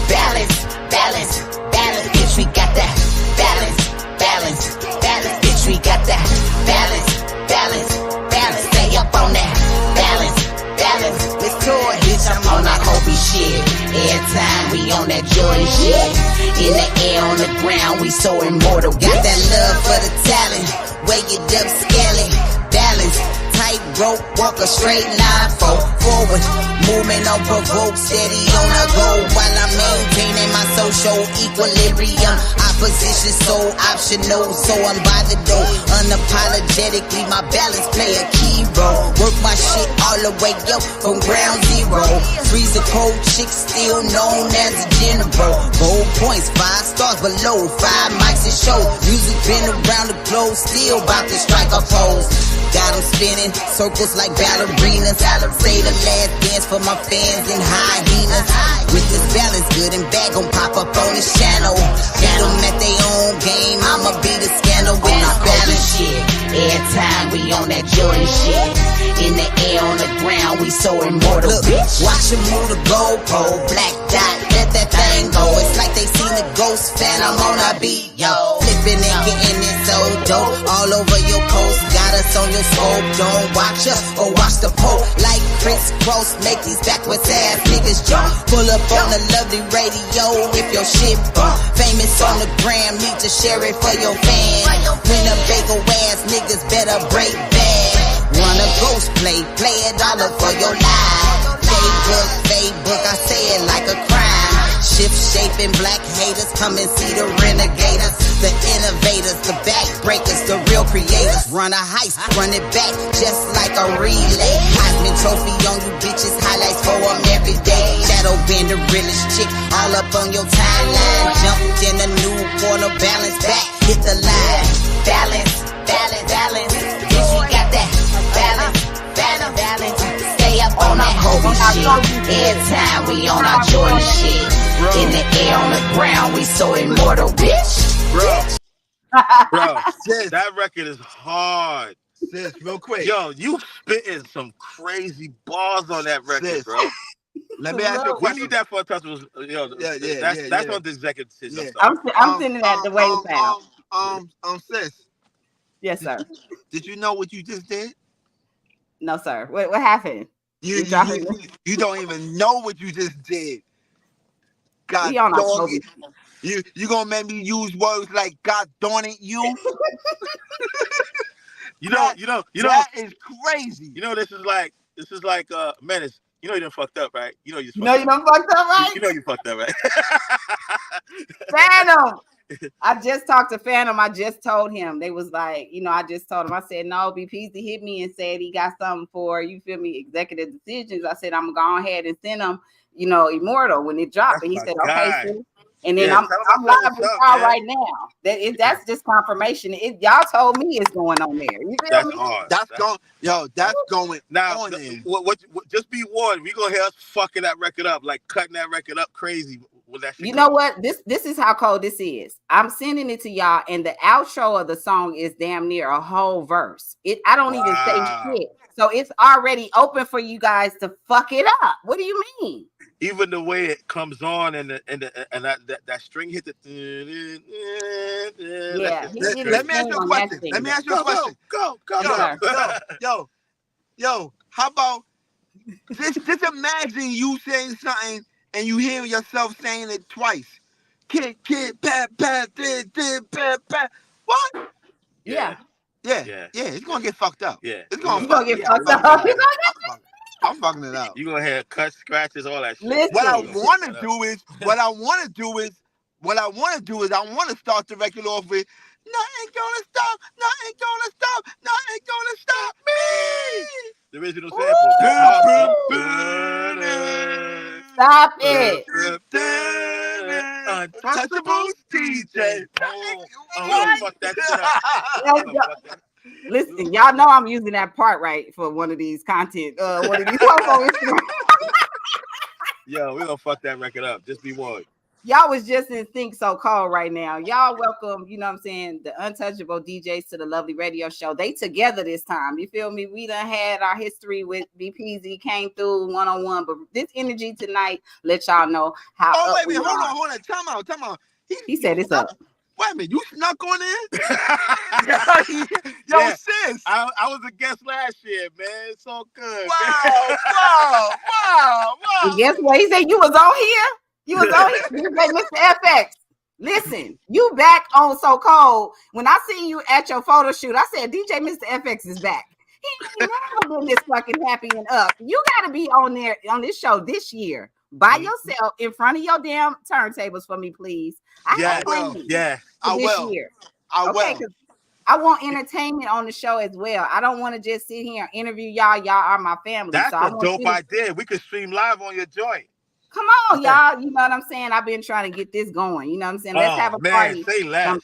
Balance, balance, balance, bitch, we got that. Balance, balance, balance, bitch, we got that. Balance, balance, balance, stay up on that. Balance, balance, let's tour, bitch, I'm on that Houthi shit. Every time we on that Jordan shit. In the air, on the ground, we so immortal. Got that love for the talent, way it up, scaling. Balance, tight rope, walk a straight line, forward. Movement unprovoked, steady on the go while I'm maintaining my social equilibrium. Opposition so optional, so I'm by the door. Unapologetically, my balance play a key role. Work my shit all the way up from ground zero. Freeze a cold chick, still known as a general. Gold points, 5 stars below, 5 mics to show. Music been around the globe, still about to strike a pose. Got them spinning circles like ballerinas. Say the last dance for my fans in hyenas. With this balance, good and bad, gon' pop up on this channel. Got them at their own game, I'ma be the scandal with this balance shit. Every time we on that Jordan shit. In the air, on the ground, we so immortal. Look, bitch, watch them move the goalpole. Black dot, let that thing go. It's like they seen the ghost phantom on a beat, yo. Flipping and getting it so dope. All over your post, got us on your scope. Don't watch us or watch the pole. Like crisscross, make these backwards ass niggas jump. Pull up on the lovely radio if your shit bump. Famous on the gram, need to share it for your fans. When the bagel ass niggas better break bad. Run a ghost play it all up for your life. Facebook, I say it like a crime. Shift shaping black haters, come and see the renegaders, the innovators, the backbreakers, the real creators. Run a heist, run it back just like a relay. Heisman Trophy on you bitches, highlights for them every day. Shadow been the realest chick, all up on your timeline. Jumped in a new quarter, balance back, hit the line. Balance, balance, balance, bitch, we got that. Balance, balance, balance, stay up on that Houthi shit. Every time we on our Jordan shit. In the air, on the ground, we so immortal, bitch. Bro, sis, that record is hard. Sis, real quick. Yo, you spitting some crazy bars on that record, Sis. bro. Let me ask you a We question. need that for Untouchables. Yo, that's on the executive decision. I'm sending that the way down. Sis. Yes, sir. Did you know what you just did? No, sir. What happened? You don't even know what you just did. God dog it. You gonna make me use words like God darn it, you? That is crazy. You know, this is like Menace. You know you done fucked up, right? You done fucked up, right? You know you fucked up, right? Phantom. I just talked to Phantom. I just told him. They was like, I just told him. I said, no, BPZ hit me and said he got something for, you feel me, executive decisions. I said, I'm going to go ahead and send him, Immortal when it dropped. And he said, okay, sis. And then I'm live with y'all right now. That's just confirmation. Y'all told me it's going on there. You feel me? Hard. That's going now. On there. What? Just be warned. We gonna hear us fucking that record up, like cutting that record up crazy. You know what? This is how cold this is. I'm sending it to y'all, and the outro of the song is damn near a whole verse. I don't even say shit. So it's already open for you guys to fuck it up. What do you mean? Even the way it comes on and that string hit the. Yeah. Let me ask you a question. Go. Yo. How about just imagine you saying something and you hear yourself saying it twice. Kid, pat, pat. What? Yeah. It's gonna get fucked up. Yeah. It's gonna get fucked up. I'm fucking it up. You gonna have cuts, scratches, all that shit. Listen. What I want to do is I want to start the record off with nothing gonna stop me. The original sample. Stop it. Untouchable DJ. Fuck that shit up. Listen, y'all know I'm using that part right for one of these content. One of these posts on Instagram. Yo, we gonna fuck that record up. Just be warned. Y'all was just in Think So Cold right now. Y'all welcome, you know what I'm saying, the Untouchable DJs to the Lovely Radio Show. They together this time. You feel me? We done had our history with BPZ, came through one-on-one, but this energy tonight let y'all know how up wait, we hold are. on. Time out. He said it's up. Wait a minute, you snuck on in? Yeah. Sis. I was a guest last year, man. It's all good. Wow. And guess what? He said you was on here. You was on here. Mr. FX. Listen, you back on So Cold. When I seen you at your photo shoot, I said DJ Mr. FX is back. He ain't never been this fucking happy and up. You gotta be on there on this show this year by yourself in front of your damn turntables for me, please. I will. Year. I will. I want entertainment on the show as well. I don't want to just sit here and interview y'all. Y'all are my family. That's so a dope idea. We could stream live on your joint. Come on, y'all. You know what I'm saying? I've been trying to get this going. You know what I'm saying? Let's have a party sometime.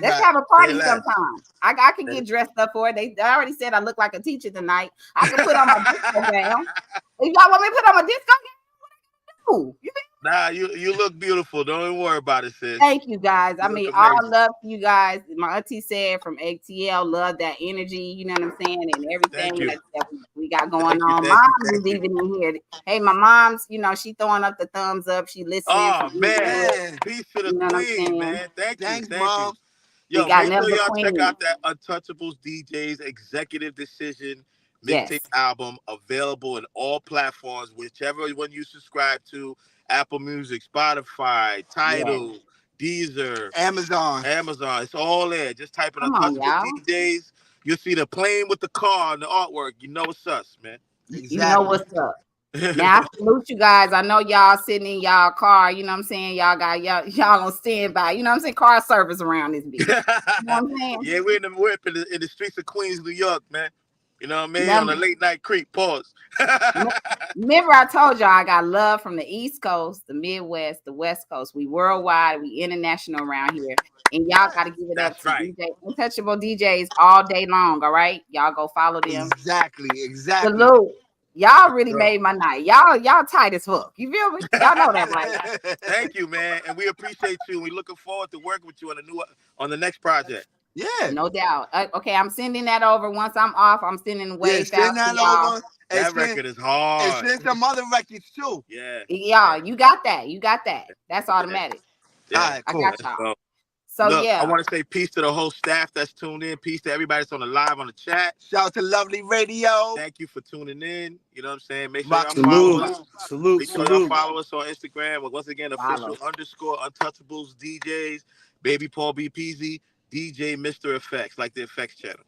Let's have a party sometime. I can get dressed up for it. They already said I look like a teacher tonight. I can put on my disco gown. If y'all want me to put on my disco gown, what I can do? Nah, you look beautiful. Don't even worry about it, sis. Thank you, guys. I mean, all love to you guys. My auntie said from ATL, love that energy. You know what I'm saying? And everything that we got going on. Mom is even in here. Hey, my mom's, you know, she throwing up the thumbs up. She listening. Oh, man. Peace to the queen, man. Thanks, Mom. Yo, make sure y'all check out that Untouchables DJs Executive Decision mixtape album, available in all platforms, whichever one you subscribe to. Apple Music, Spotify, Tidal, Deezer, Amazon. It's all there. Just type in Untouchable DJs. You'll see the plane with the car and the artwork. You know it's us, man. Exactly. You know what's up. Now I salute you guys. I know y'all sitting in y'all car. You know what I'm saying? Y'all got y'all on standby. You know what I'm saying? Car service around this bitch. You know what I'm saying? Yeah, we're in the whip in the streets of Queens, New York, man. You know what I mean? On a late night creep. Pause. Remember, I told y'all I got love from the East Coast, the Midwest, the West Coast. We worldwide, we international around here. And y'all got to give it up to DJ Untouchable DJs all day long. All right, y'all go follow them. Exactly. Salute. Y'all really made my night. Y'all tight as fuck. You feel me? Y'all know that, right? Thank you, man, and we appreciate you. We're looking forward to working with you on the next project. Yeah, no doubt. Okay, I'm sending that over. Once I'm off, I'm sending waves out to y'all. That record is hard. And send some other records too. Yeah, you got that. That's automatic. Yeah, I got y'all. So look, I want to say peace to the whole staff that's tuned in. Peace to everybody that's on the live on the chat. Shout out to Lovely Radio. Thank you for tuning in. You know what I'm saying? Make sure y'all follow us. Make sure y'all follow us on Instagram. Once again, official _Untouchables DJs. Baby Paul B. Peasy. DJ Mr. Effects, like the Effects channel.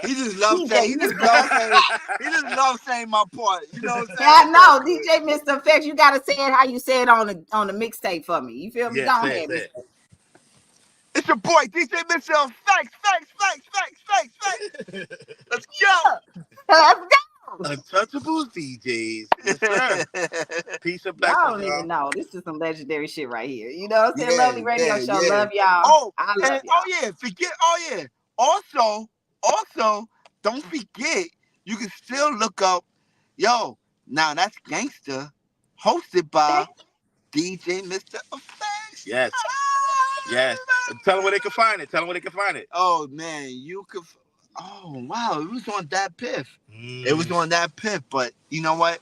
He just loves saying. He just loves saying my part. You know what I'm saying? Yeah, I know, DJ Mr. Effects. You gotta say it how you say it on the mixtape for me. You feel me? Go ahead. It's your boy, DJ Mr. Effects. Let's go. Let's go. Untouchables DJs. Yes, sir. Peace and blessings. I don't even know. This is some legendary shit right here. You know what I'm saying? Lovely Radio Show. Love y'all. Oh, I love y'all. Forget. Also, don't forget, you can still look up, now that's Gangsta, hosted by DJ Mr. Effects. Yes. Tell them where they can find it. Oh, man, you could. Oh, wow. It was on that piff. It was on that piff, but you know what?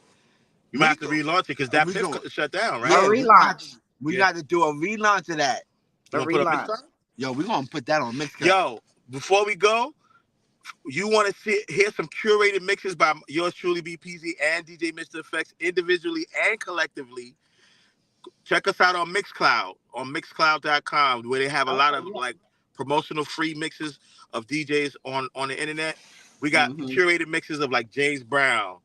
You might have to relaunch it because that piff shut down, right? A relaunch. We got to do a relaunch of that. Yo, we're going to put that on Mixcloud. Yo, before we go, you want to hear some curated mixes by yours truly, BPZ, and DJ Mr. Effects individually and collectively. Check us out on Mixcloud, on mixcloud.com, where they have a lot of like promotional free mixes of DJs on the internet. We got curated mixes of like James Brown,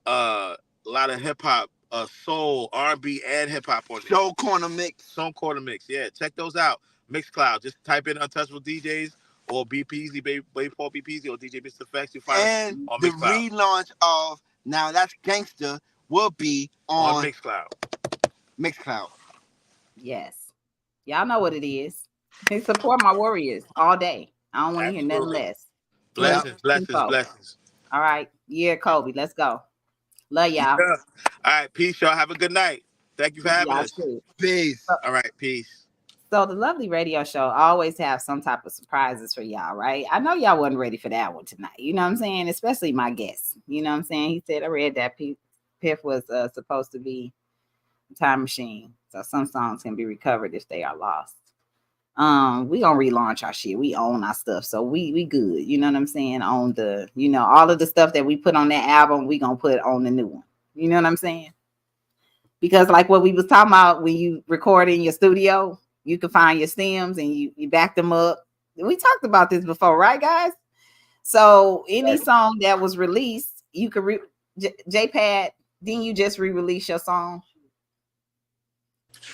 a lot of hip hop, soul, R&B, and hip hop on there. Soul Corner Mix. Yeah, check those out. Mixcloud. Just type in Untouchable DJs or BPZ, Baby Paul BPZ, or DJ Mr. Effects. You find and us on the Mixcloud. Relaunch of Now That's Gangsta will be on Mixcloud. Yes. Y'all know what it is. They support my warriors all day. I don't want to hear nothing less. Blessings. All right. Yeah, Kobe. Let's go. Love y'all. Yeah. All right. Peace, y'all. Have a good night. Thank you for having Y'all us. too. Peace. All right, peace. So the Lovely Radio Show always have some type of surprises for y'all, right? I know y'all wasn't ready for that one tonight. You know what I'm saying? Especially my guest. You know what I'm saying? He said I read that Piff was supposed to be a time machine. So some songs can be recovered if they are lost. We gonna relaunch our shit. We own our stuff, so we good. You know what I'm saying? On the, you know, all of the stuff that we put on that album, we gonna put on the new one. You know what I'm saying? Because like what we was talking about when you record in your studio, you can find your stems and you back them up. We talked about this before, right, guys? So any song that was released, you could JPad, didn't you just re-release your song?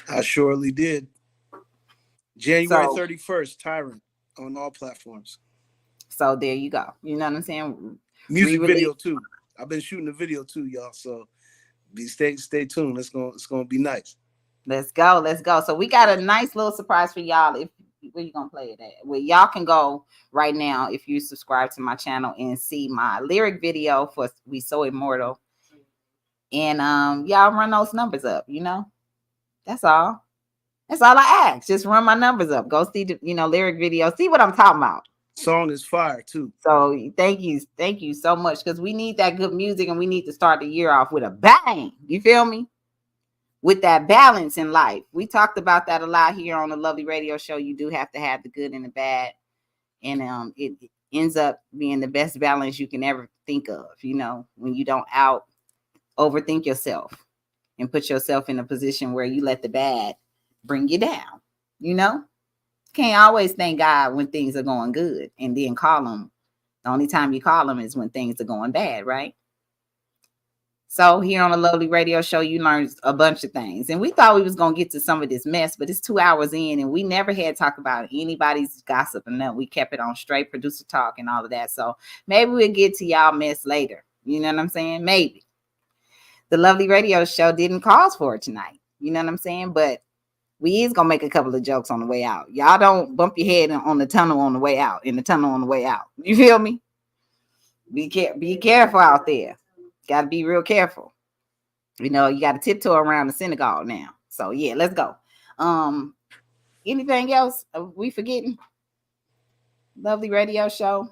I surely did. January 31st, Tyrant on all platforms. So there you go. You know what I'm saying? Music video too. I've been shooting a video too, y'all. So stay tuned. It's gonna be nice. Let's go. So we got a nice little surprise for y'all. Where you gonna play it at? Well, y'all can go right now if you subscribe to my channel and see my lyric video for "We So Immortal." And y'all run those numbers up. You know, that's all. That's all I ask. Just run my numbers up. Go see the lyric video. See what I'm talking about. Song is fire too. So thank you so much, because we need that good music and we need to start the year off with a bang. You feel me? With that balance in life. We talked about that a lot here on the Lovely Radio Show. You do have to have the good and the bad, and it ends up being the best balance you can ever think of. You know, when you don't overthink yourself and put yourself in a position where you let the bad bring you down. You know, can't always thank God when things are going good and then call him. The only time you call him is when things are going bad, right? So here on the Lovely Radio Show, you learned a bunch of things. And we thought we was going to get to some of this mess, but it's 2 hours in and we never had talk about anybody's gossip and nothing. We kept it on straight producer talk and all of that. So maybe we'll get to y'all mess later. You know what I'm saying? Maybe. The Lovely Radio Show didn't cause for it tonight. You know what I'm saying? But we is going to make a couple of jokes on the way out. Y'all don't bump your head on the tunnel on the way out, in the tunnel on the way out. You feel me? Be careful out there. Got to be real careful. You know, you got to tiptoe around the synagogue now. So yeah, let's go. Anything else? Are we forgetting? Lovely Radio Show.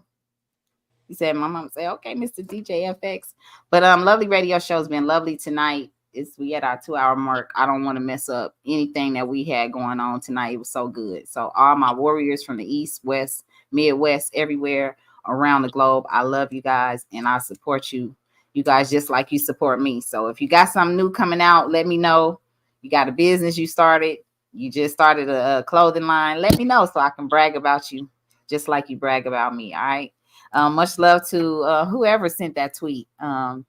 He said, my mom said, okay, Mr. DJ FX. But Lovely Radio Show has been lovely tonight. We at our 2 hour mark. I don't want to mess up anything that we had going on tonight. It was so good. So all my warriors from the East, West, Midwest, everywhere around the globe, I love you guys and I support you. You guys just like you support me. So if you got something new coming out, let me know. You got a business you started. You just started a clothing line. Let me know so I can brag about you just like you brag about me. All right. Much love to whoever sent that tweet.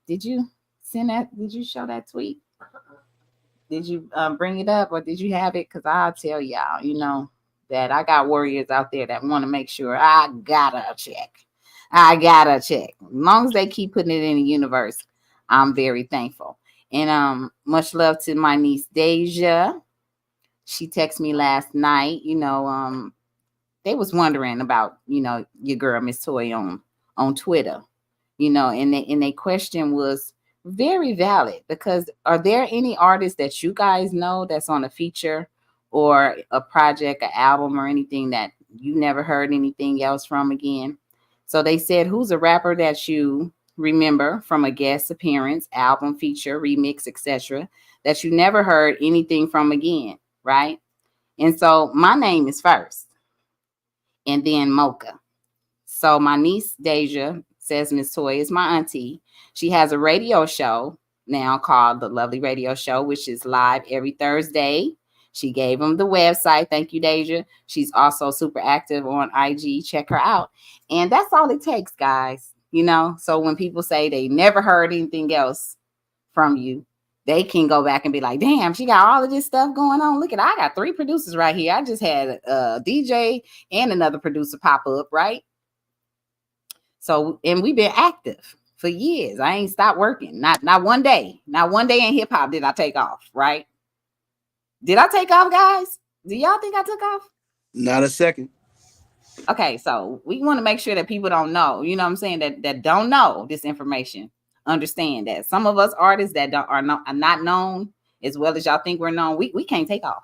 Did you send that? Did you show that tweet? Did you bring it up or did you have it? Because I'll tell y'all, you know, that I got warriors out there that want to make sure I gotta check. As long as they keep putting it in the universe, I'm very thankful. And much love to my niece Deja. She texted me last night. You know, they was wondering about, you know, your girl Miss Toy on Twitter. You know, and they question was very valid, because are there any artists that you guys know that's on a feature or a project, an album or anything that you never heard anything else from again? So they said, who's a rapper that you remember from a guest appearance, album, feature, remix, etc., that you never heard anything from again, right? And so my name is first, and then Mocha. So my niece Deja says Miss Toy is my auntie. She has a radio show now called The Lovely Radio Show, which is live every Thursday. She gave them the website. Thank you, Deja. She's also super active on IG. Check her out. And that's all it takes, guys. You know, so when people say they never heard anything else from you, they can go back and be like, damn, she got all of this stuff going on. Look at, I got 3 producers right here. I just had a DJ and another producer pop up, right? So, and we've been active for years. I ain't stopped working. Not one day. Not one day in hip hop did I take off, right? Did I take off, guys? Do y'all think I took off? Not a second. Okay, so we want to make sure that people don't know, you know what I'm saying, that don't know this information, understand that some of us artists that are not known as well as y'all think we're known, we can't take off.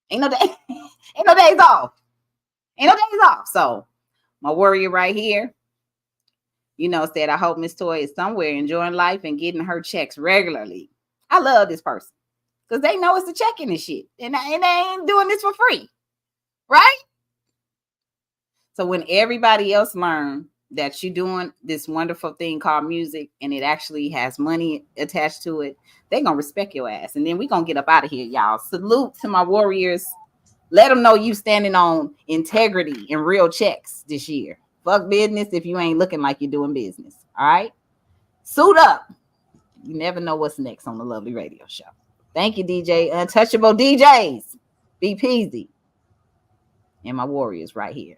Ain't no day, ain't no days off. Ain't no days off. So my warrior right here, said, I hope Miss Toy is somewhere enjoying life and getting her checks regularly. I love this person because they know it's a check in this shit. And they ain't doing this for free. Right? So when everybody else learn that you're doing this wonderful thing called music and it actually has money attached to it, they're going to respect your ass. And then we're going to get up out of here, y'all. Salute to my warriors. Let them know you standing on integrity and real checks this year. Fuck business if you ain't looking like you're doing business. All right? Suit up. You never know what's next on the Lovely Radio Show. Thank you, DJ Untouchable DJs. Be peasy. And my warriors right here.